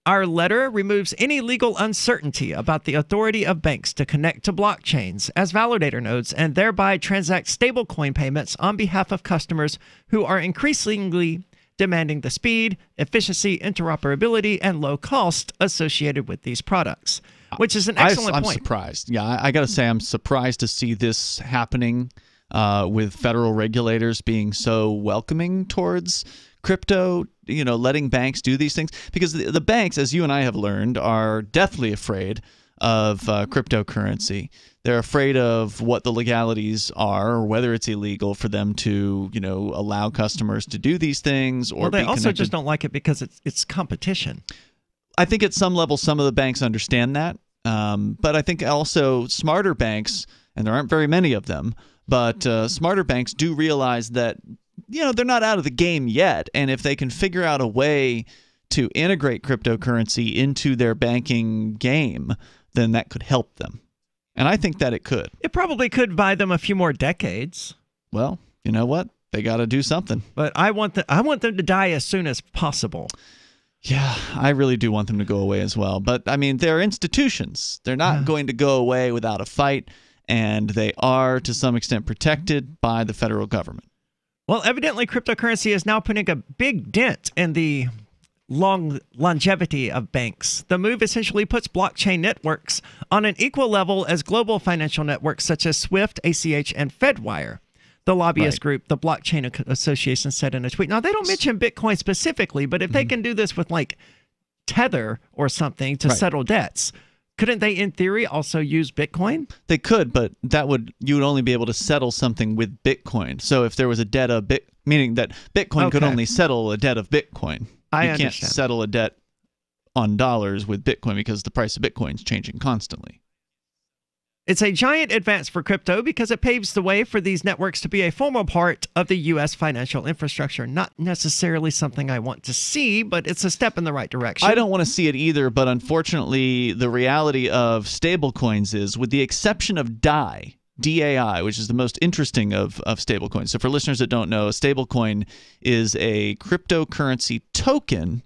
Our letter removes any legal uncertainty about the authority of banks to connect to blockchains as validator nodes and thereby transact stablecoin payments on behalf of customers who are increasingly demanding the speed, efficiency, interoperability, and low cost associated with these products, which is an excellent point. I'm surprised. Yeah, I got to say I'm surprised to see this happening with federal regulators being so welcoming towards crypto, letting banks do these things, because the banks, as you and I have learned, are deathly afraid of cryptocurrency. They're afraid of what the legalities are, or whether it's illegal for them to, allow customers to do these things. Or they also just don't like it because it's competition. I think at some level, some of the banks understand that, but I think also smarter banks, and there aren't very many of them, but smarter banks do realize that they're not out of the game yet, and if they can figure out a way to integrate cryptocurrency into their banking game, then that could help them. And I think that it could. It probably could buy them a few more decades. Well, you know what? They got to do something. But I want them to die as soon as possible. Yeah, I really do want them to go away as well. But, I mean, they're institutions. They're not going to go away without a fight, and they are, to some extent, protected by the federal government. Well, evidently, cryptocurrency is now putting a big dent in the longevity of banks. The move essentially puts blockchain networks on an equal level as global financial networks such as SWIFT, ACH, and FedWire. The lobbyist group, the Blockchain Association, said in a tweet. Now, they don't mention Bitcoin specifically, but if they can do this with like Tether or something to settle debts, couldn't they, in theory, also use Bitcoin? They could, but you would only be able to settle something with Bitcoin. So if there was a debt of meaning that Bitcoin could only settle a debt of Bitcoin. You can't settle a debt on dollars with Bitcoin because the price of Bitcoin is changing constantly. It's a giant advance for crypto because it paves the way for these networks to be a formal part of the U.S. financial infrastructure. Not necessarily something I want to see, but it's a step in the right direction. I don't want to see it either, but unfortunately, the reality of stablecoins is, with the exception of DAI, DAI, which is the most interesting of stablecoins. So for listeners that don't know, a stablecoin is a cryptocurrency token,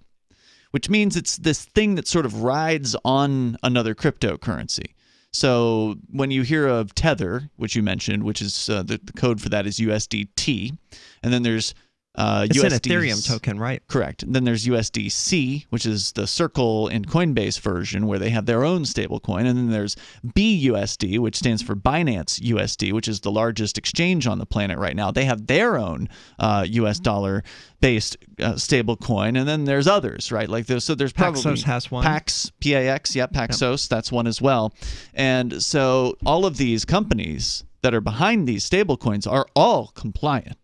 which means it's this thing that sort of rides on another cryptocurrency. So when you hear of Tether, which you mentioned, which is the code for that is USDT, and then there's it's an Ethereum token, right? Correct. And then there's USDC, which is the Circle and Coinbase version where they have their own stablecoin. And then there's BUSD, which stands for Binance USD, which is the largest exchange on the planet right now. They have their own US dollar-based stablecoin. And then there's others, right? Like so there's probably Paxos has one. PAX, yeah, Paxos, that's one as well. And so all of these companies that are behind these stablecoins are all compliant.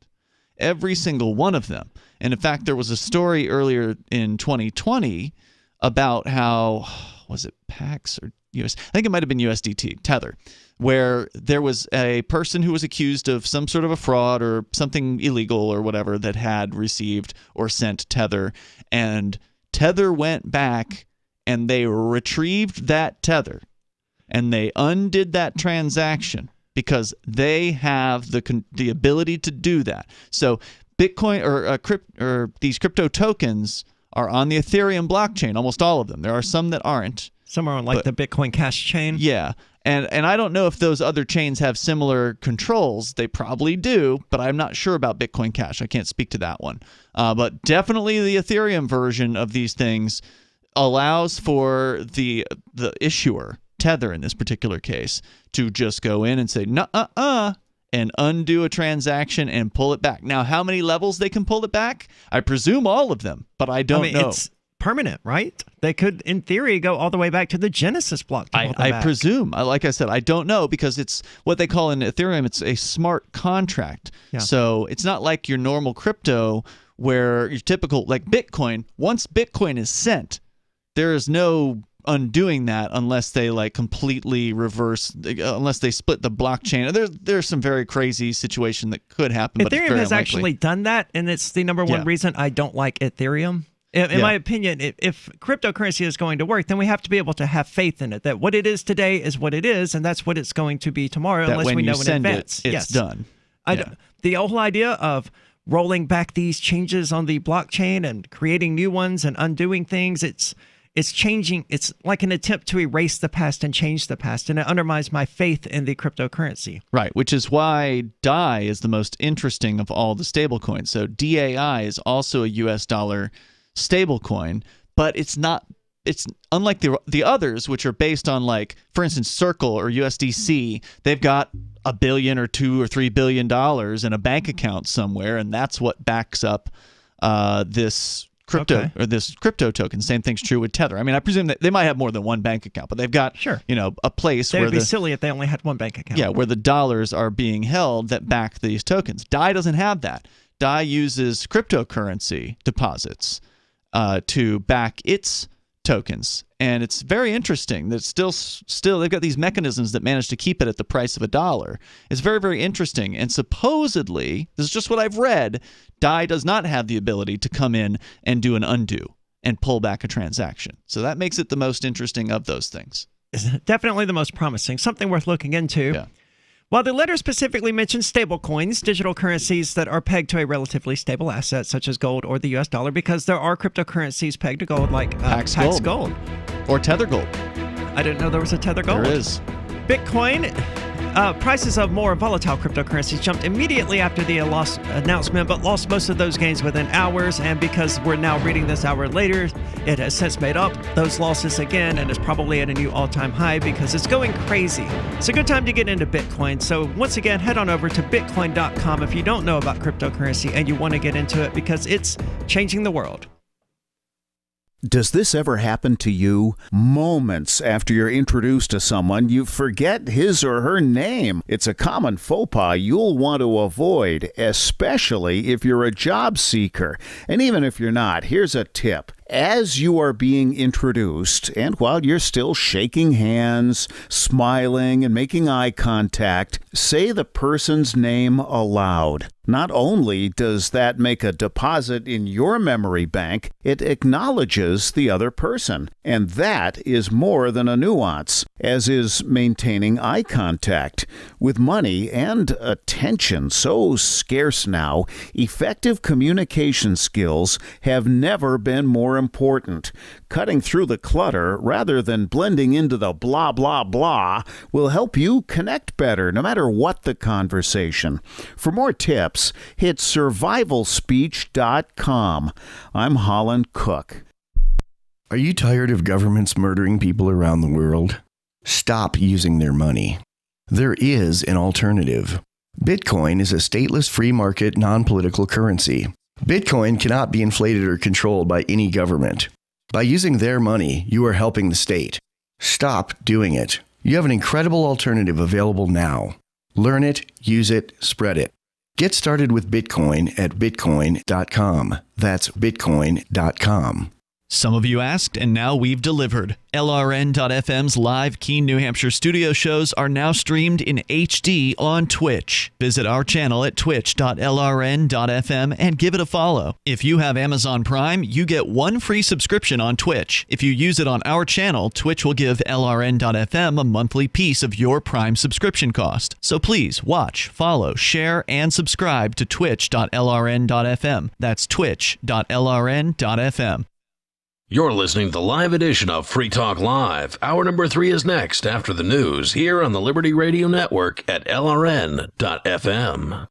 Every single one of them. And in fact, there was a story earlier in 2020 about how, was it PAX or US? I think it might have been USDT, Tether, where there was a person who was accused of some sort of a fraud or something illegal or whatever that had received or sent Tether. And Tether went back and they retrieved that Tether and they undid that transaction, because they have the ability to do that. So Bitcoin or these crypto tokens are on the Ethereum blockchain, almost all of them. There are some that aren't. Some are on the Bitcoin Cash chain. Yeah. And I don't know if those other chains have similar controls. They probably do, but I'm not sure about Bitcoin Cash. I can't speak to that one. But definitely the Ethereum version of these things allows for the issuer, Tether in this particular case, to just go in and say nuh-uh-uh and undo a transaction and pull it back. Now, how many levels they can pull it back? I presume all of them, but I don't know. It's permanent, right? They could, in theory, go all the way back to the Genesis block to pull them back. I presume. Like I said, I don't know, because it's what they call in Ethereum, it's a smart contract. Yeah. So it's not like your normal crypto where your typical, like Bitcoin, once Bitcoin is sent, there is no undoing that unless they like completely reverse, unless they split the blockchain. There's some very crazy situation that could happen. But Ethereum has actually done that, and it's the number one reason I don't like Ethereum. In my opinion, if cryptocurrency is going to work, then we have to be able to have faith in it, that what it is today is what it is, and that's what it's going to be tomorrow, unless we know in advance. It's done. The whole idea of rolling back these changes on the blockchain and creating new ones and undoing things, it's changing. It's like an attempt to erase the past and change the past, and it undermines my faith in the cryptocurrency. Right, which is why DAI is the most interesting of all the stablecoins. So DAI is also a US dollar stablecoin, but it's not. It's unlike the others, which are based on, like, for instance, Circle or USDC. They've got $1 billion or $2 or $3 billion in a bank account somewhere, and that's what backs up this crypto or this crypto token. Same thing's true with Tether. I mean, I presume that they might have more than one bank account, but they've got a place where it would be silly if they only had one bank account. Yeah, where the dollars are being held that back these tokens. DAI doesn't have that. DAI uses cryptocurrency deposits to back its tokens, and it's very interesting that still they've got these mechanisms that manage to keep it at the price of $1. It's very, very interesting. And supposedly, this is just what I've read, DAI does not have the ability to come in and do an undo and pull back a transaction. So that makes it the most interesting of those things. It's definitely the most promising, something worth looking into. Yeah. While the letter specifically mentions stablecoins, digital currencies that are pegged to a relatively stable asset, such as gold or the US dollar, because there are cryptocurrencies pegged to gold, like Pax Gold. Or Tether Gold. I didn't know there was a Tether Gold. There is. Bitcoin. Prices of more volatile cryptocurrencies jumped immediately after the announcement, but lost most of those gains within hours. And because we're now reading this hour later, it has since made up those losses again and is probably at a new all-time high because it's going crazy. It's a good time to get into Bitcoin. So once again, head on over to bitcoin.com if you don't know about cryptocurrency and you want to get into it, because it's changing the world. Does this ever happen to you? Moments after you're introduced to someone, you forget his or her name. It's a common faux pas you'll want to avoid, especially if you're a job seeker. And even if you're not, here's a tip. As you are being introduced, and while you're still shaking hands, smiling, and making eye contact, say the person's name aloud. Not only does that make a deposit in your memory bank, it acknowledges the other person. And that is more than a nuance, as is maintaining eye contact. With money and attention so scarce now, effective communication skills have never been more important. Cutting through the clutter rather than blending into the blah, blah, blah will help you connect better, no matter what the conversation. For more tips, hit survivalspeech.com. I'm Holland Cook. Are you tired of governments murdering people around the world? Stop using their money. There is an alternative. Bitcoin is a stateless free market non-political currency. Bitcoin cannot be inflated or controlled by any government. By using their money, you are helping the state. Stop doing it. You have an incredible alternative available now. Learn it, use it, spread it. Get started with Bitcoin at bitcoin.com. That's bitcoin.com. Some of you asked, and now we've delivered. LRN.FM's live Keene, New Hampshire studio shows are now streamed in HD on Twitch. Visit our channel at twitch.lrn.fm and give it a follow. If you have Amazon Prime, you get one free subscription on Twitch. If you use it on our channel, Twitch will give LRN.FM a monthly piece of your Prime subscription cost. So please watch, follow, share, and subscribe to twitch.lrn.fm. That's twitch.lrn.fm. You're listening to the live edition of Free Talk Live. Hour number 3 is next after the news here on the Liberty Radio Network at LRN.FM.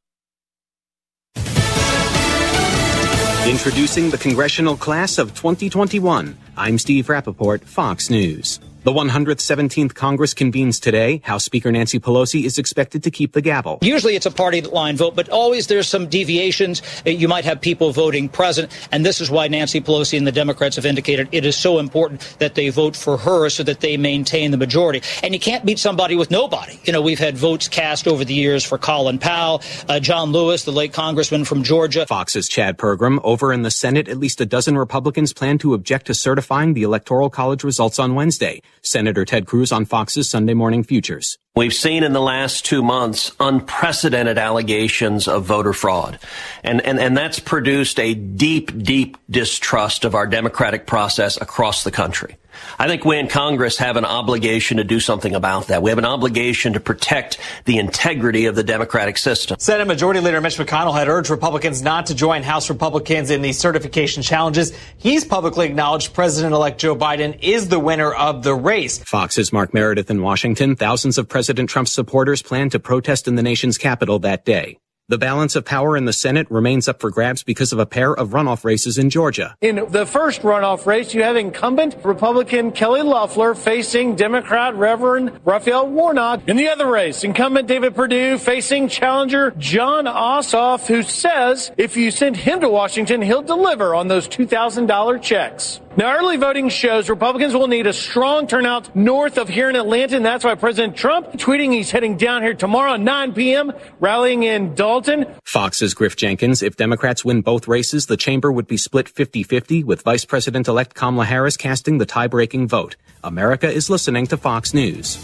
Introducing the congressional class of 2021. I'm Steve Rappaport, Fox News. The 117th Congress convenes today. House Speaker Nancy Pelosi is expected to keep the gavel. Usually it's a party line vote, but always there's some deviations. You might have people voting present, and this is why Nancy Pelosi and the Democrats have indicated it is so important that they vote for her so that they maintain the majority. And you can't beat somebody with nobody. You know, we've had votes cast over the years for Colin Powell, John Lewis, the late congressman from Georgia. Fox's Chad Pergram. Over in the Senate, at least a dozen Republicans plan to object to certifying the Electoral College results on Wednesday. Senator Ted Cruz on Fox's Sunday Morning Futures. We've seen in the last 2 months unprecedented allegations of voter fraud. And that's produced a deep, deep distrust of our democratic process across the country. I think we in Congress have an obligation to do something about that. We have an obligation to protect the integrity of the democratic system. Senate Majority Leader Mitch McConnell had urged Republicans not to join House Republicans in these certification challenges. He's publicly acknowledged President-elect Joe Biden is the winner of the race. Fox's Mark Meredith in Washington. Thousands of President Trump's supporters plan to protest in the nation's capital that day. The balance of power in the Senate remains up for grabs because of a pair of runoff races in Georgia. In the first runoff race, you have incumbent Republican Kelly Loeffler facing Democrat Reverend Raphael Warnock. In the other race, incumbent David Perdue facing challenger John Ossoff, who says if you send him to Washington, he'll deliver on those $2,000 checks. Now, early voting shows Republicans will need a strong turnout north of here in Atlanta, and that's why President Trump tweeting he's heading down here tomorrow at 9 p.m., rallying in Dalton. Fox's Griff Jenkins. If Democrats win both races, the chamber would be split 50-50, with Vice President-elect Kamala Harris casting the tie-breaking vote. America is listening to Fox News.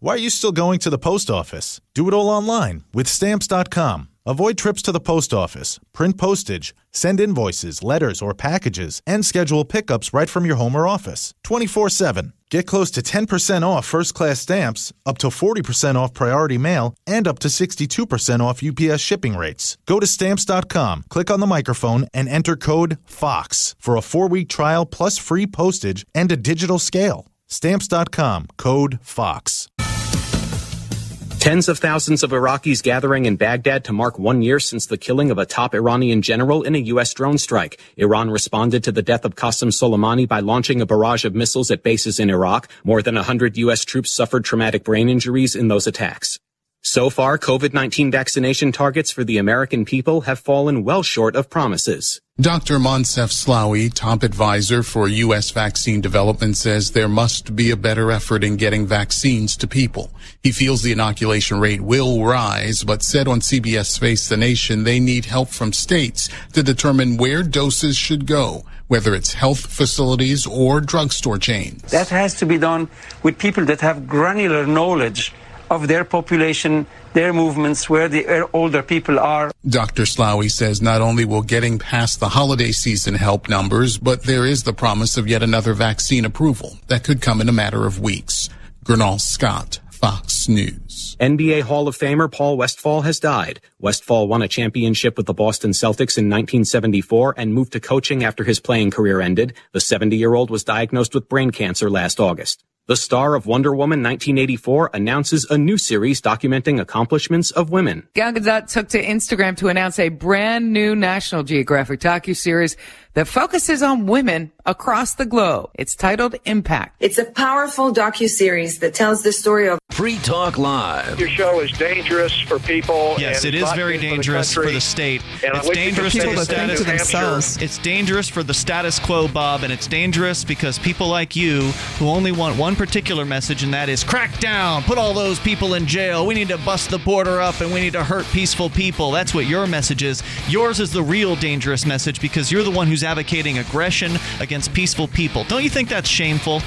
Why are you still going to the post office? Do it all online with Stamps.com. Avoid trips to the post office, print postage, send invoices, letters, or packages, and schedule pickups right from your home or office, 24/7. Get close to 10% off first-class stamps, up to 40% off priority mail, and up to 62% off UPS shipping rates. Go to Stamps.com, click on the microphone, and enter code FOX for a 4-week trial plus free postage and a digital scale. Stamps.com, code FOX. Tens of thousands of Iraqis gathering in Baghdad to mark 1 year since the killing of a top Iranian general in a U.S. drone strike. Iran responded to the death of Qasem Soleimani by launching a barrage of missiles at bases in Iraq. More than 100 U.S. troops suffered traumatic brain injuries in those attacks. So far, COVID-19 vaccination targets for the American people have fallen well short of promises. Dr. Monsef Slaoui, top advisor for U.S. vaccine development, says there must be a better effort in getting vaccines to people. He feels the inoculation rate will rise, but said on CBS Face the Nation they need help from states to determine where doses should go, whether it's health facilities or drugstore chains. That has to be done with people that have granular knowledge of their population, their movements, where the older people are. Dr. Slaoui says not only will getting past the holiday season help numbers, but there is the promise of yet another vaccine approval that could come in a matter of weeks. Gernal Scott, Fox News. NBA Hall of Famer Paul Westphal has died. Westphal won a championship with the Boston Celtics in 1974 and moved to coaching after his playing career ended. The 70-year-old was diagnosed with brain cancer last August. The star of Wonder Woman 1984 announces a new series documenting accomplishments of women. Gal Gadot took to Instagram to announce a brand new National Geographic docuseries that focuses on women across the globe. It's titled Impact. It's a powerful docuseries that tells the story of Free Talk Live. Your show is dangerous for people. Yes, it is very dangerous for the state. It's dangerous for the status. It's dangerous for the status quo, Bob, and it's dangerous because people like you who only want one particular message, and that is crack down, put all those people in jail. We need to bust the border up, and we need to hurt peaceful people. That's what your message is. Yours is the real dangerous message because you're the one who's advocating aggression against peaceful people. Don't you think that's shameful?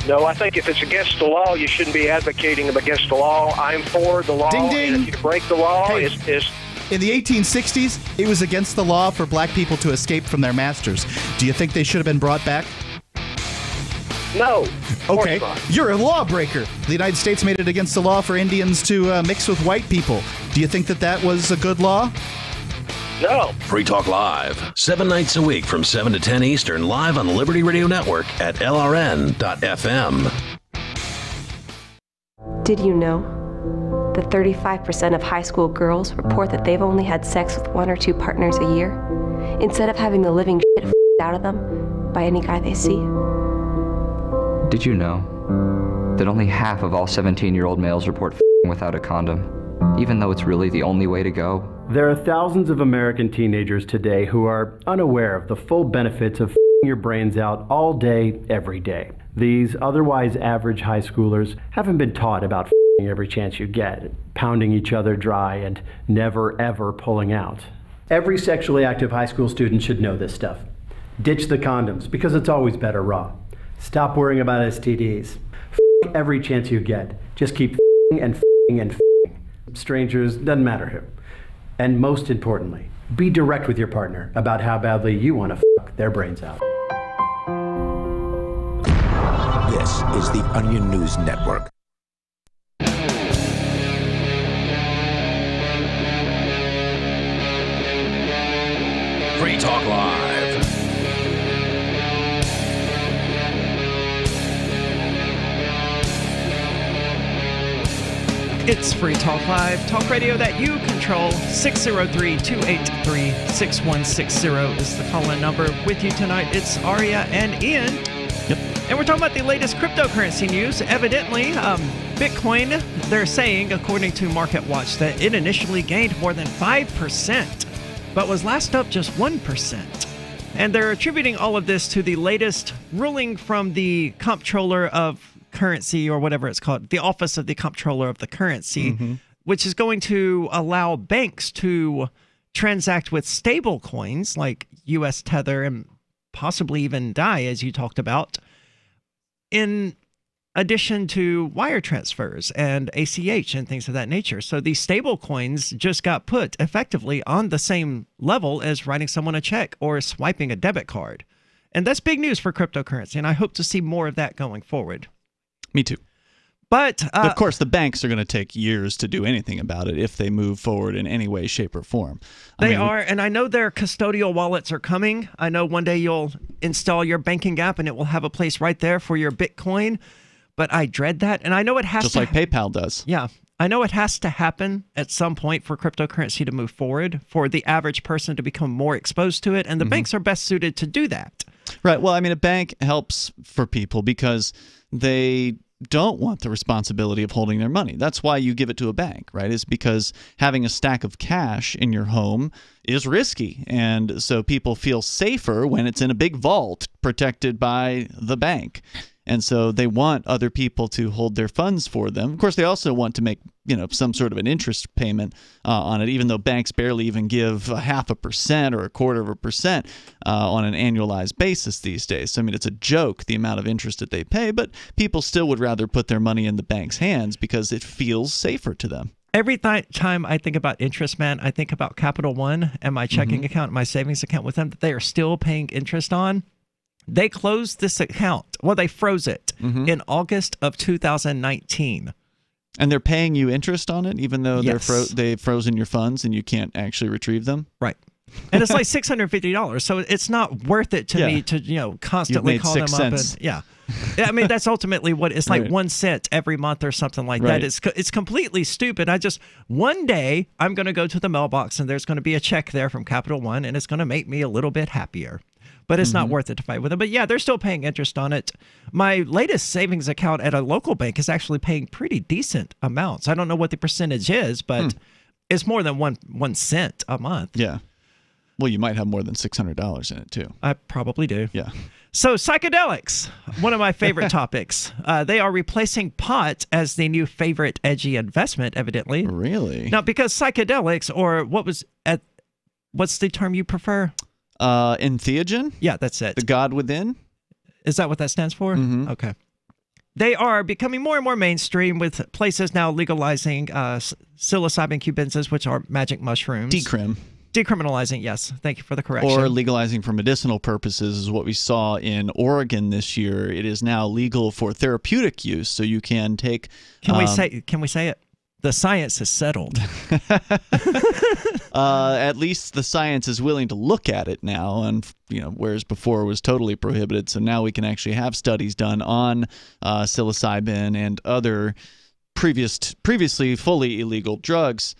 No, I think if it's against the law, you shouldn't be advocating against the law. I'm for the law. Ding, ding. And if you break the law, Hey. it's In the 1860s, it was against the law for black people to escape from their masters. Do you think they should have been brought back? no. Okay, you're a lawbreaker. The United States made it against the law for Indians to mix with white people. Do you think that that was a good law? No. Free Talk Live, 7 nights a week from 7 to 10 Eastern, live on the Liberty Radio Network at LRN.FM. Did you know that 35% of high school girls report that they've only had sex with 1 or 2 partners a year, instead of having the living shit out of them by any guy they see? Did you know that only half of all 17-year-old males report without a condom, even though it's really the only way to go? There are thousands of American teenagers today who are unaware of the full benefits of your brains out all day, every day. These otherwise average high schoolers haven't been taught about every chance you get, pounding each other dry and never ever pulling out. Every sexually active high school student should know this stuff. Ditch the condoms because it's always better raw. Stop worrying about STDs. Every chance you get. Just keep and strangers, doesn't matter who. And most importantly, be direct with your partner about how badly you want to their brains out. This is the Onion News Network. Free Talk Live. It's Free Talk Live, talk radio that you control. 603-283-6160 is the call-in number. With you tonight, it's Aria and Ian. Yep. And we're talking about the latest cryptocurrency news. Evidently, Bitcoin, they're saying, according to MarketWatch, that it initially gained more than 5%, but was last up just 1%. And they're attributing all of this to the latest ruling from the comptroller of currency, or whatever it's called, the Office of the Comptroller of the Currency, which is going to allow banks to transact with stable coins like US Tether and possibly even DAI, as you talked about, in addition to wire transfers and ACH and things of that nature. So these stable coins just got put effectively on the same level as writing someone a check or swiping a debit card. And that's big news for cryptocurrency, and I hope to see more of that going forward. Me too. But of course, the banks are going to take years to do anything about it if they move forward in any way, shape, or form. They are, and I know their custodial wallets are coming. I know one day you'll install your banking app and it will have a place right there for your Bitcoin. But I dread that, and I know it has just to. Just like PayPal does. Yeah, I know it has to happen at some point for cryptocurrency to move forward, for the average person to become more exposed to it, and the banks are best suited to do that. Right. Well, I mean, a bank helps for people because they don't want the responsibility of holding their money. That's why you give it to a bank, right? Is because having a stack of cash in your home is risky. And so people feel safer when it's in a big vault protected by the bank. And so they want other people to hold their funds for them. Of course, they also want to make, some sort of an interest payment on it, even though banks barely even give 0.5% or 0.25% on an annualized basis these days. So, it's a joke, the amount of interest that they pay, but people still would rather put their money in the bank's hands because it feels safer to them. Every time I think about interest, man, I think about Capital One and my checking account, my savings account with them that they are still paying interest on. They closed this account. Well, they froze it in August of 2019. And they're paying you interest on it, even though they've frozen your funds and you can't actually retrieve them? Right. And it's like $650. So it's not worth it to me to, constantly call them up. And, that's ultimately what it's like, 1 cent every month or something like that. It's completely stupid. One day I'm going to go to the mailbox and there's going to be a check there from Capital One and it's going to make me a little bit happier. But it's not worth it to fight with them. But yeah, they're still paying interest on it. My latest savings account at a local bank is actually paying pretty decent amounts. I don't know what the percentage is, but it's more than 1 cent a month. Yeah. Well, you might have more than $600 in it, too. I probably do. Yeah. So psychedelics, one of my favorite topics. They are replacing pot as the new favorite edgy investment, evidently. Really? Now, because psychedelics, or what's the term you prefer? Entheogen? Yeah, that's it. The God within? Is that what that stands for? Okay. They are becoming more and more mainstream, with places now legalizing psilocybin cubensis, which are magic mushrooms. Decriminalizing, yes. Thank you for the correction. Or legalizing for medicinal purposes is what we saw in Oregon this year. It is now legal for therapeutic use, so you can take... Can we say it? The science is settled. At least the science is willing to look at it now, and whereas before it was totally prohibited. So now we can actually have studies done on psilocybin and other previously fully illegal drugs.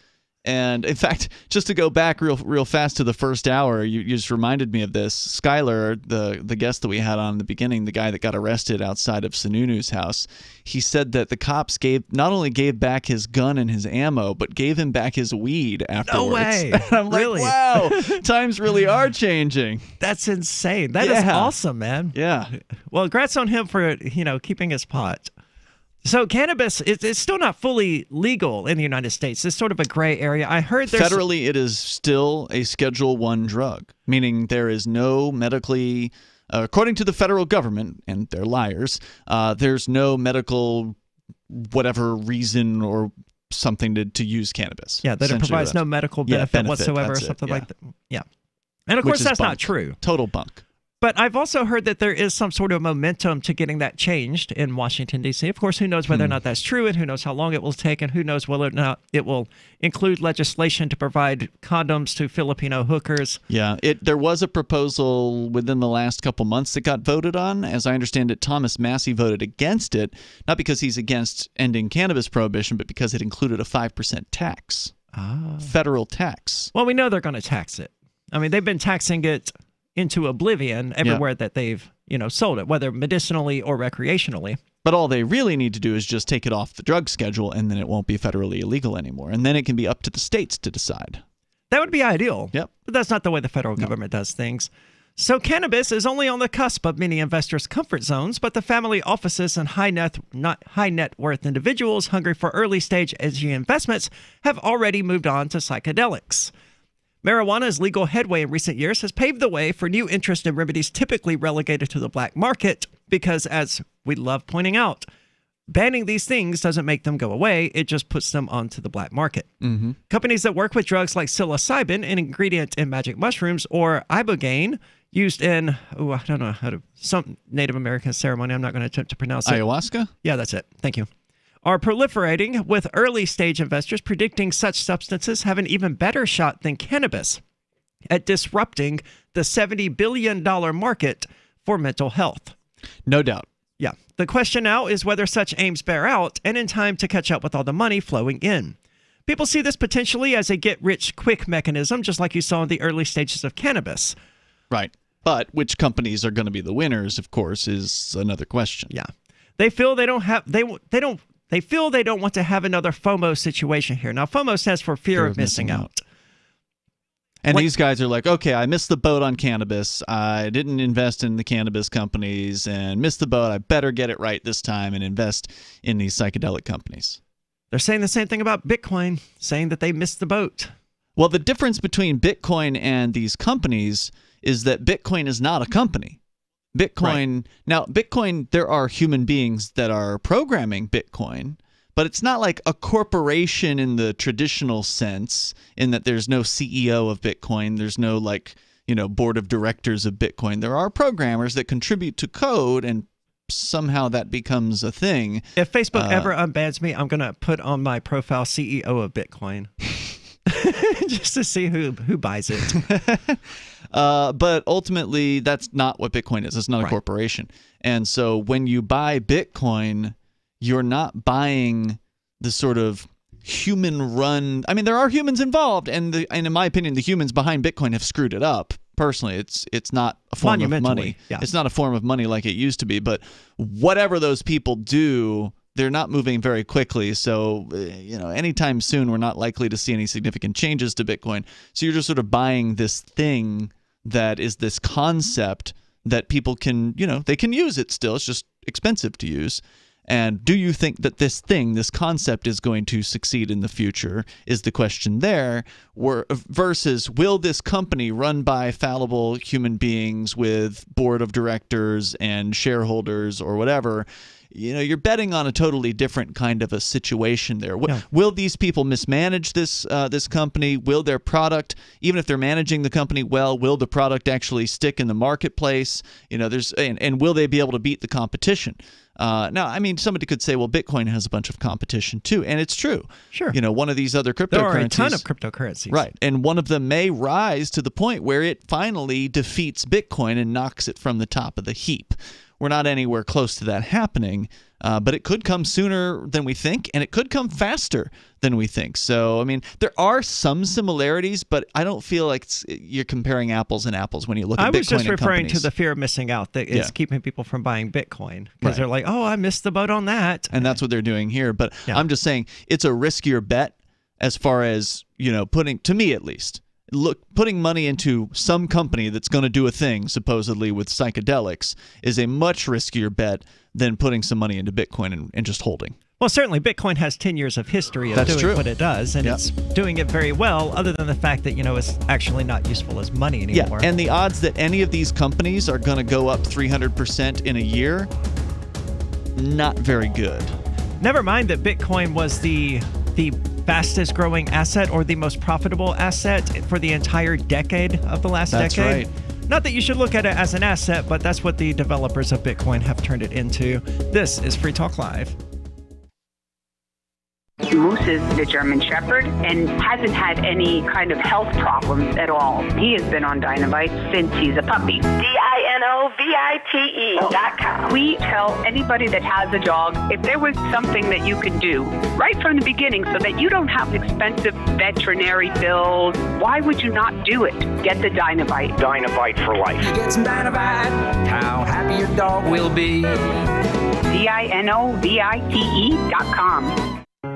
And in fact, just to go back real fast to the first hour, you just reminded me of this. Skyler, the guest that we had on in the beginning, the guy that got arrested outside of Sununu's house, he said that the cops not only gave back his gun and his ammo, but gave him back his weed afterwards. No way! I'm like, really? Wow, times really are changing. That's insane. That is awesome, man. Yeah. Well, congrats on him for keeping his pot. So cannabis, it's still not fully legal in the United States. It's sort of a gray area. I heard there's... Federally, it is still a Schedule I drug, meaning there is no medically, according to the federal government, and they're liars, there's no medical whatever reason or something to use cannabis. Yeah, that it provides no medical benefit whatsoever or something like that. Yeah. And of course, that's not true. Total bunk. But I've also heard that there is some sort of momentum to getting that changed in Washington, D.C. Of course, who knows whether or not that's true, and who knows how long it will take, and who knows whether or not it will include legislation to provide condoms to Filipino hookers. Yeah, there was a proposal within the last couple months that got voted on. As I understand it, Thomas Massie voted against it, not because he's against ending cannabis prohibition, but because it included a 5% tax, federal tax. Well, we know they're going to tax it. I mean, they've been taxing it into oblivion everywhere that they've, sold it, whether medicinally or recreationally. But all they really need to do is just take it off the drug schedule, and then it won't be federally illegal anymore. And then it can be up to the states to decide. That would be ideal. Yep. But that's not the way the federal government does things. So cannabis is only on the cusp of many investors' comfort zones, but the family offices and high net worth individuals hungry for early stage edgy investments have already moved on to psychedelics. Marijuana's legal headway in recent years has paved the way for new interest in remedies typically relegated to the black market because, as we love pointing out, banning these things doesn't make them go away. It just puts them onto the black market. Mm-hmm. Companies that work with drugs like psilocybin, an ingredient in magic mushrooms, or ibogaine, used in, I don't know some Native American ceremony. I'm not going to attempt to pronounce it. Ayahuasca? Yeah, that's it. Thank you. Are proliferating, with early-stage investors predicting such substances have an even better shot than cannabis at disrupting the $70 billion market for mental health. No doubt. Yeah. The question now is whether such aims bear out and in time to catch up with all the money flowing in. People see this potentially as a get-rich-quick mechanism, just like you saw in the early stages of cannabis. Right. But which companies are going to be the winners, of course, is another question. Yeah. They feel they don't have they feel they don't want to have another FOMO situation here. Now, FOMO stands for fear of missing out. And these guys are like, okay, I missed the boat on cannabis. I didn't invest in the cannabis companies and missed the boat. I better get it right this time and invest in these psychedelic companies. They're saying the same thing about Bitcoin, saying that they missed the boat. Well, the difference between Bitcoin and these companies is that Bitcoin is not a company. Bitcoin, there are human beings that are programming Bitcoin, but it's not like a corporation in the traditional sense, in that there's no CEO of Bitcoin. There's no board of directors of Bitcoin. There are programmers that contribute to code, and somehow that becomes a thing. If Facebook ever unbans me, I'm going to put on my profile CEO of Bitcoin. Just to see who buys it. But ultimately, that's not what Bitcoin is. It's not a corporation. And so when you buy Bitcoin, you're not buying the sort of human-run... I mean, there are humans involved, and in my opinion, the humans behind Bitcoin have screwed it up. Personally, it's not a form of money. Yeah. It's not a form of money like it used to be. But whatever those people do, they're not moving very quickly. So, anytime soon, we're not likely to see any significant changes to Bitcoin. So you're just sort of buying this thing that is this concept that people can, they can use it still. It's just expensive to use. And do you think that this concept is going to succeed in the future is the question there, versus will this company run by fallible human beings with board of directors and shareholders or whatever? You're betting on a totally different kind of a situation there. Yeah. Will these people mismanage this company? Will their product, even if they're managing the company well, will the product actually stick in the marketplace? And will they be able to beat the competition? Now, I mean, somebody could say, well, Bitcoin has a bunch of competition too, and it's true. Sure. One of these other cryptocurrencies. There are a ton of cryptocurrencies. Right, and one of them may rise to the point where it finally defeats Bitcoin and knocks it from the top of the heap. We're not anywhere close to that happening, but it could come sooner than we think, and it could come faster than we think. So, I mean, there are some similarities, but I don't feel like you're comparing apples and apples when you look at Bitcoin. I was just referring companies. to the fear of missing out that is keeping people from buying Bitcoin, because they're like, oh, I missed the boat on that. And that's what they're doing here. But I'm just saying it's a riskier bet as far as, putting, to me at least, putting money into some company that's going to do a thing, supposedly with psychedelics, is a much riskier bet than putting some money into Bitcoin and just holding. Well, certainly Bitcoin has 10 years of history of doing what it does, and it's doing it very well, other than the fact that, it's actually not useful as money anymore. Yeah, and the odds that any of these companies are going to go up 300% in a year, not very good. Never mind that Bitcoin was the fastest growing asset or the most profitable asset for the entire decade of the last decade. That's right. Not that you should look at it as an asset, but that's what the developers of Bitcoin have turned it into. This is Free Talk Live. Moose is the German Shepherd and hasn't had any kind of health problems at all. He has been on Dinovite since he's a puppy. DINOVITE.com. We tell anybody that has a dog, if there was something that you could do right from the beginning so that you don't have expensive veterinary bills, why would you not do it? Get the Dinovite. Dinovite for life. You get some Dinovite, how happy your dog will be. DINOVITE.com.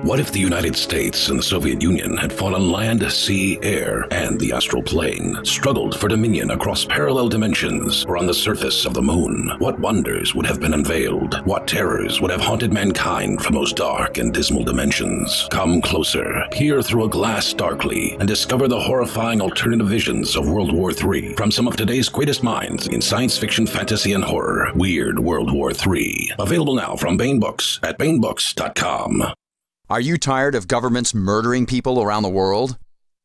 What if the United States and the Soviet Union had fought on land, sea, air, and the astral plane, struggled for dominion across parallel dimensions or on the surface of the moon? What wonders would have been unveiled? What terrors would have haunted mankind from those dark and dismal dimensions? Come closer, peer through a glass darkly, and discover the horrifying alternative visions of World War III from some of today's greatest minds in science fiction, fantasy, and horror. Weird World War III. Available now from Baen Books at BaenBooks.com. Are you tired of governments murdering people around the world?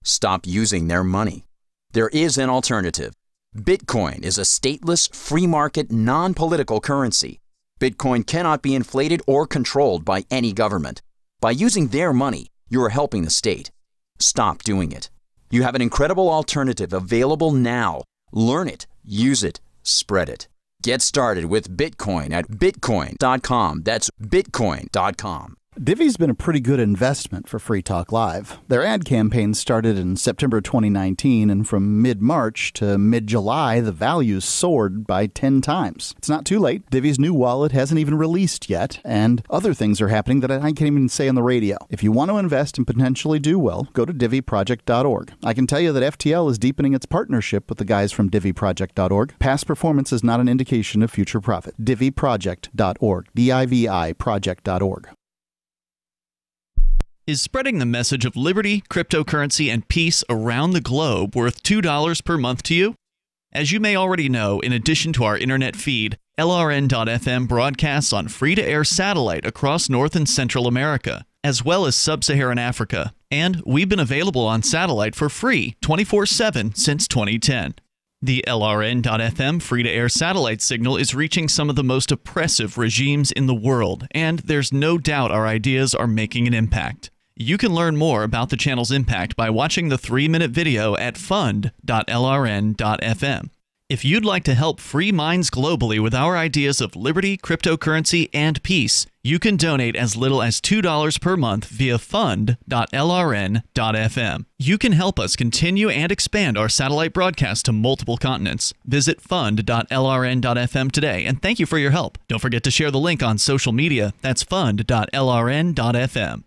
Stop using their money. There is an alternative. Bitcoin is a stateless, free market, non-political currency. Bitcoin cannot be inflated or controlled by any government. By using their money, you are helping the state. Stop doing it. You have an incredible alternative available now. Learn it, use it, spread it. Get started with Bitcoin at Bitcoin.com. That's Bitcoin.com. Divvy's been a pretty good investment for Free Talk Live. Their ad campaign started in September 2019, and from mid-March to mid-July, the values soared by 10 times. It's not too late. Divvy's new wallet hasn't even released yet, and other things are happening that I can't even say on the radio. If you want to invest and potentially do well, go to divvyproject.org. I can tell you that FTL is deepening its partnership with the guys from divvyproject.org. Past performance is not an indication of future profit. divvyproject.org. DIVI project.org. Is spreading the message of liberty, cryptocurrency, and peace around the globe worth $2 per month to you? As you may already know, in addition to our internet feed, LRN.FM broadcasts on free-to-air satellite across North and Central America, as well as Sub-Saharan Africa. And we've been available on satellite for free 24/7 since 2010. The LRN.FM free-to-air satellite signal is reaching some of the most oppressive regimes in the world, and there's no doubt our ideas are making an impact. You can learn more about the channel's impact by watching the 3-minute video at fund.lrn.fm. If you'd like to help free minds globally with our ideas of liberty, cryptocurrency, and peace, you can donate as little as $2 per month via fund.lrn.fm. You can help us continue and expand our satellite broadcast to multiple continents. Visit fund.lrn.fm today, and thank you for your help. Don't forget to share the link on social media. That's fund.lrn.fm.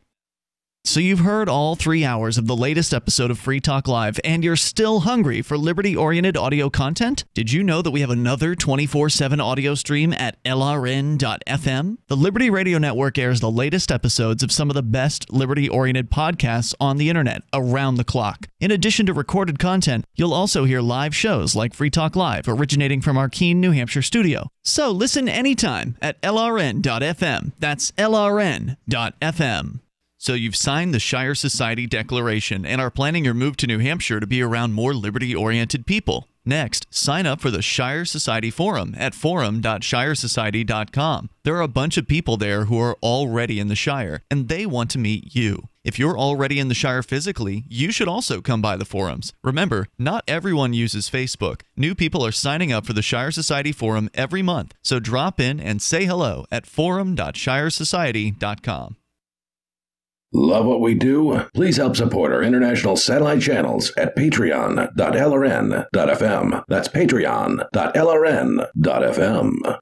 So you've heard all 3 hours of the latest episode of Free Talk Live, and you're still hungry for liberty-oriented audio content? Did you know that we have another 24/7 audio stream at LRN.FM? The Liberty Radio Network airs the latest episodes of some of the best liberty-oriented podcasts on the internet around the clock. In addition to recorded content, you'll also hear live shows like Free Talk Live, originating from our Keene, New Hampshire studio. So listen anytime at LRN.FM. That's LRN.FM. So you've signed the Shire Society Declaration and are planning your move to New Hampshire to be around more liberty-oriented people. Next, sign up for the Shire Society Forum at forum.shiresociety.com. There are a bunch of people there who are already in the Shire, and they want to meet you. If you're already in the Shire physically, you should also come by the forums. Remember, not everyone uses Facebook. New people are signing up for the Shire Society Forum every month, so drop in and say hello at forum.shiresociety.com. Love what we do? Please help support our international satellite channels at patreon.lrn.fm. That's patreon.lrn.fm.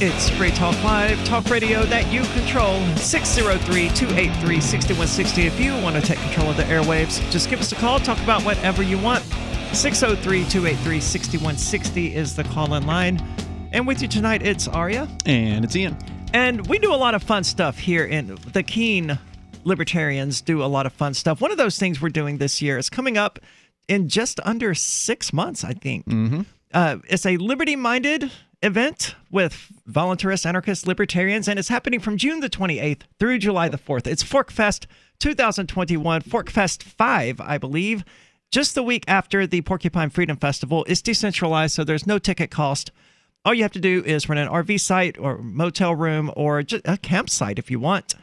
It's Free Talk Live, talk radio that you control. 603-283-6160. If you want to take control of the airwaves, just give us a call. Talk about whatever you want. 603-283-6160 is the call-in line. And with you tonight, it's Arya. And it's Ian. And we do a lot of fun stuff here in the Keene Libertarians do a lot of fun stuff. One of those things we're doing this year is coming up in just under 6 months, I think. Mm-hmm. It's a liberty-minded event with voluntarist, anarchist, libertarians, and it's happening from June the 28th through July the 4th. It's Forkfest 2021, Forkfest 5, I believe, just the week after the Porcupine Freedom Festival. It's decentralized, so there's no ticket cost. All you have to do is rent an RV site or motel room or just a campsite if you want.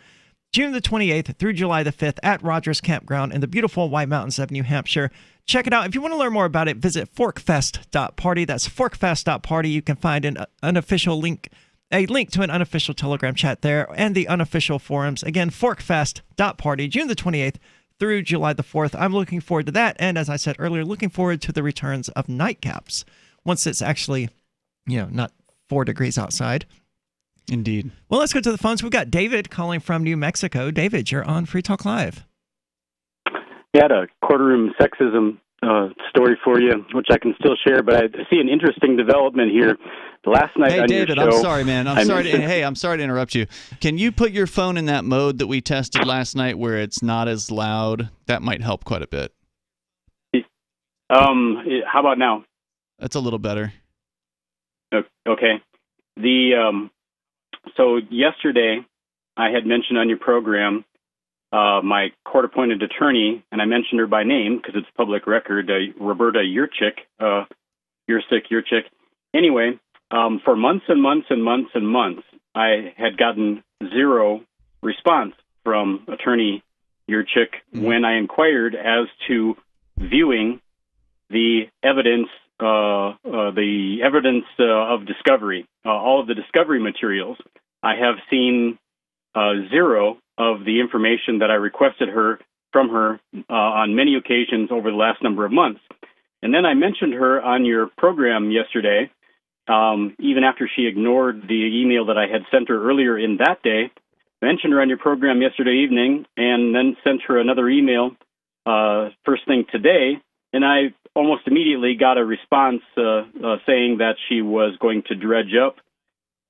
June the 28th through July the 5th at Rogers Campground in the beautiful White Mountains of New Hampshire. Check it out. If you want to learn more about it, visit forkfest.party. That's forkfest.party. You can find a link to an unofficial Telegram chat there and the unofficial forums. Again, forkfest.party, June the 28th through July the 4th. I'm looking forward to that. And as I said earlier, looking forward to the returns of nightcaps once it's actually, not 4 degrees outside. Indeed. Well, let's go to the phones. We've got David calling from New Mexico. David, you're on Free Talk Live. I had a courtroom sexism story for you, which I can still share, but I see an interesting development here. Last night on David, your show, I'm sorry, man. I'm sorry to interrupt you. Can you put your phone in that mode that we tested last night where it's not as loud? That might help quite a bit. How about now? That's a little better. Okay. So yesterday I had mentioned on your program my court-appointed attorney, and I mentioned her by name because it's public record, Roberta Yurchik. Yurchik. Anyway, for months and months and months and months, I had gotten zero response from Attorney Yurchik when I inquired as to viewing the evidence of discovery, all of the discovery materials. I have seen zero of the information that I requested from her on many occasions over the last number of months. And then I mentioned her on your program yesterday, even after she ignored the email that I had sent her earlier in that day. Mentioned her on your program yesterday evening, and then sent her another email first thing today, and I almost immediately got a response saying that she was going to dredge up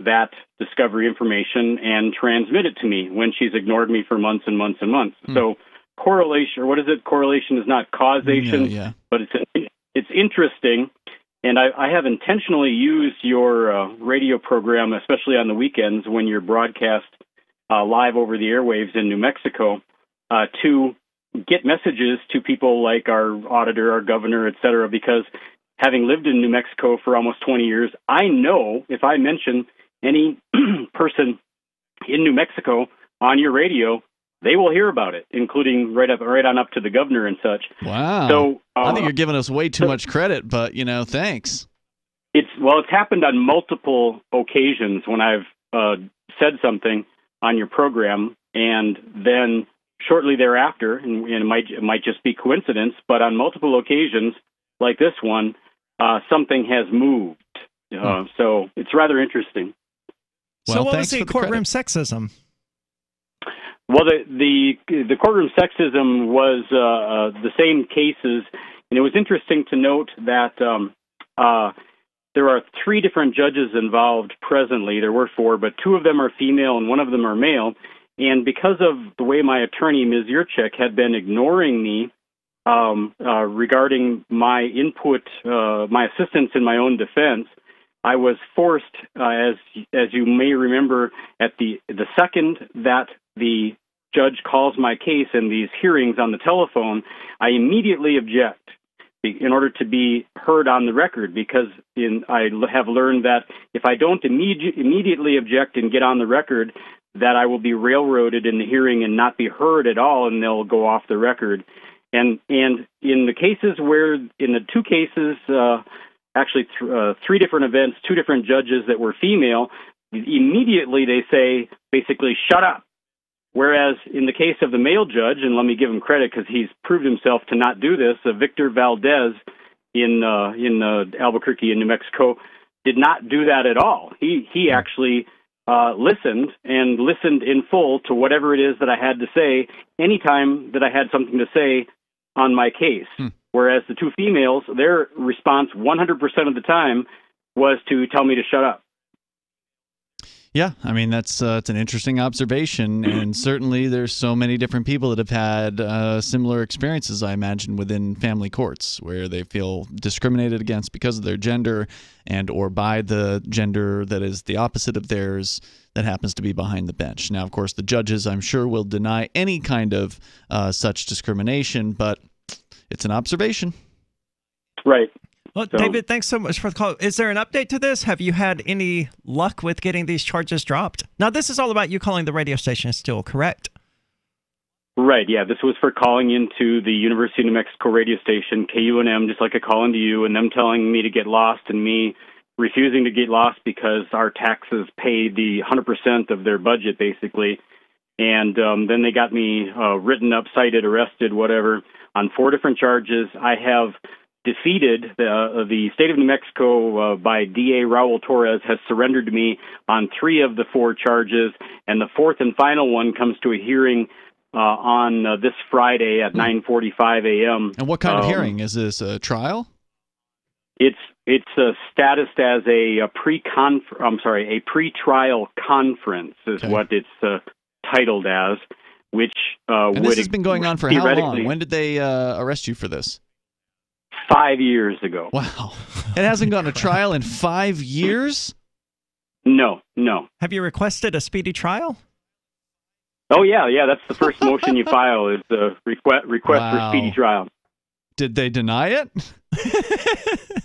that discovery information and transmit it to me when she's ignored me for months and months and months. So correlation, or what is it? Correlation is not causation, but it's interesting. And I have intentionally used your radio program, especially on the weekends when you're broadcast live over the airwaves in New Mexico, to get messages to people like our auditor, our governor, et cetera, because having lived in New Mexico for almost 20 years, I know if I mention any person in New Mexico on your radio, they will hear about it, including right on up to the governor and such. Wow. So I think you're giving us way too much credit, but, thanks. It's happened on multiple occasions when I've said something on your program, and then shortly thereafter, and it might just be coincidence, but on multiple occasions, like this one, something has moved. So it's rather interesting. So what was the courtroom sexism? Well, the courtroom sexism was the same cases, and it was interesting to note that there are 3 different judges involved presently. There were 4, but 2 of them are female and 1 of them are male. And because of the way my attorney, Ms. Yurchik, had been ignoring me regarding my input, my assistance in my own defense, I was forced, as you may remember, at the second that the judge calls my case in these hearings on the telephone, I immediately object in order to be heard on the record, because I have learned that if I don't immediately object and get on the record, that I will be railroaded in the hearing and not be heard at all, and they'll go off the record. And in the cases where, in the 2 cases, actually 3 different events, 2 different judges that were female, immediately they say, basically, shut up. Whereas in the case of the male judge, and let me give him credit because he's proved himself to not do this, Victor Valdez in Albuquerque in New Mexico did not do that at all. He actually listened in full to whatever it is that I had to say anytime that I had something to say on my case. Whereas the 2 females, their response 100% of the time was to tell me to shut up. Yeah, I mean, it's an interesting observation, and certainly there's so many different people that have had similar experiences, I imagine, within family courts, where they feel discriminated against because of their gender and or by the gender that is the opposite of theirs that happens to be behind the bench. Now, of course, the judges, I'm sure, will deny any kind of such discrimination, but it's an observation. Right. Well, David, thanks so much for the call. Is there an update to this? Have you had any luck with getting these charges dropped? Now, this is all about you calling the radio station still, correct? Right, yeah. This was for calling into the University of New Mexico radio station, KUNM, just like a call into you, and them telling me to get lost and me refusing to get lost because our taxes pay the 100% of their budget, basically. And then they got me written up, cited, arrested, whatever, on 4 different charges. I have defeated the state of New Mexico by DA Raul Torres has surrendered to me on 3 of the 4 charges, and the 4th and final one comes to a hearing on this Friday at 9:45 a.m. And what kind of hearing? Is this a trial? It's status as a pre-trial conference is what it's titled as, which and this has been going on for how long? When did they arrest you for this? 5 years ago. Wow. It hasn't gone to trial in 5 years? No. Have you requested a speedy trial? Oh, yeah. That's the first motion you file is the request for speedy trial. Did they deny it?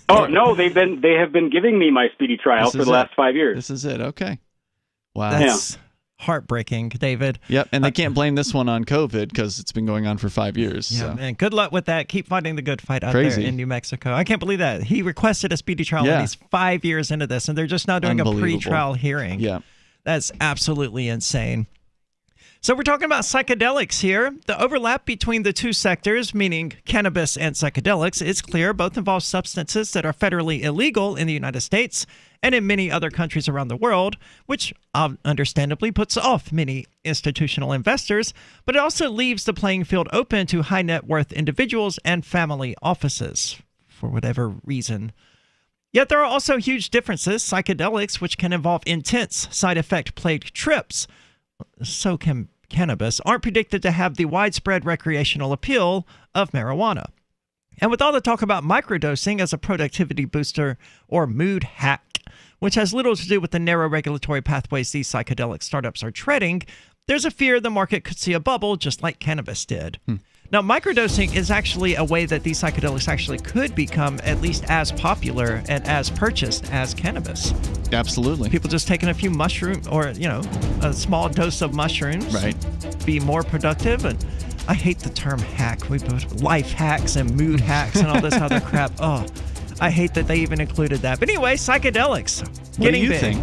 Oh, no, they have been giving me my speedy trial for the last 5 years. This is it. Okay. Wow. That's heartbreaking, David. Yep, and they can't blame this one on COVID because it's been going on for 5 years. Yeah, so. man. Good luck with that. Keep fighting the good fight out Crazy. there in New Mexico. I can't believe that. He requested a speedy trial and he's 5 years into this, and they're just now doing a pre-trial hearing. Yeah. That's absolutely insane. So we're talking about psychedelics here. The overlap between the two sectors, meaning cannabis and psychedelics, is clear. Both involve substances that are federally illegal in the United States and in many other countries around the world, which understandably puts off many institutional investors, but it also leaves the playing field open to high net worth individuals and family offices, for whatever reason. Yet there are also huge differences. Psychedelics, which can involve intense side effect plagued trips, so can cannabis, aren't predicted to have the widespread recreational appeal of marijuana. And with all the talk about microdosing as a productivity booster or mood hack, which has little to do with the narrow regulatory pathways these psychedelic startups are treading, there's a fear the market could see a bubble just like cannabis did. Now, microdosing is actually a way that these psychedelics actually could become at least as popular and as purchased as cannabis. Absolutely. People just taking a few mushrooms or, a small dose of mushrooms. Right. Be more productive. And I hate the term hack. We put life hacks and mood hacks and all this other crap. Oh, I hate that they even included that. But anyway, psychedelics. What do you think?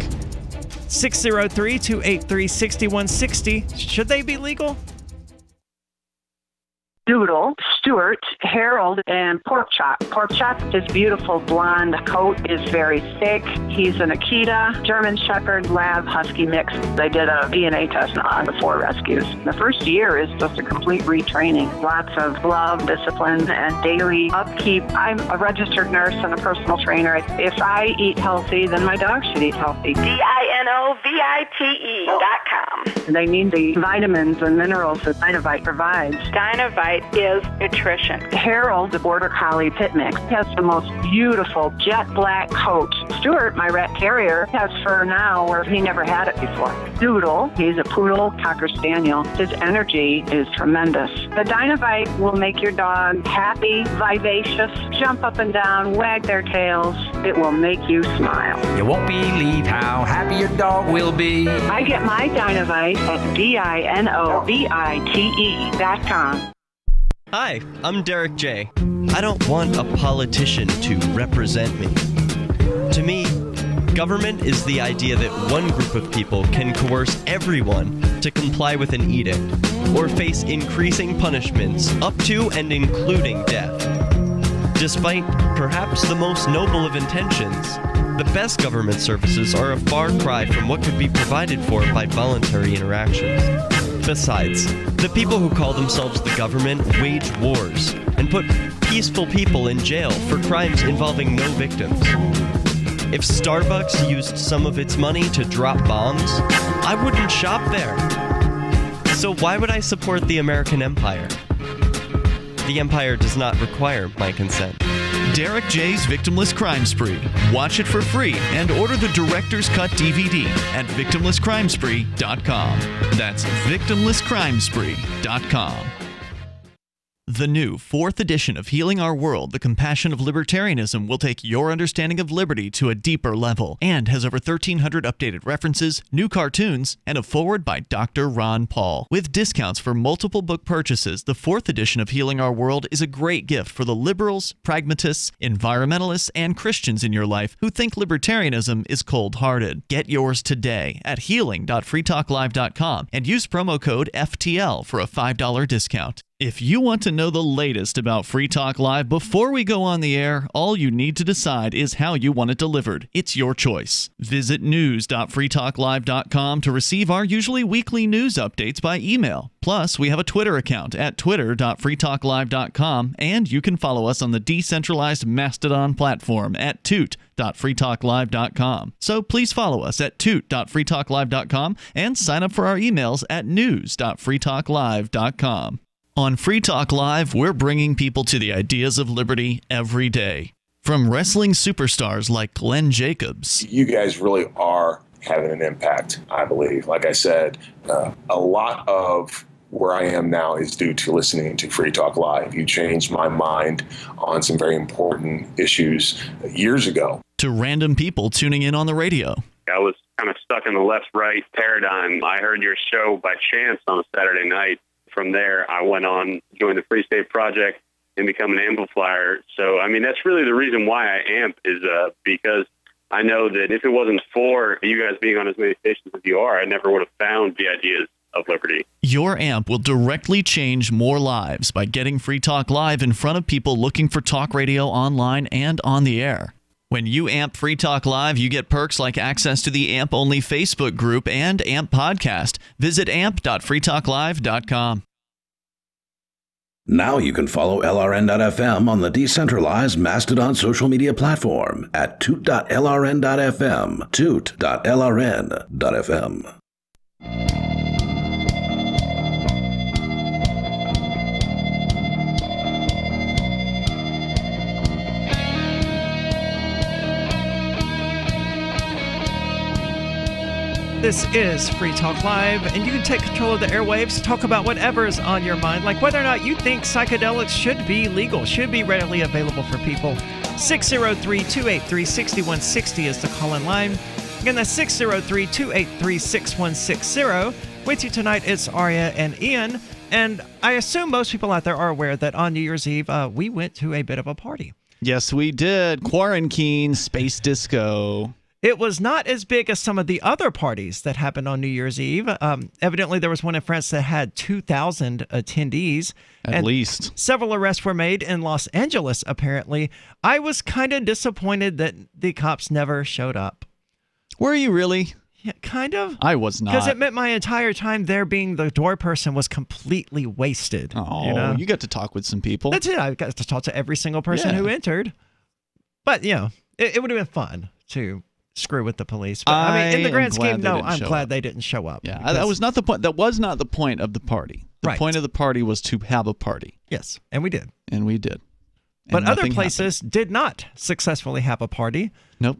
603-283-6160. Should they be legal? Doodle, Stuart, Harold, and Pork Chop. Pork Chop, his beautiful blonde coat is very thick. He's an Akita, German Shepherd, Lab, Husky mix. They did a DNA test on the 4 rescues. The first year is just a complete retraining. Lots of love, discipline, and daily upkeep. I'm a registered nurse and a personal trainer. If I eat healthy, then my dog should eat healthy. DINOVITE.com. They need the vitamins and minerals that Dynavite provides. Dynavite is nutrition. Harold, the Border Collie Pit Mix, has the most beautiful jet black coat. Stuart, my rat terrier, has fur now where he never had it before. Doodle, he's a poodle cocker spaniel. His energy is tremendous. The Dynavite will make your dog happy, vivacious, jump up and down, wag their tails. It will make you smile. You won't believe how happy your dog will be. I get my Dynavite at DINOVITE.com. Hi, I'm Derek J. I don't want a politician to represent me. To me, government is the idea that one group of people can coerce everyone to comply with an edict or face increasing punishments up to and including death. Despite perhaps the most noble of intentions, the best government services are a far cry from what could be provided for by voluntary interactions. Besides, the people who call themselves the government wage wars and put peaceful people in jail for crimes involving no victims. If Starbucks used some of its money to drop bombs, I wouldn't shop there. So why would I support the American empire? The empire does not require my consent. Derek J's Victimless Crime Spree. Watch it for free and order the Director's Cut DVD at victimlesscrimespree.com. That's victimlesscrimespree.com. The new 4th edition of Healing Our World, The Compassion of Libertarianism, will take your understanding of liberty to a deeper level and has over 1,300 updated references, new cartoons, and a foreword by Dr. Ron Paul. With discounts for multiple book purchases, the 4th edition of Healing Our World is a great gift for the liberals, pragmatists, environmentalists, and Christians in your life who think libertarianism is cold-hearted. Get yours today at healing.freetalklive.com and use promo code FTL for a $5 discount. If you want to know the latest about Free Talk Live before we go on the air, all you need to decide is how you want it delivered. It's your choice. Visit news.freetalklive.com to receive our usually weekly news updates by email. Plus, we have a Twitter account at twitter.freetalklive.com, and you can follow us on the decentralized Mastodon platform at toot.freetalklive.com. So please follow us at toot.freetalklive.com and sign up for our emails at news.freetalklive.com. On Free Talk Live, we're bringing people to the ideas of liberty every day. From wrestling superstars like Glenn Jacobs. You guys really are having an impact, I believe. Like I said, a lot of where I am now is due to listening to Free Talk Live. You changed my mind on some very important issues years ago. To random people tuning in on the radio. I was kind of stuck in the left-right paradigm. I heard your show by chance on a Saturday night. From there, I went on, joined the Free State Project, and become an amplifier. So, I mean, that's really the reason why I amp is because I know that if it wasn't for you guys being on as many stations as you are, I never would have found the ideas of liberty. Your amp will directly change more lives by getting Free Talk Live in front of people looking for talk radio online and on the air. When you amp Free Talk Live, you get perks like access to the AMP-only Facebook group and AMP podcast. Visit amp.freetalklive.com. Now you can follow LRN.FM on the decentralized Mastodon social media platform at toot.lrn.fm, toot.lrn.fm. This is Free Talk Live, and you can take control of the airwaves, talk about whatever is on your mind, like whether or not you think psychedelics should be legal, should be readily available for people. 603-283-6160 is the call-in line. Again, that's 603-283-6160. With you tonight, it's Arya and Ian, and I assume most people out there are aware that on New Year's Eve, we went to a bit of a party. Yes, we did. Quarantine Space Disco. It was not as big as some of the other parties that happened on New Year's Eve. Evidently, there was one in France that had 2,000 attendees. At least. Several arrests were made in Los Angeles, apparently. I was kind of disappointed that the cops never showed up. Were you really? Yeah, kind of. I was not. Because it meant my entire time there being the door person was completely wasted. Oh, you got to talk with some people. That's it. I got to talk to every single person who entered. But, it would have been fun to screw with the police. But, I mean, in the grand scheme, no, I'm glad they didn't show up. Yeah, that was not the point. That was not the point of the party. The point of the party was to have a party. Yes, and we did. And we did. But other places did not successfully have a party. Nope.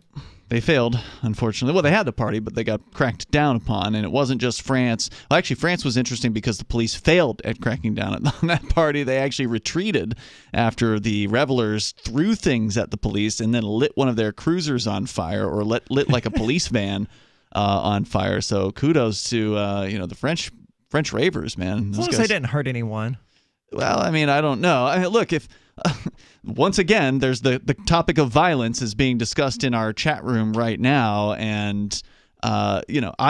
They failed, unfortunately. Well, they had the party, but they got cracked down upon, and it wasn't just France. Well, actually, France was interesting because the police failed at cracking down on that party. They actually retreated after the revelers threw things at the police and then lit one of their cruisers on fire, or lit like a police van on fire. So kudos to the French ravers, man. As long as they didn't hurt anyone. Well, I mean, I don't know. I mean, look, if once again, there's the topic of violence is being discussed in our chat room right now, and I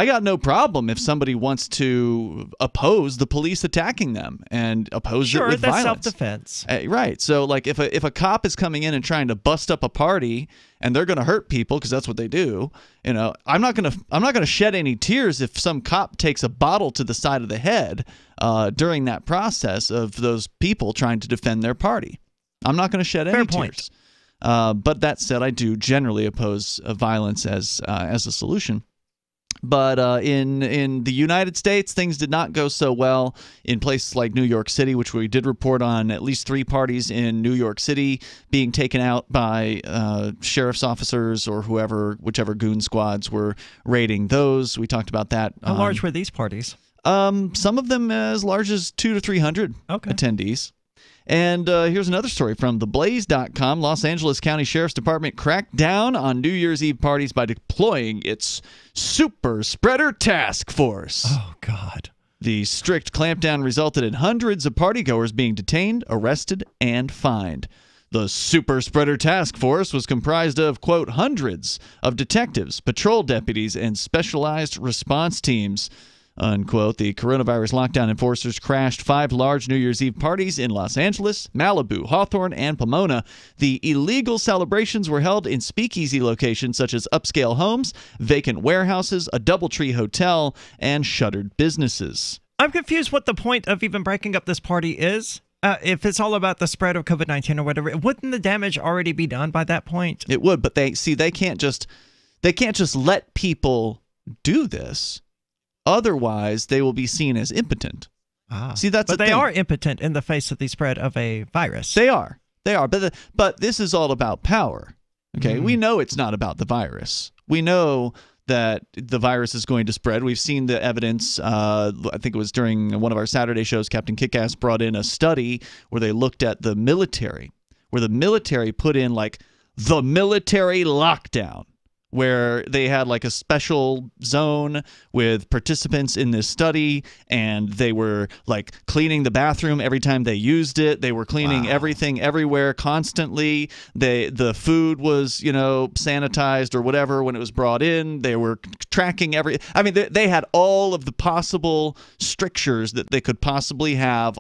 got no problem if somebody wants to oppose the police attacking them and oppose it with violence. Sure, that's self-defense. Right. So, like, if a cop is coming in and trying to bust up a party and they're going to hurt people because that's what they do, I'm not going to shed any tears if some cop takes a bottle to the side of the head during that process of those people trying to defend their party. I'm not going to shed any tears. But that said, I do generally oppose violence as a solution. But in the United States, things did not go so well in places like New York City, which we did report on at least 3 parties in New York City being taken out by sheriff's officers or whichever goon squads were raiding those. We talked about that. How large were these parties? Some of them as large as 200 to 300 attendees. And here's another story from theblaze.com. Los Angeles County Sheriff's Department cracked down on New Year's Eve parties by deploying its Super Spreader Task Force. Oh, God. The strict clampdown resulted in hundreds of partygoers being detained, arrested, and fined. The Super Spreader Task Force was comprised of, quote, hundreds of detectives, patrol deputies, and specialized response teams. Unquote. The coronavirus lockdown enforcers crashed 5 large New Year's Eve parties in Los Angeles, Malibu, Hawthorne, and Pomona. The illegal celebrations were held in speakeasy locations such as upscale homes, vacant warehouses, a DoubleTree hotel, and shuttered businesses. I'm confused what the point of even breaking up this party is. If it's all about the spread of COVID-19 or whatever, wouldn't the damage already be done by that point? It would, but they can't just let people do this. Otherwise, they will be seen as impotent. See, that's but they are impotent in the face of the spread of a virus. They are. But this is all about power. Okay, we know it's not about the virus. We know that the virus is going to spread. We've seen the evidence. I think it was during one of our Saturday shows, Captain Kickass brought in a study where they looked at the military, where the military put in like the military lockdown, where they had like a special zone with participants in this study, and they were like cleaning the bathroom every time they used it. They were cleaning everything everywhere constantly. The food was, sanitized or whatever when it was brought in. They were tracking they had all of the possible strictures that they could possibly have.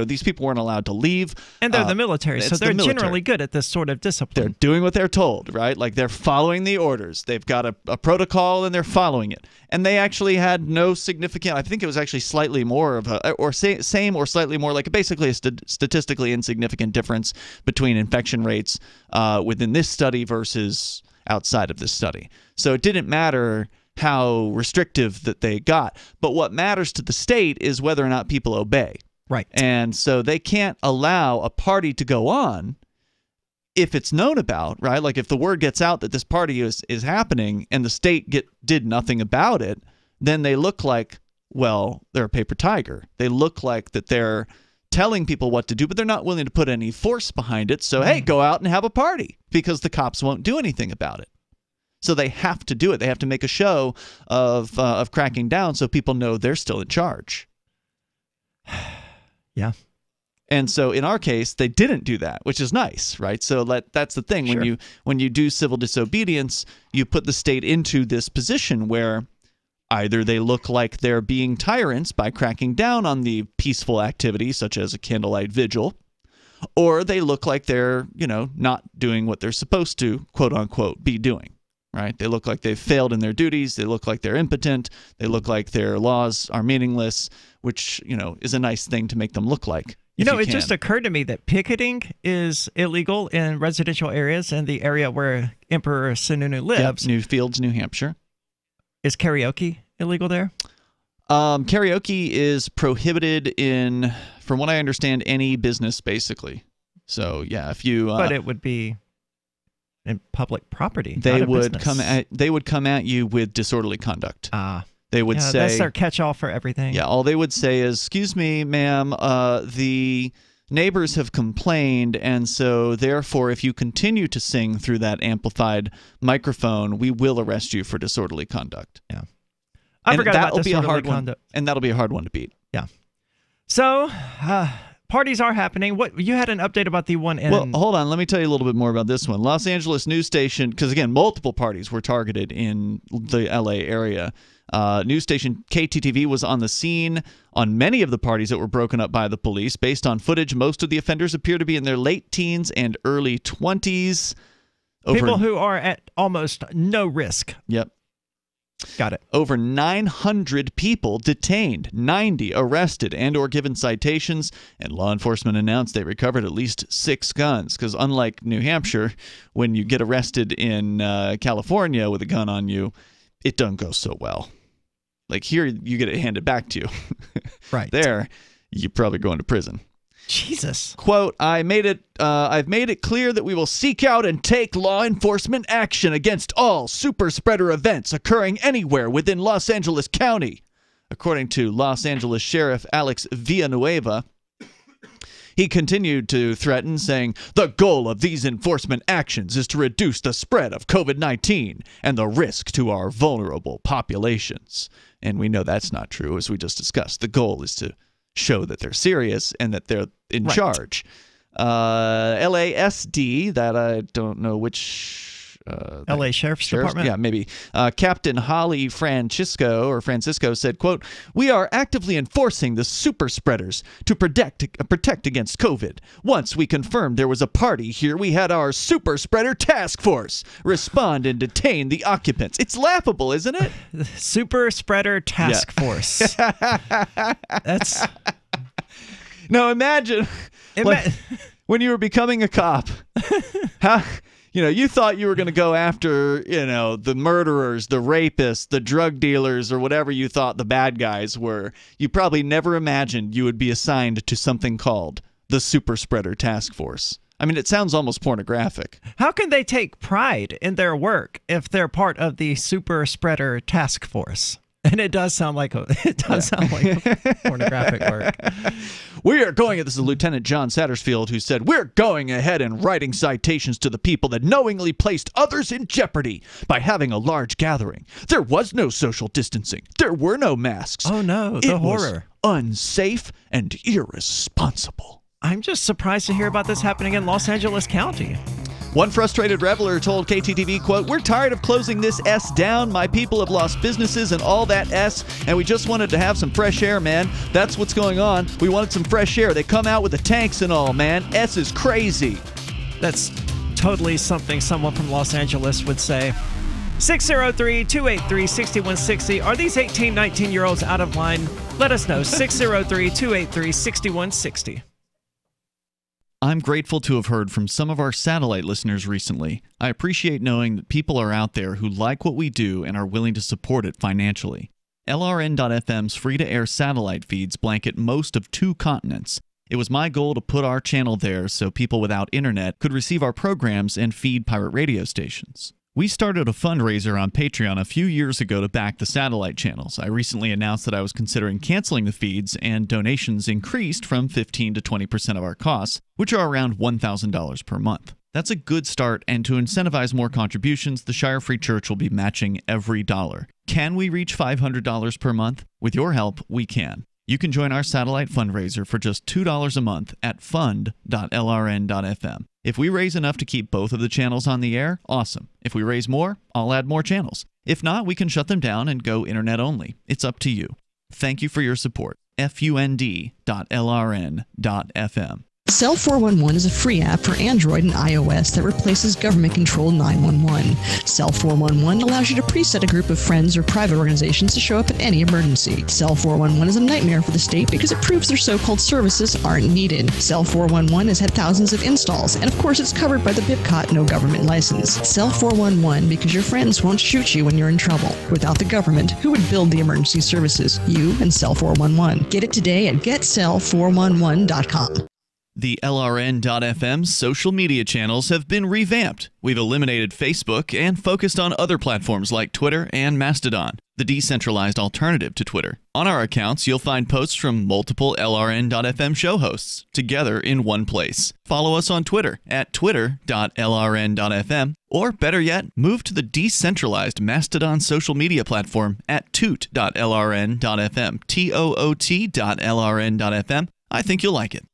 These people weren't allowed to leave. And they're the military, so they're generally good at this sort of discipline. They're doing what they're told, right? Like they're following the orders. They've got a protocol and they're following it. And they actually had no significant, I think it was actually slightly more of same or slightly more, like basically a statistically insignificant difference between infection rates within this study versus outside of this study. So it didn't matter how restrictive that they got. But what matters to the state is whether or not people obey. Right. And so they can't allow a party to go on if it's known about, right? Like if the word gets out that this party is happening and the state did nothing about it, then they look like, well, they're a paper tiger. They look like that they're telling people what to do, but they're not willing to put any force behind it. So, hey, go out and have a party because the cops won't do anything about it. So they have to do it. They have to make a show of cracking down so people know they're still in charge. Yeah. And so in our case, they didn't do that, which is nice, right? So that's the thing. Sure. When you do civil disobedience, you put the state into this position where either they look like they're being tyrants by cracking down on the peaceful activities such as a candlelight vigil, or they look like they're, not doing what they're supposed to, quote unquote, be doing. Right? They look like they've failed in their duties. They look like they're impotent. They look like their laws are meaningless, which, is a nice thing to make them look like. It just occurred to me that picketing is illegal in residential areas and the area where Emperor Sununu lives. Yep, Newfields, New Hampshire. Is karaoke illegal there? Karaoke is prohibited in, from what I understand, any business, basically. So, yeah, if you... but it would be... in public property. They would come at you with disorderly conduct. They would say that's their catch-all for everything. Yeah, all they would say is, "Excuse me, ma'am, the neighbors have complained, and so therefore, if you continue to sing through that amplified microphone, we will arrest you for disorderly conduct." Yeah, I forgot about disorderly conduct, and that'll be a hard one to beat. Yeah. So. Parties are happening. What you had an update about the one in... Well, hold on. Let me tell you a little bit more about this one. Los Angeles news station, because again, multiple parties were targeted in the LA area. News station KTTV was on the scene on many of the parties that were broken up by the police. Based on footage, most of the offenders appear to be in their late teens and early 20s. People who are at almost no risk. Yep. Got it. Over 900 people detained, 90 arrested and or given citations, and law enforcement announced they recovered at least 6 guns. Because unlike New Hampshire, when you get arrested in California with a gun on you, it doesn't go so well. Like here, you get it handed back to you. Right. There, you're probably going to prison. Jesus. Quote, I've made it clear that we will seek out and take law enforcement action against all super spreader events occurring anywhere within Los Angeles County, according to Los Angeles Sheriff Alex Villanueva. He continued to threaten, saying, the goal of these enforcement actions is to reduce the spread of COVID-19 and the risk to our vulnerable populations. And we know that's not true, as we just discussed. The goal is to show that they're serious and that they're in charge. LASD, that I don't know which... LA Sheriff's Department? Yeah, maybe. Captain Holly Francisco said, quote, we are actively enforcing the super spreaders to protect against COVID. Once we confirmed there was a party here, we had our super spreader task force respond and detain the occupants. It's laughable, isn't it? Super spreader task force. That's... No, imagine when you were becoming a cop, how... you thought you were going to go after, the murderers, the rapists, the drug dealers, or whatever you thought the bad guys were. You probably never imagined you would be assigned to something called the Super Spreader Task Force. I mean, it sounds almost pornographic. How can they take pride in their work if they're part of the Super Spreader Task Force? And it does sound like a pornographic work. We are going, this is Lieutenant John Sattersfield who said, we're going ahead and writing citations to the people that knowingly placed others in jeopardy by having a large gathering. There was no social distancing. There were no masks. Oh no, the horror. Was unsafe and irresponsible. I'm just surprised to hear about this happening in Los Angeles County. One frustrated reveler told KTTV, quote, we're tired of closing this S down. My people have lost businesses and all that S, and we just wanted to have some fresh air, man. That's what's going on. We wanted some fresh air. They come out with the tanks and all, man. S is crazy. That's totally something someone from Los Angeles would say. 603-283-6160. Are these 18, 19-year-olds out of line? Let us know. 603-283-6160. I'm grateful to have heard from some of our satellite listeners recently. I appreciate knowing that people are out there who like what we do and are willing to support it financially. LRN.FM's free-to-air satellite feeds blanket most of 2 continents. It was my goal to put our channel there so people without internet could receive our programs and feed pirate radio stations. We started a fundraiser on Patreon a few years ago to back the satellite channels. I recently announced that I was considering canceling the feeds, and donations increased from 15 to 20% of our costs, which are around $1,000 per month. That's a good start, and to incentivize more contributions, the Shire Free Church will be matching every dollar. Can we reach $500 per month? With your help, we can. You can join our satellite fundraiser for just $2 a month at fund.lrn.fm. If we raise enough to keep both of the channels on the air, awesome. If we raise more, I'll add more channels. If not, we can shut them down and go internet only. It's up to you. Thank you for your support. fund.lrn.fm. Cell 411 is a free app for Android and iOS that replaces government-controlled 911. Cell 411 allows you to preset a group of friends or private organizations to show up at any emergency. Cell 411 is a nightmare for the state because it proves their so-called services aren't needed. Cell 411 has had thousands of installs, and of course it's covered by the BIPCOT no government license. Cell 411 because your friends won't shoot you when you're in trouble. Without the government, who would build the emergency services? You and Cell 411. Get it today at getcell411.com. The LRN.FM social media channels have been revamped. We've eliminated Facebook and focused on other platforms like Twitter and Mastodon, the decentralized alternative to Twitter. On our accounts, you'll find posts from multiple LRN.FM show hosts together in one place. Follow us on Twitter at twitter.lrn.fm, or better yet, move to the decentralized Mastodon social media platform at toot.lrn.fm, toot.lrn.fm. I think you'll like it.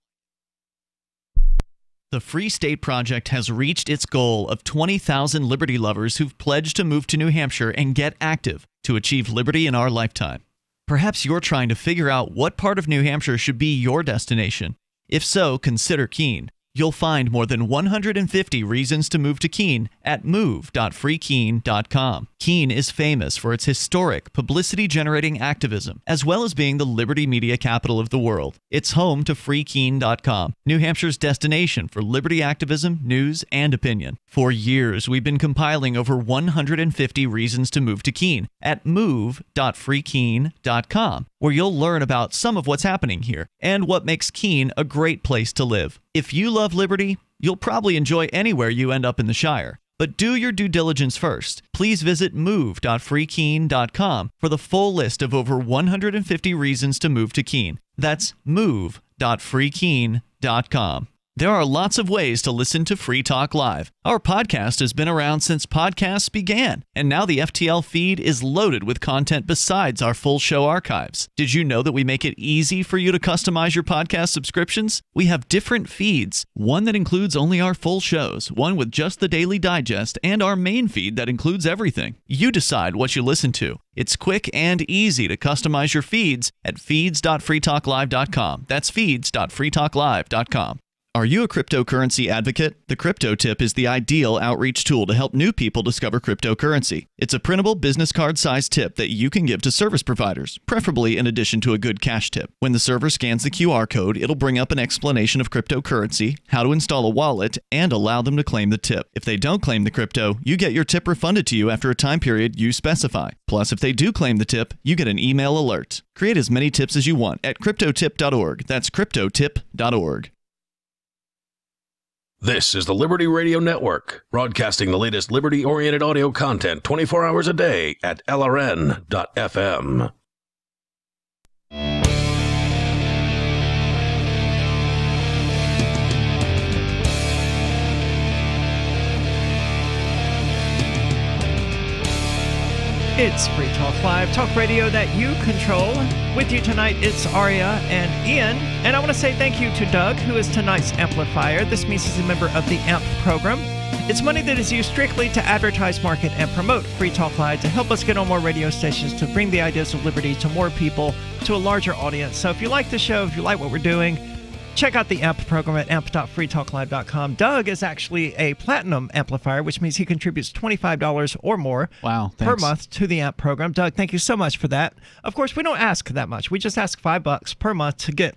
The Free State Project has reached its goal of 20,000 liberty lovers who've pledged to move to New Hampshire and get active to achieve liberty in our lifetime. Perhaps you're trying to figure out what part of New Hampshire should be your destination. If so, consider Keene. You'll find more than 150 reasons to move to Keene at move.freekeene.com. Keene is famous for its historic, publicity-generating activism, as well as being the liberty media capital of the world. It's home to freekeene.com, New Hampshire's destination for liberty activism, news, and opinion. For years, we've been compiling over 150 reasons to move to Keene at move.freekeene.com, where you'll learn about some of what's happening here and what makes Keene a great place to live. If you love liberty, you'll probably enjoy anywhere you end up in the Shire. But do your due diligence first. Please visit move.freekeene.com for the full list of over 150 reasons to move to Keene. That's move.freekeene.com. There are lots of ways to listen to Free Talk Live. Our podcast has been around since podcasts began, and now the FTL feed is loaded with content besides our full show archives. Did you know that we make it easy for you to customize your podcast subscriptions? We have different feeds, one that includes only our full shows, one with just the Daily Digest, and our main feed that includes everything. You decide what you listen to. It's quick and easy to customize your feeds at feeds.freetalklive.com. That's feeds.freetalklive.com. Are you a cryptocurrency advocate? The Crypto Tip is the ideal outreach tool to help new people discover cryptocurrency. It's a printable business card-sized tip that you can give to service providers, preferably in addition to a good cash tip. When the server scans the QR code, it'll bring up an explanation of cryptocurrency, how to install a wallet, and allow them to claim the tip. If they don't claim the crypto, you get your tip refunded to you after a time period you specify. Plus, if they do claim the tip, you get an email alert. Create as many tips as you want at cryptotip.org. That's cryptotip.org. This is the Liberty Radio Network, broadcasting the latest liberty-oriented audio content 24 hours a day at LRN.FM. It's Free Talk Live, talk radio that you control. With you tonight, it's Aria and Ian. And I want to say thank you to Doug, who is tonight's amplifier. This means he's a member of the AMP program. It's money that is used strictly to advertise, market, and promote Free Talk Live to help us get on more radio stations, to bring the ideas of liberty to more people, to a larger audience. So if you like the show, if you like what we're doing, check out the AMP program at amp.freetalklive.com. Doug is actually a platinum amplifier, which means he contributes $25 or more per month to the AMP program. Doug, thank you so much for that. Of course, we don't ask that much. We just ask $5 per month to get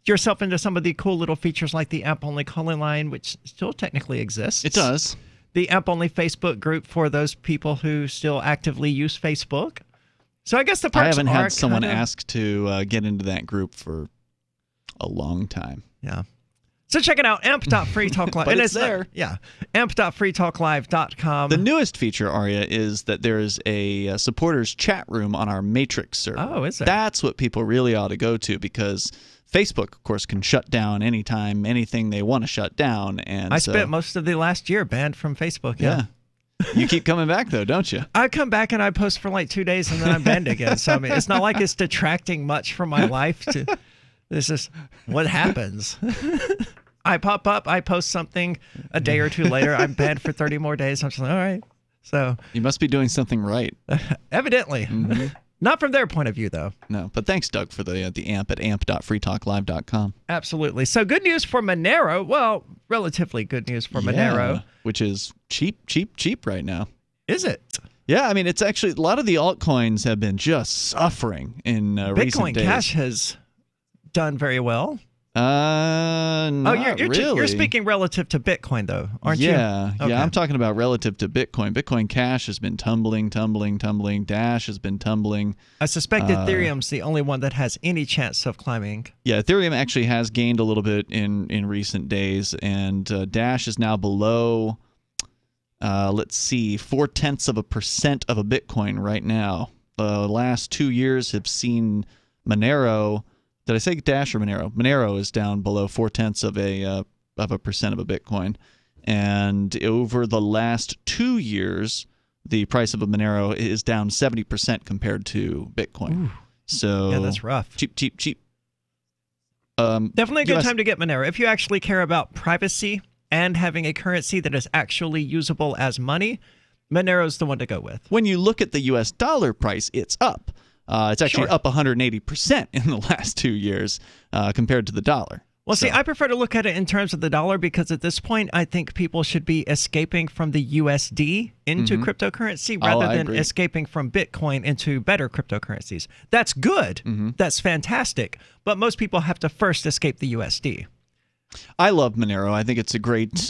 yourself into some of the cool little features like the AMP-only call-in line, which still technically exists. It does. The AMP-only Facebook group for those people who still actively use Facebook. So I guess the perks I haven't had someone ask to get into that group for a long time. Yeah. So check it out, amp.freetalklive. But it's there. amp.freetalklive.com. The newest feature, Aria, is that there is a supporters chat room on our Matrix server. Oh, is there? That's what people really ought to go to, because Facebook, of course, can shut down anytime, anything they want to shut down. And I spent most of the last year banned from Facebook. Yeah. You keep coming back, though, don't you? I come back and I post for like 2 days and then I'm banned again. So, I mean, it's not like it's detracting much from my life. This is what happens. I pop up, I post something a day or two later, I'm banned for 30 more days. I'm just like, all right. So you must be doing something right. Evidently. Mm-hmm. Not from their point of view, though. No, but thanks, Doug, for the AMP at amp.freetalklive.com. Absolutely. So good news for Monero. Well, relatively good news for Monero. Which is cheap right now. Is it? Yeah, I mean, it's actually, a lot of the altcoins have been just suffering in recent days. Bitcoin Cash has done very well. Not really. You're speaking relative to Bitcoin, though, aren't you? Yeah, I'm talking about relative to Bitcoin. Bitcoin Cash has been tumbling. Dash has been tumbling. I suspect Ethereum's the only one that has any chance of climbing. Yeah, Ethereum actually has gained a little bit in recent days, and Dash is now below, 0.4% of a Bitcoin right now. The last 2 years have seen Monero. Did I say Dash or Monero? Monero is down below 0.4% of a percent of a Bitcoin, and over the last 2 years, the price of a Monero is down 70% compared to Bitcoin. Ooh. So yeah, that's rough. Cheap. Definitely a good time to get Monero if you actually care about privacy and having a currency that is actually usable as money. Monero's the one to go with. When you look at the U.S. dollar price, it's up. It's actually up 180% in the last 2 years compared to the dollar. Well, see, I prefer to look at it in terms of the dollar because at this point, I think people should be escaping from the USD into cryptocurrency rather than escaping from Bitcoin into better cryptocurrencies. That's good. That's fantastic. But most people have to first escape the USD. I love Monero. I think it's a great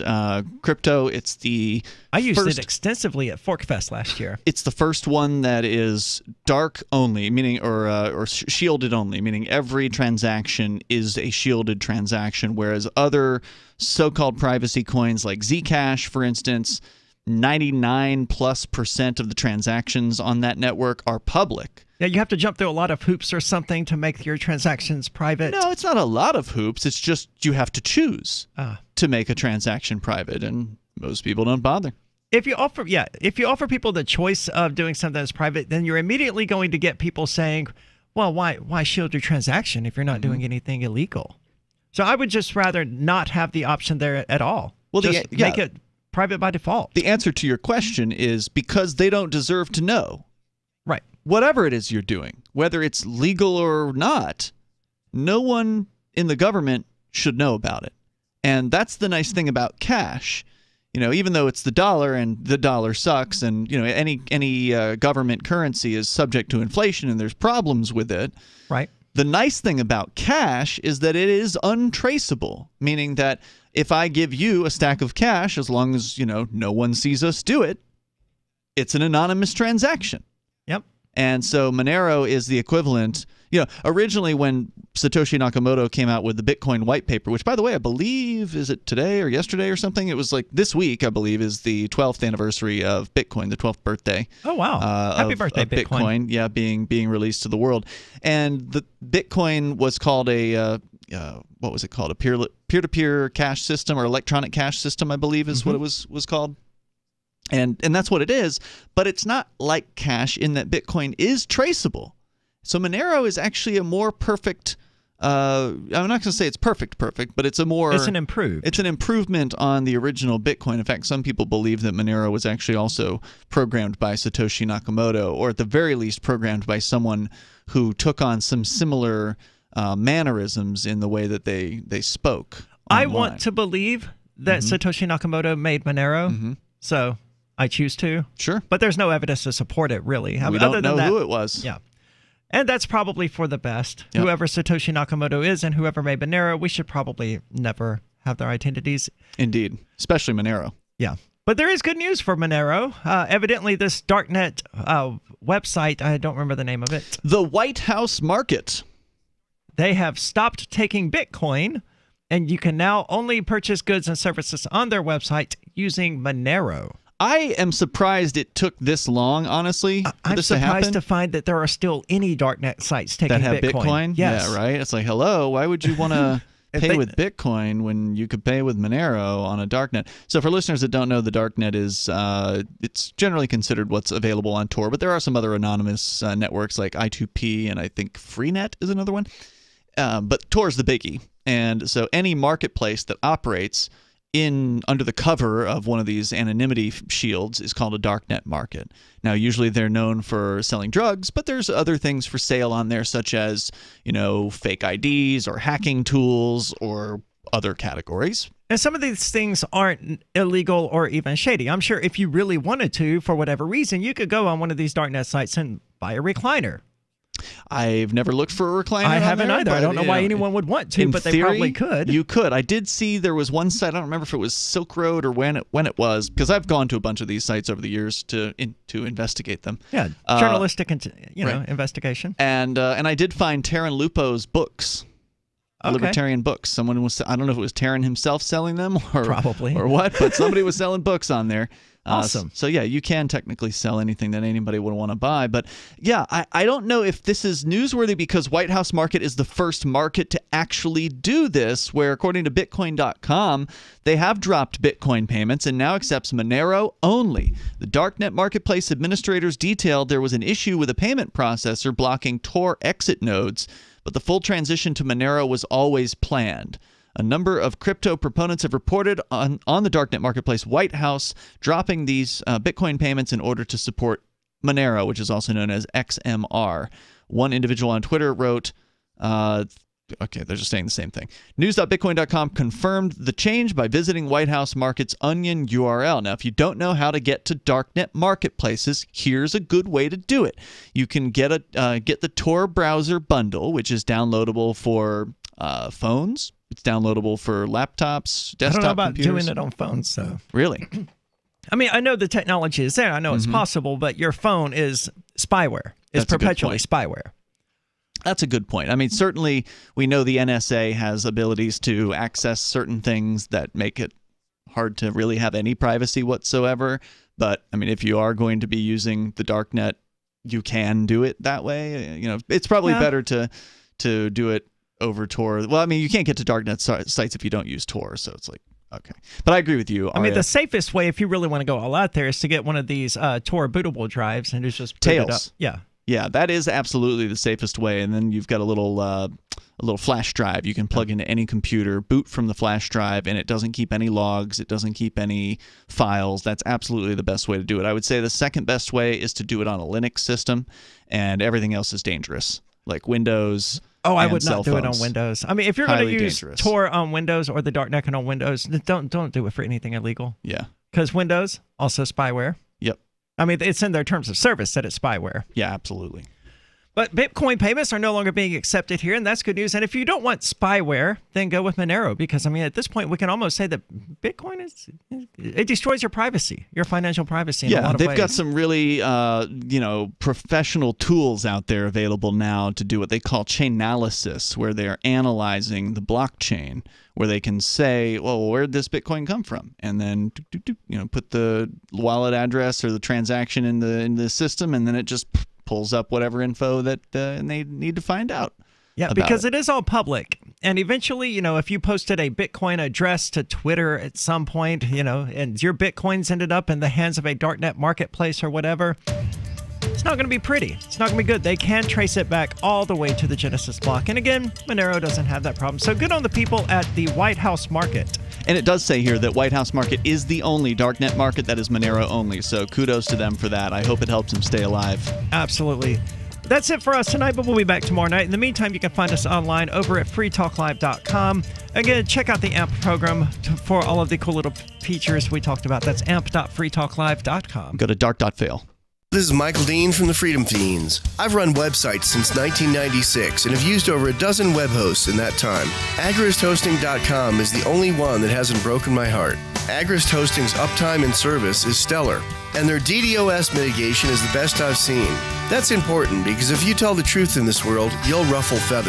crypto. It's the I used it extensively at ForkFest last year. It's the first one that is dark only, meaning or shielded only, meaning every transaction is a shielded transaction, whereas other so-called privacy coins like Zcash, for instance, 99+% of the transactions on that network are public. Yeah, you have to jump through a lot of hoops or something to make your transactions private. No, it's not a lot of hoops. It's just you have to choose to make a transaction private, and most people don't bother. If you offer people the choice of doing something that's private, then you're immediately going to get people saying, "Well, why shield your transaction if you're not doing anything illegal?" So I would just rather not have the option there at all. Well, just make it private by default. The answer to your question is because they don't deserve to know. Right. Whatever it is you're doing, whether it's legal or not, no one in the government should know about it. And that's the nice thing about cash. You know, even though it's the dollar and the dollar sucks, and you know any government currency is subject to inflation and there's problems with it. Right. The nice thing about cash is that it is untraceable, meaning that if I give you a stack of cash, as long as no one sees us do it, it's an anonymous transaction. Yep. And so Monero is the equivalent. Originally when Satoshi Nakamoto came out with the Bitcoin white paper, which, by the way, I believe, is it today or yesterday or something? It was like this week, I believe, is the 12th anniversary of Bitcoin, the 12th birthday. Oh, wow. Happy birthday, Bitcoin. Yeah, being released to the world. And the Bitcoin was called what was it called? A peer-to-peer cash system, or electronic cash system, I believe is what it was called. And that's what it is, but it's not like cash in that Bitcoin is traceable. So Monero is actually a more perfect, I'm not going to say it's perfect, but it's an improvement on the original Bitcoin. In fact, some people believe that Monero was actually also programmed by Satoshi Nakamoto, or at the very least programmed by someone who took on some similar mannerisms in the way that they spoke online. I want to believe that Satoshi Nakamoto made Monero, so I choose to. Sure. But there's no evidence to support it, really. We don't know who it was. Yeah. And that's probably for the best. Yep. Whoever Satoshi Nakamoto is and whoever made Monero, we should probably never have their identities. Indeed. Especially Monero. Yeah. But there is good news for Monero. Evidently, this darknet website, I don't remember the name of it. The White House Market. They have stopped taking Bitcoin, and you can now only purchase goods and services on their website using Monero. I am surprised it took this long, honestly, for this to happen. I'm surprised to find that there are still any darknet sites taking that have Bitcoin. Yes. Yeah, right? It's like, hello, why would you want to pay with Bitcoin when you could pay with Monero on a darknet? So for listeners that don't know, the darknet is it's generally considered what's available on Tor, but there are some other anonymous networks like I2P, and I think Freenet is another one. But Tor is the biggie. And so any marketplace that operates under the cover of one of these anonymity shields is called a darknet market. Now, usually they're known for selling drugs, but there's other things for sale on there, such as, fake IDs or hacking tools or other categories. And some of these things aren't illegal or even shady. I'm sure if you really wanted to, for whatever reason, you could go on one of these darknet sites and buy a recliner. I've never looked for a recliner. I haven't either. I don't know why anyone would want to, but they probably could. You could. I did see there was one site. I don't remember if it was Silk Road or when it was, because I've gone to a bunch of these sites over the years to investigate them. Yeah, journalistic, investigation. And I did find Taryn Lupo's books. Okay. Libertarian books. Someone was, I don't know if it was Taryn himself selling them or probably or what, but somebody was selling books on there. Awesome. So yeah, you can technically sell anything that anybody would want to buy. But yeah, I don't know if this is newsworthy because White House Market is the first market to actually do this, where according to Bitcoin.com, they have dropped Bitcoin payments and now accepts Monero only. The darknet marketplace administrators detailed there was an issue with a payment processor blocking Tor exit nodes, but the full transition to Monero was always planned. A number of crypto proponents have reported on the darknet marketplace White House dropping these Bitcoin payments in order to support Monero, which is also known as XMR. One individual on Twitter wrote, okay, they're just saying the same thing. News.bitcoin.com confirmed the change by visiting White House Market's Onion URL. Now, if you don't know how to get to darknet marketplaces, here's a good way to do it. You can get the Tor browser bundle, which is downloadable for phones. It's downloadable for laptops, desktop computers. I don't know about doing it on phones, so. Really? I mean, I know the technology is there. I know it's possible, but your phone is spyware. It's perpetually spyware. That's a good point. I mean, certainly we know the NSA has abilities to access certain things that make it hard to really have any privacy whatsoever. But, I mean, if you are going to be using the darknet, you can do it that way. It's probably better to do it over Tor. Well, I mean, you can't get to darknet sites if you don't use Tor, so it's like, okay. But I agree with you. I mean, the safest way, if you really want to go all out there, is to get one of these Tor bootable drives and just boot it up. Yeah. Yeah, that is absolutely the safest way. And then you've got a little flash drive you can plug into any computer, boot from the flash drive, and it doesn't keep any logs. It doesn't keep any files. That's absolutely the best way to do it. I would say the second best way is to do it on a Linux system, and everything else is dangerous, like Windows. Oh, I would not do it on Windows. I mean, if you're going to use dangerous. Tor on Windows or the darknet on Windows, don't do it for anything illegal. Yeah. Because Windows, also spyware. Yep. I mean, it's in their terms of service that it's spyware. Yeah, absolutely. But Bitcoin payments are no longer being accepted here, and that's good news. And if you don't want spyware, then go with Monero, because, I mean, at this point, we can almost say that Bitcoin it destroys your privacy, your financial privacy in a lot of ways. They've got some really, professional tools out there available now to do what they call chainalysis, where they are analyzing the blockchain, where they can say, well, where did this Bitcoin come from? And then, put the wallet address or the transaction in the system, and then it just pulls up whatever info that they need to find out. Yeah, because it is all public. And eventually, if you posted a Bitcoin address to Twitter at some point, and your Bitcoins ended up in the hands of a darknet marketplace or whatever, it's not going to be pretty. It's not going to be good. They can trace it back all the way to the Genesis block. And again, Monero doesn't have that problem. So good on the people at the White House Market. And it does say here that White House Market is the only darknet market that is Monero only. So kudos to them for that. I hope it helps them stay alive. Absolutely. That's it for us tonight, but we'll be back tomorrow night. In the meantime, you can find us online over at freetalklive.com. Again, check out the AMP program for all of the cool little features we talked about. That's amp.freetalklive.com. Go to dark.fail. This is Michael Dean from the Freedom Fiends. I've run websites since 1996 and have used over a dozen web hosts in that time. AgristHosting.com is the only one that hasn't broken my heart. Agrist Hosting's uptime and service is stellar, and their DDoS mitigation is the best I've seen. That's important because if you tell the truth in this world, you'll ruffle feathers.